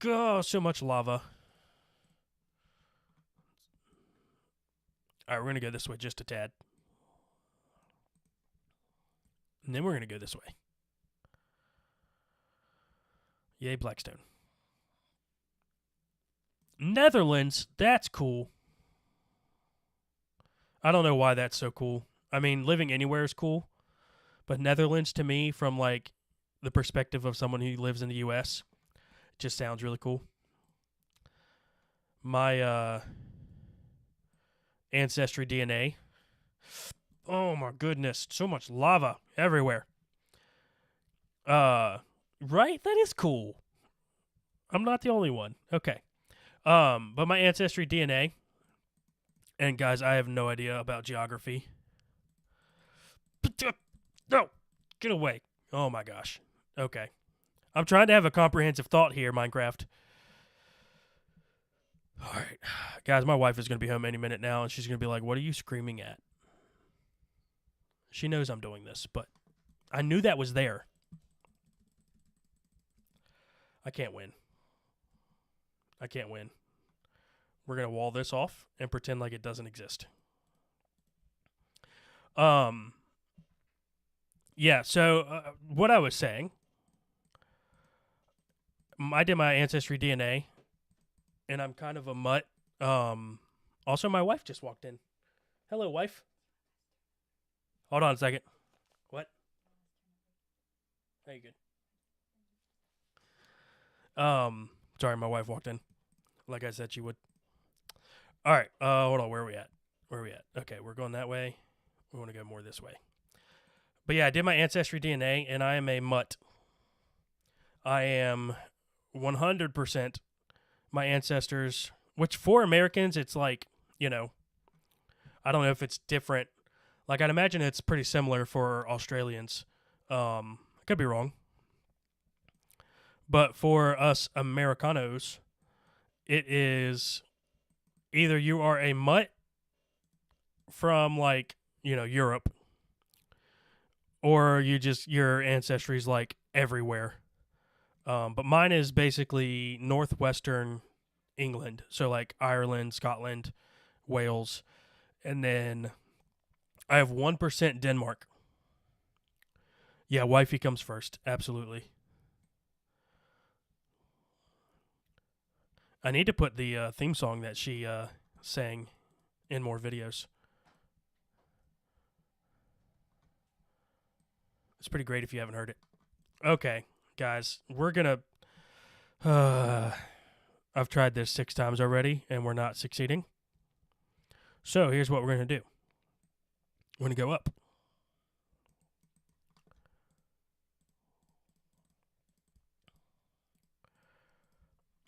Oh, so much lava. All right, we're gonna go this way just a tad, and then we're gonna go this way. Yay, blackstone. Netherlands, that's cool. I don't know why that's so cool. I mean, living anywhere is cool, but Netherlands to me, from like the perspective of someone who lives in the U.S., just sounds really cool. My ancestry DNA. Oh my goodness, so much lava everywhere. Right? That is cool. I'm not the only one. Okay. But my ancestry DNA, and guys, I have no idea about geography. No, get away. Oh my gosh. Okay. I'm trying to have a comprehensive thought here, Minecraft. All right. Guys, my wife is going to be home any minute now, and she's going to be like, what are you screaming at? She knows I'm doing this, but I knew that was there. I can't win. I can't win. We're going to wall this off and pretend like it doesn't exist. Yeah, so what I was saying, I did my ancestry DNA, and I'm kind of a mutt. Also, my wife just walked in. Hello, wife. Hold on a second. What? Hey, good. Sorry, my wife walked in. Like I said, she would. All right. Hold on. Where are we at? Okay, we're going that way. We want to go more this way. But yeah, I did my ancestry DNA, and I am a mutt. I am 100% my ancestors, which for Americans, it's like, I don't know if it's different. Like, I'd imagine it's pretty similar for Australians. I could be wrong. But for us Americanos, it is either you are a mutt from, like, Europe, or your ancestry's like everywhere. But mine is basically northwestern England, so like Ireland, Scotland, Wales, and then I have 1% Denmark. Yeah, wifey comes first, absolutely. I need to put the theme song that she sang in more videos. It's pretty great if you haven't heard it. Okay, guys, we're gonna. I've tried this 6 times already, and we're not succeeding. So here's what we're gonna do. We're gonna go up.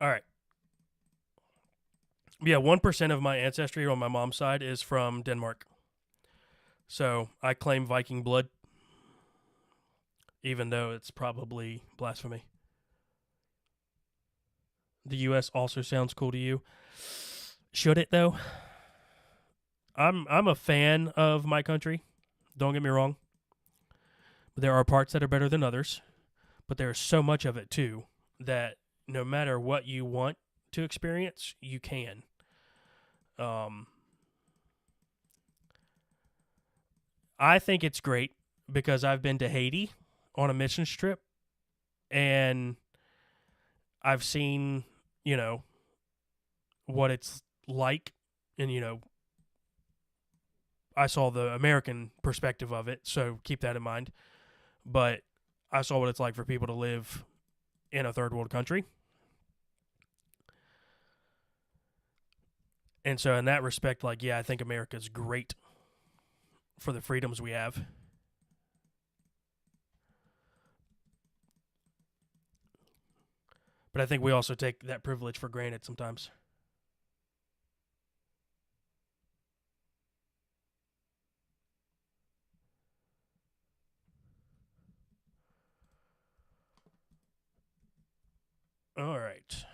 All right. Yeah, 1% of my ancestry on my mom's side is from Denmark. So I claim Viking blood, even though it's probably blasphemy. The U.S. also sounds cool to you. Should it though? I'm a fan of my country. Don't get me wrong. There are parts that are better than others, but there's so much of it too that no matter what you want to experience, you can. Um, I think it's great because I've been to Haiti on a missions trip and I've seen, you know, what it's like. And, I saw the American perspective of it, so keep that in mind. But I saw what it's like for people to live in a third world country. And so, in that respect, like, yeah, I think America's great for the freedoms we have. But I think we also take that privilege for granted sometimes. All right.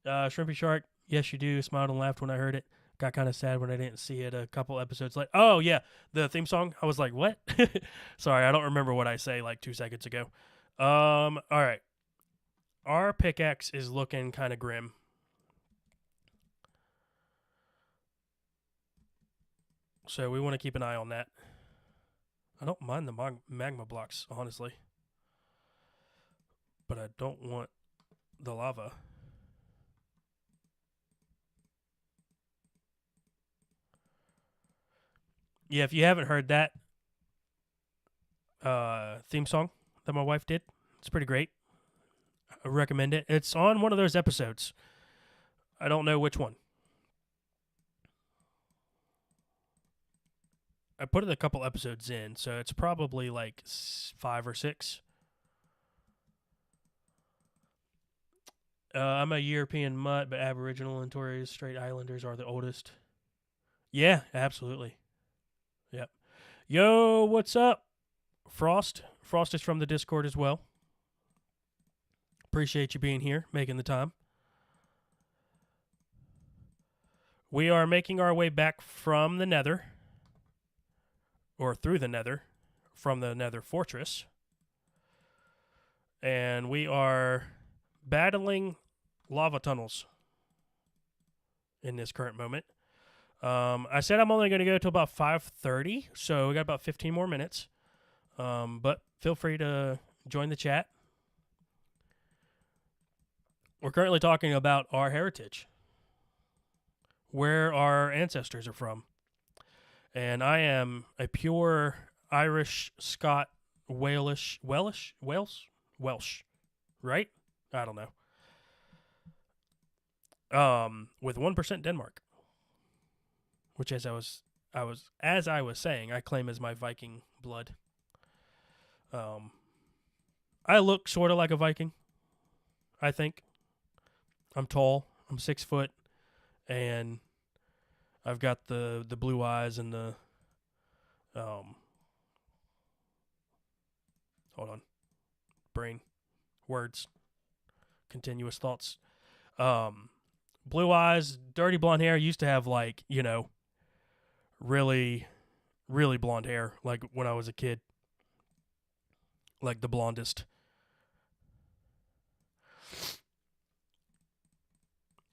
Shrimpy Shark, yes, you do. Smiled and laughed when I heard it. Got kind of sad when I didn't see it a couple episodes later. Oh, yeah, the theme song. I was like, what? Sorry, I don't remember what I say like 2 seconds ago. All right. Our pickaxe is looking kind of grim. So we want to keep an eye on that. I don't mind the magma blocks, honestly. But I don't want the lava. Yeah, if you haven't heard that theme song that my wife did, it's pretty great. I recommend it. It's on one of those episodes. I don't know which one. I put it a couple episodes in, so it's probably like 5 or 6. I'm a European mutt, but Aboriginal and Torres Strait Islanders are the oldest. Yeah, absolutely. Yep. Yo, what's up? Frost. Frost is from the Discord as well. Appreciate you being here, making the time. We are making our way back from the Nether, or through the Nether, from the Nether Fortress. And we are battling lava tunnels in this current moment. I said I'm only going to go till about 5:30, so we got about 15 more minutes. But feel free to join the chat. We're currently talking about our heritage, where our ancestors are from. And I am a pure Irish, Scot, Welsh, right? I don't know. With 1% Denmark, which as I was saying, I claim as my Viking blood. I look sort of like a Viking. I think I'm tall. I'm 6 foot, and I've got the blue eyes and the hold on, brain, words, continuous thoughts. Blue eyes, dirty blonde hair. Used to have like really, really blonde hair, like when I was a kid, like the blondest.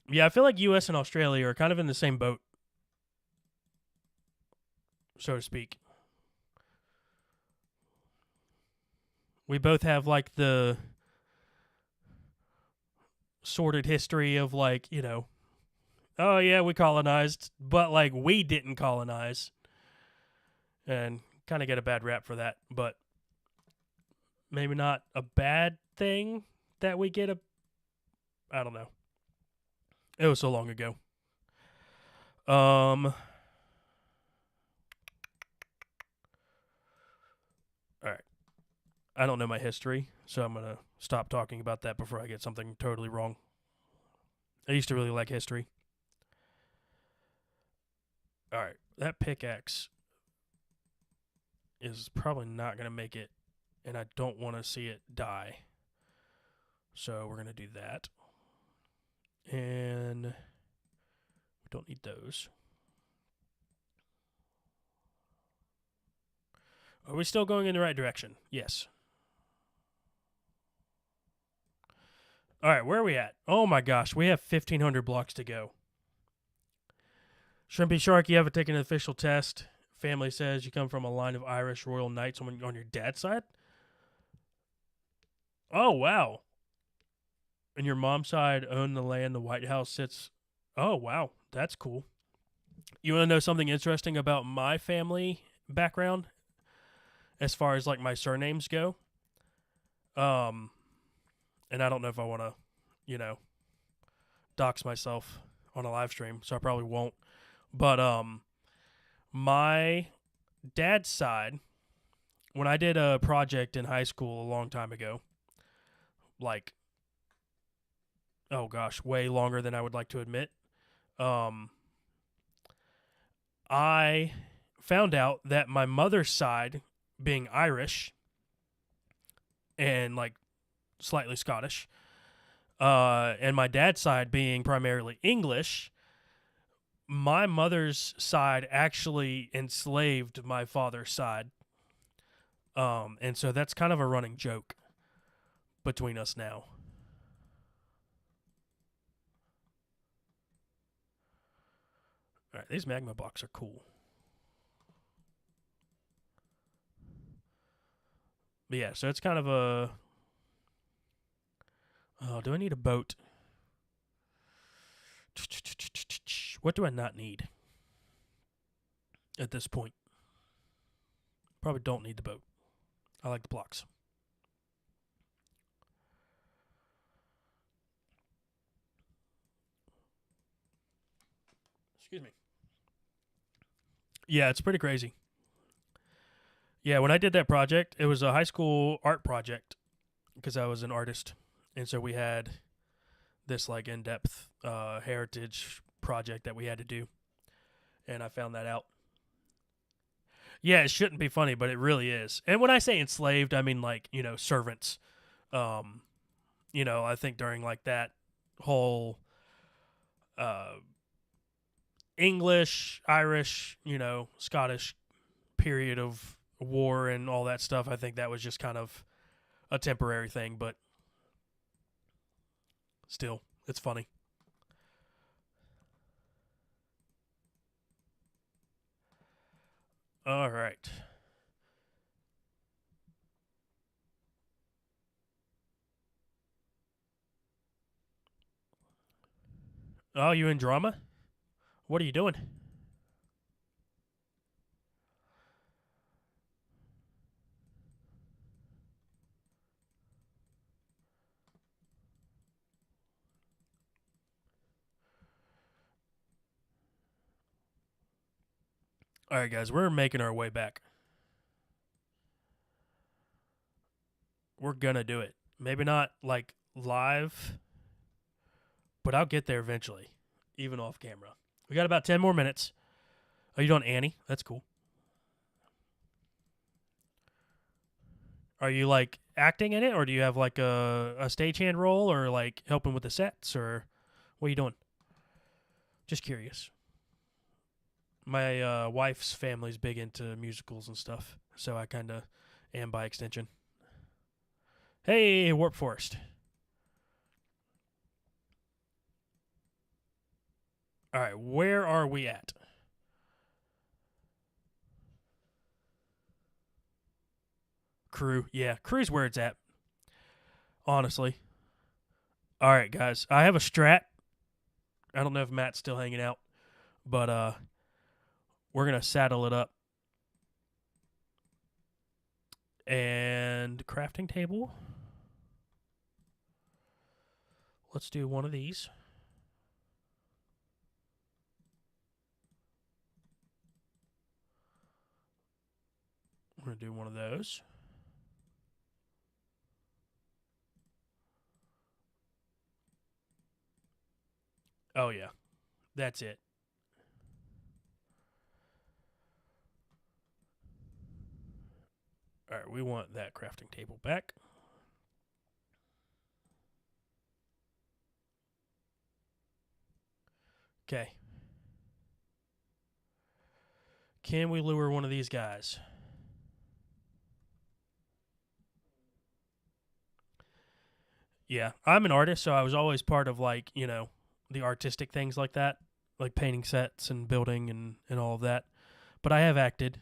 Yeah, I feel like U.S. and Australia are kind of in the same boat, so to speak. We both have like the sordid history of like, oh yeah, we colonized, but like we didn't colonize. And kind of get a bad rap for that, but maybe not a bad thing that we get I don't know. It was so long ago. All right. I don't know my history, so I'm going to stop talking about that before I get something totally wrong. I used to really like history. All right, that pickaxe is probably not going to make it, and I don't want to see it die. So we're going to do that. And we don't need those. Are we still going in the right direction? Yes. All right, where are we at? Oh my gosh, we have 1,500 blocks to go. Shrimpy Shark, you haven't taken an official test. Family says you come from a line of Irish royal knights on your dad's side. Oh, wow. And your mom's side owned the land the White House sits. Oh, wow. That's cool. You want to know something interesting about my family background as far as like my surnames go? And I don't know if I want to, dox myself on a live stream, so I probably won't. But my dad's side, when I did a project in high school a long time ago, like, oh gosh, way longer than I would like to admit, I found out that my mother's side, being Irish and like slightly Scottish, and my dad's side being primarily English, my mother's side actually enslaved my father's side. And so that's kind of a running joke between us now. All right, these magma blocks are cool. But yeah, so it's kind of a... Oh, do I need a boat? What do I not need at this point? Probably don't need the boat. I like the blocks. Excuse me. Yeah, it's pretty crazy. Yeah, when I did that project, it was a high school art project because I was an artist. And so we had this like in-depth heritage project that we had to do. And I found that out. Yeah, it shouldn't be funny, but it really is. And when I say enslaved, I mean like, servants. I think during like that whole English, Irish, Scottish period of war and all that stuff, I think that was just kind of a temporary thing, but still, it's funny. All right. Oh, you in drama? What are you doing? All right, guys, we're making our way back. We're gonna do it. Maybe not like live, but I'll get there eventually, even off camera. We got about 10 more minutes. Are you doing Annie? That's cool. Are you like acting in it, or do you have like a stagehand role, or like helping with the sets, or what are you doing? Just curious. My wife's family's big into musicals and stuff, so I kind of am by extension. Hey, Warp Forest. All right, where are we at? Crew. Yeah, crew's where it's at. Honestly. All right, guys. I have a strat. I don't know if Matt's still hanging out, but we're gonna saddle it up. And crafting table. Let's do one of these. We're gonna do one of those. Oh yeah, that's it. All right, we want that crafting table back. Okay. Can we lure one of these guys? Yeah, I'm an artist, so I was always part of, like, you know, the artistic things like that, like painting sets and building and all of that. But I have acted.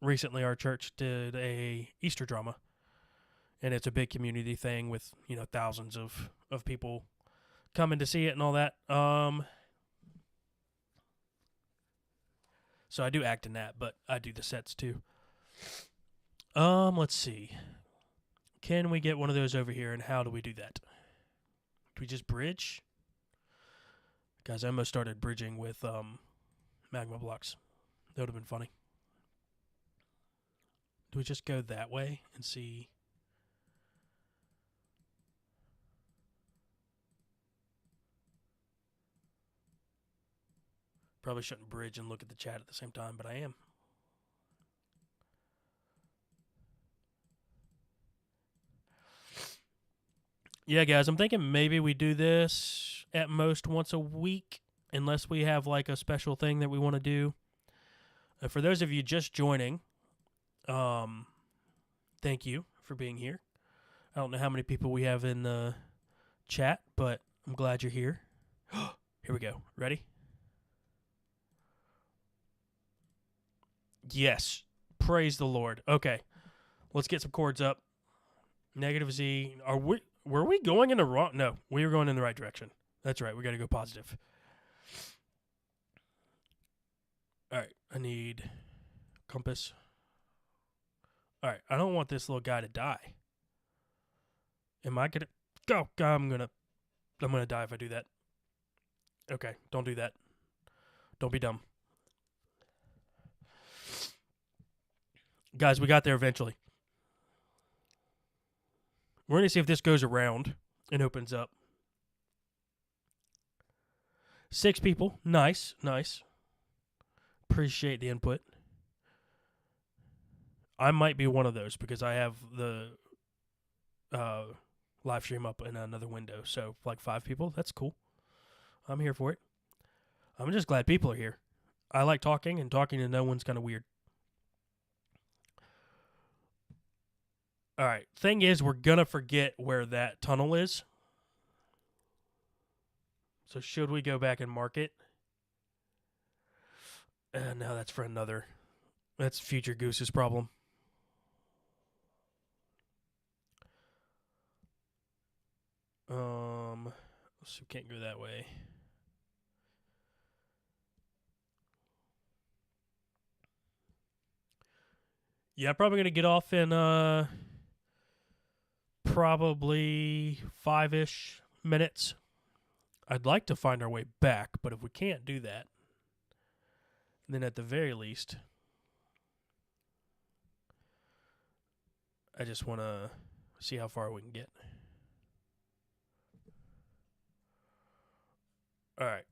Recently, our church did a Easter drama, and it's a big community thing with, you know, thousands of people coming to see it and all that. So I do act in that, but I do the sets too. Let's see. Can we get one of those over here, and how do we do that? Do we just bridge? Guys, I almost started bridging with magma blocks. That would have been funny. Do we just go that way and see? Probably shouldn't bridge and look at the chat at the same time, but I am. Yeah, guys, I'm thinking maybe we do this at most once a week, unless we have like a special thing that we want to do. For those of you just joining, thank you for being here. I don't know how many people we have in the chat, but I'm glad you're here. Here we go. Ready? Yes. Praise the Lord. Okay. Let's get some chords up. Negative Z. Were we going in the wrong? No, we were going in the right direction. That's right. We got to go positive. All right. I need compass. All right. I don't want this little guy to die. Am I gonna go? I'm gonna die if I do that. Okay. Don't do that. Don't be dumb. Guys, we got there eventually. We're going to see if this goes around and opens up. 6 people. Nice, nice. Appreciate the input. I might be one of those because I have the live stream up in another window. So, like 5 people. That's cool. I'm here for it. I'm just glad people are here. I like talking, and talking to no one's kind of weird. All right. Thing is, we're going to forget where that tunnel is. So should we go back and mark it? No, that's for another. That's future Goose's problem. So we can't go that way. Yeah, I'm probably going to get off in probably 5-ish minutes. I'd like to find our way back, but if we can't do that, then at the very least, I just want to see how far we can get. All right.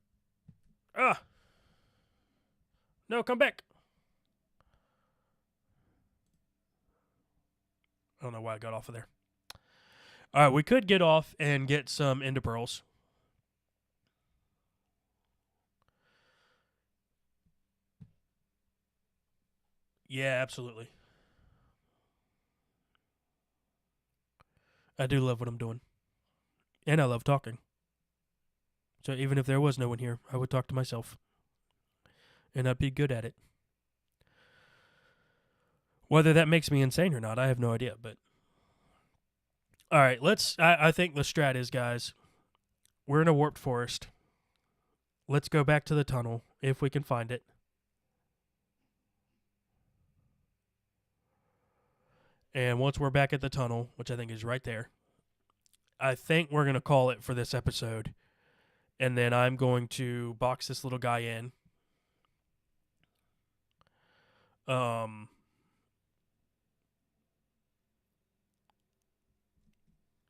No, come back. I don't know why I got off of there. All right, we could get off and get some ender pearls. Yeah, absolutely. I do love what I'm doing. And I love talking. So even if there was no one here, I would talk to myself. And I'd be good at it. Whether that makes me insane or not, I have no idea. But all right, I think the strat is, guys, we're in a warped forest. Let's go back to the tunnel if we can find it. And once we're back at the tunnel, which I think is right there, I think we're going to call it for this episode. And then I'm going to box this little guy in.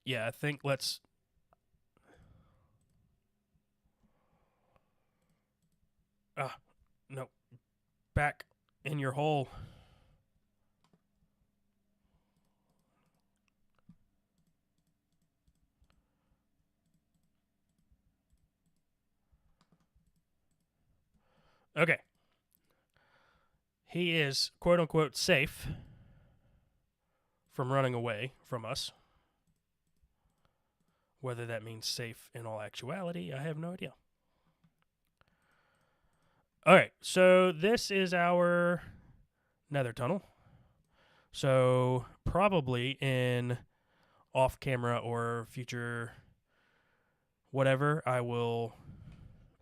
Yeah, I think let's... no. Back in your hole. Okay. He is quote unquote safe from running away from us. Whether that means safe in all actuality, I have no idea. All right, so this is our Nether tunnel. So probably in off camera or future whatever, I will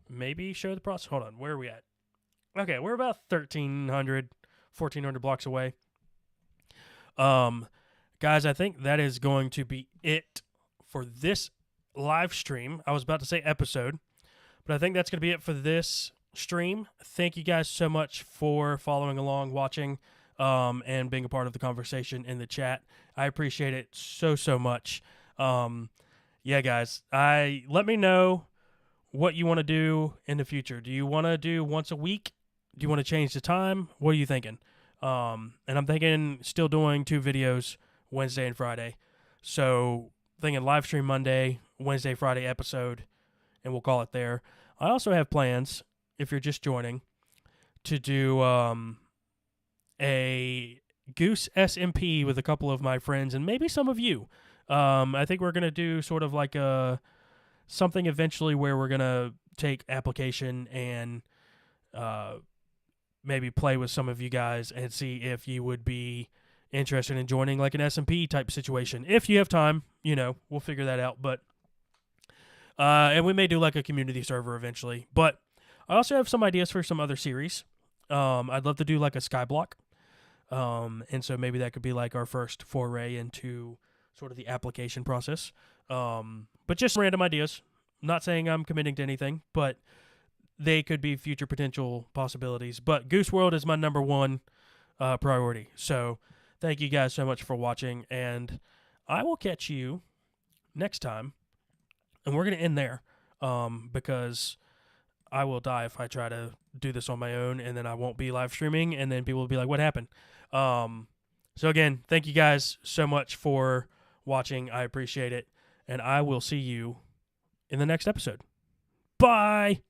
maybe show the process. Hold on, where are we at? Okay, we're about 1,300, 1,400 blocks away. Guys, I think that is going to be it for this live stream. I was about to say episode, but I think that's going to be it for this stream. Thank you guys so much for following along, watching, and being a part of the conversation in the chat. I appreciate it so much. Yeah, guys, let me know what you want to do in the future. Do you want to do once a week? Do you want to change the time? What are you thinking? And I'm thinking still doing 2 videos, Wednesday and Friday. So thinking live stream Monday, Wednesday, Friday episode, and we'll call it there. I also have plans, if you're just joining, to do a Goose SMP with a couple of my friends and maybe some of you. I think we're going to do sort of like something eventually where we're going to take application and maybe play with some of you guys and see if you would be interested in joining like an SMP type situation. If you have time, we'll figure that out. But and we may do like a community server eventually. But I also have some ideas for some other series. I'd love to do like a Skyblock. And so maybe that could be like our first foray into sort of the application process. But just random ideas. Not saying I'm committing to anything, but they could be future potential possibilities. But GooseWorld is my number one priority. So thank you guys so much for watching, and I will catch you next time. And we're going to end there because I will die if I try to do this on my own, and then I won't be live streaming, and then people will be like, what happened? So again, thank you guys so much for watching. I appreciate it, and I will see you in the next episode. Bye!